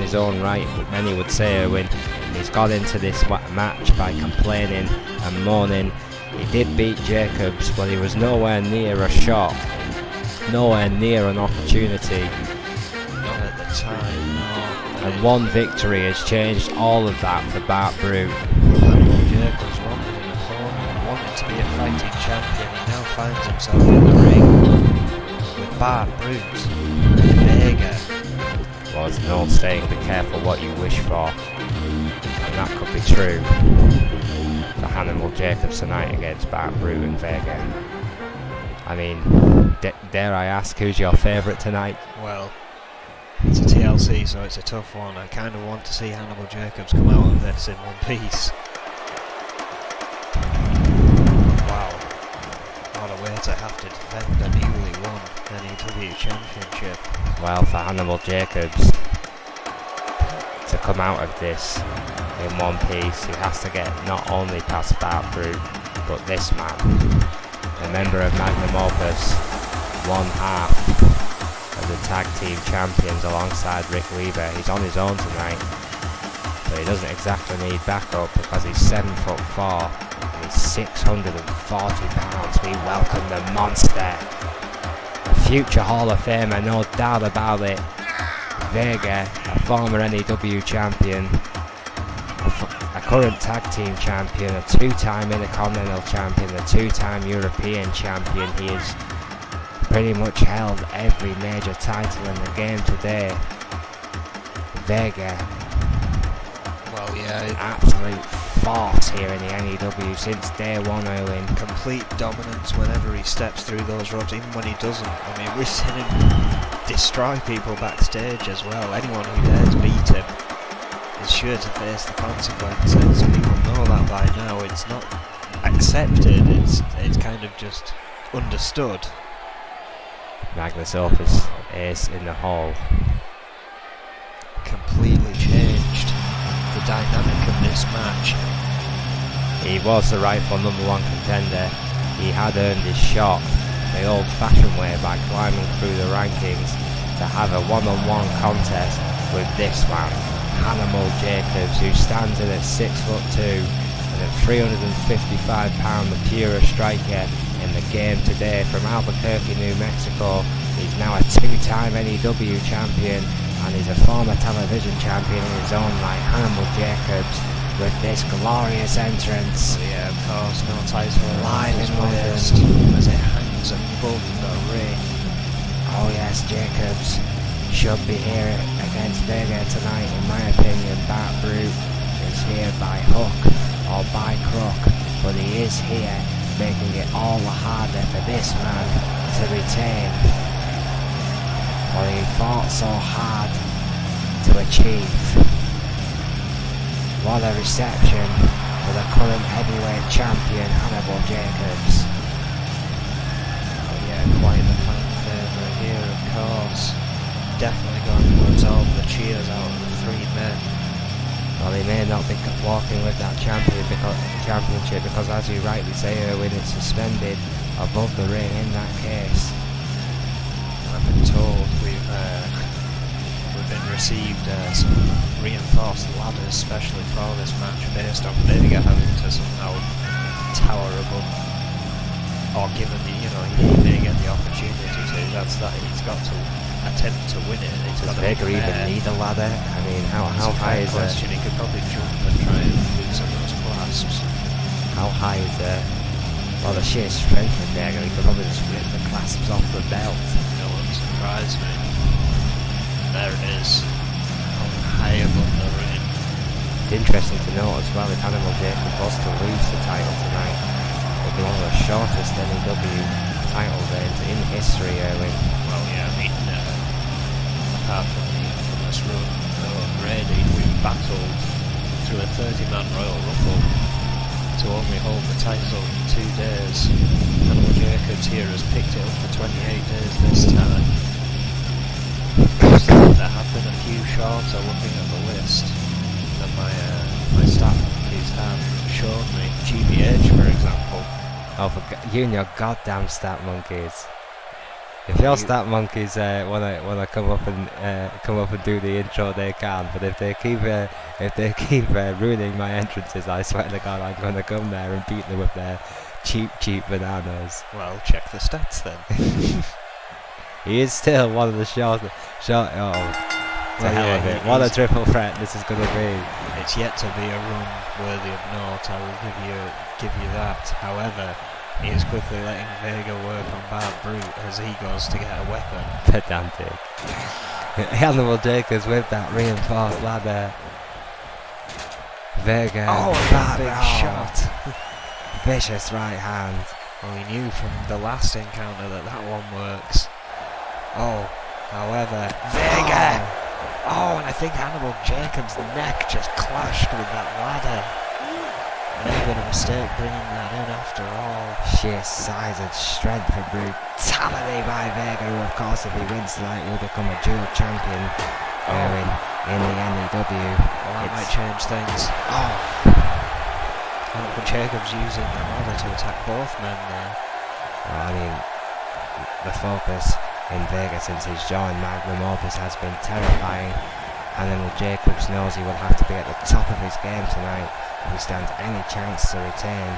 his own right, but many would say when he's got into this match by complaining and moaning. He did beat Jacobs, but he was nowhere near a shot, nowhere near an opportunity. Not at the time, no. And one victory has changed all of that for Bart Brew. Hannibal Jacobs wanted an opponent, wanted to be a fighting champion. He now finds himself in the ring with Bart Brews, Vega. Well, there's an old saying, be careful what you wish for, and that could be true for Hannibal Jacobs tonight against Bart Brew and Vega. I mean, dare I ask, who's your favourite tonight? Well, it's a TLC, so it's a tough one. I kind of want to see Hannibal Jacobs come out of this in one piece. Wow, what a way to have to defend a newly won N.E.W championship. Well, for Hannibal Jacobs to come out of this in one piece. He has to get not only past Bart Brute, but this man, a member of Magnum Opus, one half of the tag team champions alongside Rick Weaver. He's on his own tonight, but he doesn't exactly need backup because he's 7'4" and he's 640 pounds. We welcome the monster, a future Hall of Famer, no doubt about it. Vega, a former N.E.W. champion, a current tag team champion, a two-time Intercontinental champion, a two-time European champion. He has pretty much held every major title in the game today. Vega, Well, yeah, absolute force here in the N.E.W. since day one, Owen. complete dominance whenever he steps through those ropes, even when he doesn't. I mean, we've seen him destroy people backstage as well. Anyone who dares beat him is sure to face the consequences. People know that by now. It's not accepted, it's kind of just understood. Magnus Opus is in the hall. Completely changed the dynamic of this match. He was the rightful #1 contender. He had earned his shot the old-fashioned way by climbing through the rankings to have a one-on-one contest with this man, Hannibal Jacobs, who stands in at 6'2" and a 355-pound, the purest striker in the game today from Albuquerque, New Mexico. He's now a two-time N.E.W. champion and he's a former television champion in his own right. Hannibal Jacobs with this glorious entrance. Yeah, of course, no title Live around his in waist as it hangs above the ring. Oh yes, Jacobs should be here against Vega tonight, in my opinion. Bart Brute is here by hook or by crook, but he is here, making it all the harder for this man to retain what he fought so hard to achieve. What a reception for the current heavyweight champion, Hannibal Jacobs. Oh yeah, quite the fan favourite here, of course. Definitely going to absorb the cheers out of the three men. Well, he may not be walking with that championship because, as you rightly say, Erwin, it's suspended above the ring in that case. I've been told we've been received some reinforced ladders especially for this match, based on Vega having to somehow tower above, or given the, he may get the opportunity to. That's that he's got to attempt to win it. Does Vega even need a ladder? I mean, how high is it? He could probably jump and try and do some of those clasps. How high is it? Well, the sheer strength of Vega, he could probably just rip the clasps off the belt. No one surprised me. There it is, high above the ring. It's interesting to note as well, if Hannibal Jacobs was to lose the title tonight, it would be one of the shortest N.E.W. title reigns in history, Erwin. Well, yeah, I mean, apart from the infamous run already, we've battled through a 30-man Royal Rumble to only hold the title in 2 days. Hannibal Jacobs here has picked it up for 28 days this time. There have been a few shorter looking at the list that my stat monkeys have shown me. GBH, for example. Oh, you and your goddamn stat monkeys. If your stat monkeys wanna come up and do the intro, they can. But if they keep ruining my entrances, I swear to God, I'm gonna come there and beat them with their cheap bananas. Well, check the stats then. He is still one of the short. To hell of it. What a triple threat this is gonna be. It's yet to be a run worthy of note. I will give you that. However, he is quickly letting Vega work on Bart Brute as he goes to get a weapon. Pedantic. Hannibal Jacobs with that reinforced ladder. Vega. Oh, Bart, big shot. Vicious right hand. Well, we knew from the last encounter that one works. Oh, however, Vega! Oh, and I think Hannibal Jacobs' neck just clashed with that ladder. May have been a mistake bringing that in after all. Sheer size and strength and brutality by Vega, who of course if he wins tonight he'll become a dual champion. in the N.E.W. Well, that might change things. Oh! But Jacobs using the ladder to attack both men there. Well, I mean, the focus in Vega since he's joined Magnum Opus has been terrifying. Hannibal Jacobs knows he will have to be at the top of his game tonight if he stands any chance to retain.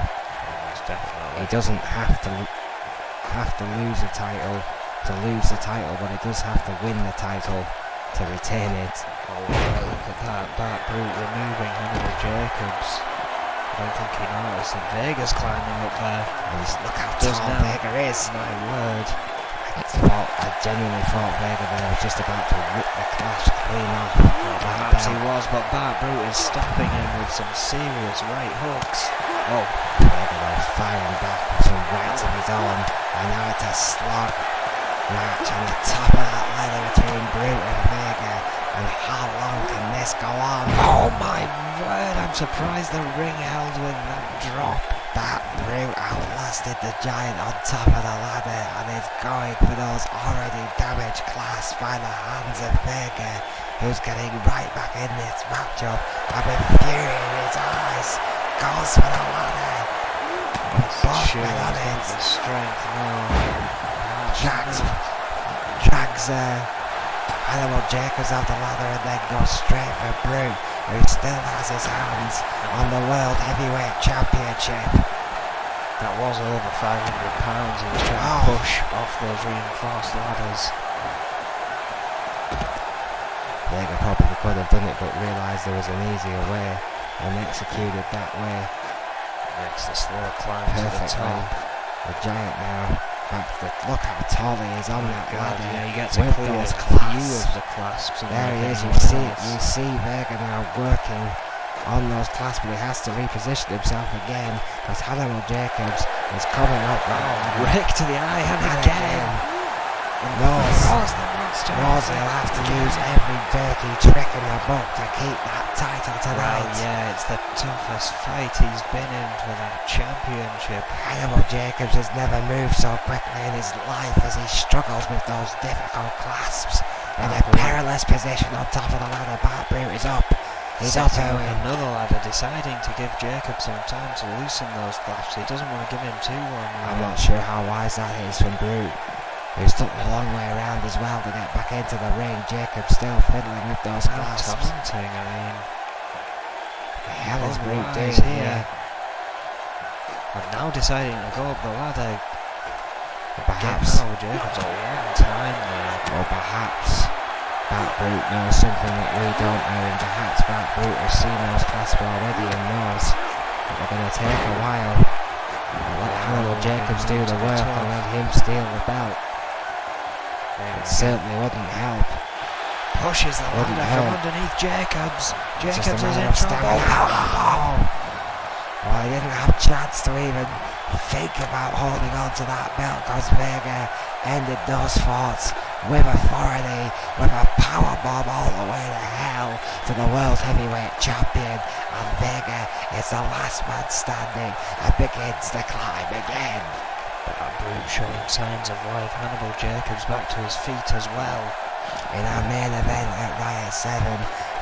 Most definitely. He doesn't have to lose the title but he does have to win the title to retain it. Oh, well, look at that. Bart Brute removing Hannibal Jacobs. I don't think he noticed that Vega's climbing up there. And look how Does tall now. Vega is. My word. I genuinely thought Vega there was just about to rip the clash clean off. Well, perhaps he was, but Bart Brute is stopping him with some serious right hooks. Oh, Vega there firing back with some rights of his own. And now it's a slog match on the top of that ladder between Brute and Vega. And how long can this go on? Oh my word, I'm surprised the ring held with that drop. That Brute outlasted the giant on top of the ladder and is going for those already damaged clasps by the hands of Vega, who's getting right back in this matchup and with fury in his eyes goes for the ladder. Both men on it. The strength, no. Drags Hannibal Jacobs off the ladder and then goes straight for Brute, who still has his hands on the World Heavyweight Championship. That was over 500 pounds. He was trying to push off those reinforced ladders. Vega probably could have done it but realised there was an easier way and executed that way. Makes the slow climb to the top. The giant now back to the, look how tall he is on that ladder. Yeah, he gets a with clear those view clasps. of the clasps. And There he is, everything you else. see Vega now working on those clasps, but he has to reposition himself again because Hannibal Jacobs is coming up. Rick to the eye and again. Knows he'll have to use every dirty trick in the book to keep that title tonight. Well, yeah, it's the toughest fight he's been in for that championship. Hannibal Jacobs has never moved so quickly in his life as he struggles with those difficult clasps. In a perilous position on top of the ladder, Bart Brute is up. He's up another ladder, deciding to give Jacobs some time to loosen those clasps. He doesn't want to give him too long. I'm not sure how wise that is from Brute, who's took a long way around as well to get back into the ring. Jacobs still fiddling with those clasps. Taunting, I mean. The hell is Brute doing here? I'm now deciding to go up the ladder. Perhaps. Jacobs a long time there. Or perhaps Bart Brute knows something that we don't know, and perhaps Bart Brute has seen those clasps already and knows that they're going to take a while. Let Hannibal Jacobs do the work and let him steal the belt. It certainly wouldn't help. Pushes the ladder from underneath Jacobs. Jacobs is in trouble. Well, he didn't have a chance to even think about holding on to that belt because Vega ended those thoughts with authority, with a powerbomb all the way to hell to the World Heavyweight Champion, and Vega is the last man standing and begins to climb again. Bart Brute showing signs of life. Hannibal Jacobs back to his feet as well. In our main event at Riot 7,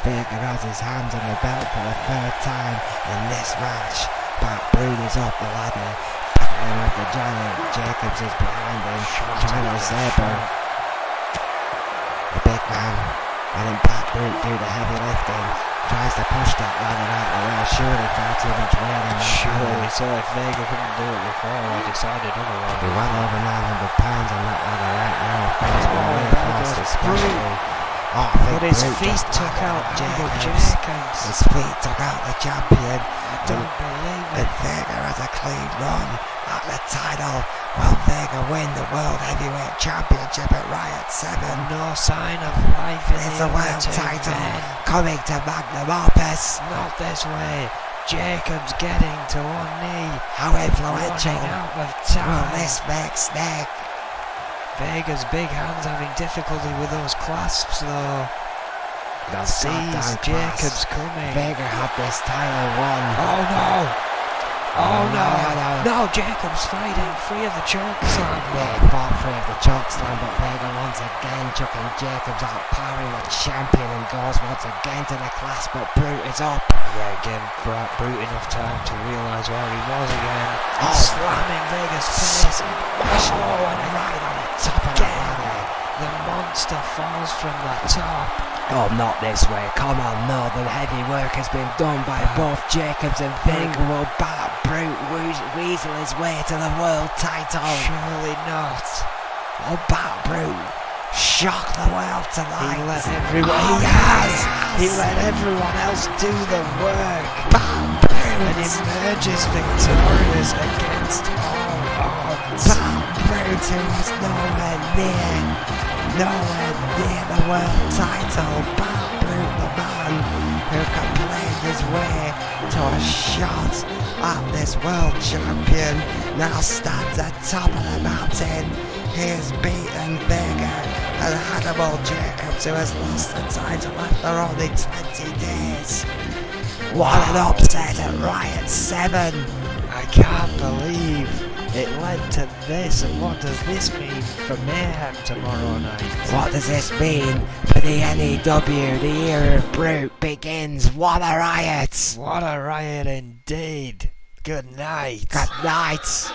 Vega has his hands on the belt for the third time in this match. Bart Brute is up the ladder, battling with the giant. Jacobs is behind him, trying to sabre the big man, and then Bart Brute do the heavy lifting, tries to push that ladder out the way, surely far too much weight on that Surely, so if Vega couldn't do it before, I decided otherwise. Be well over 900 pounds on that ladder right now, of course, but really fast especially. Oh, but his feet took out Jacobs. His feet took out the champion. I don't believe it. And Vega has a clean run at the title. Will Vega win the World Heavyweight Championship at Riot 7? No sign of life in It's the the world other two title men. coming to Magnum Opus. Not this way. Jacobs getting to one knee. How influential Running out of will time. this make Snake? Vega's big hands having difficulty with those clasps though. Those Sees goddamn Jacobs clasps. coming. Vega had this title won. Oh no! Oh no, Jacob's fighting free of the choke slam. They fought free of the choke slam, but Vega once again chucking Jacobs out, powering the champion, and goes once again to the class, but Brute is up. Yeah, again, Brute enough time to realise where he was again. Oh, Slamming Vega's face. Oh, and right on the top of the ladder. The monster falls from the top. Oh, not this way. Come on, no. The heavy work has been done by both Jacobs and Vega. Will bat Brute weasel his way to the world title? Surely not. Oh, bat Brute. Shock the world tonight. He let everyone. He let everyone else do the work. Bat Brute. And emerges victorious against all odds. Bat Brute, who was nowhere near the world title. Bat Brute, the man who can play his way to a shot at this world champion, now stands at top of the mountain. He has beaten Vega and Hannibal Jacobs, who has lost the title after only 20 days. What an upset at Riot 7! I can't believe it led to this, and what does this mean for Mayhem tomorrow night? What does this mean for the N.E.W? The era of Brute begins. What a riot! What a riot indeed. Good night. Good night.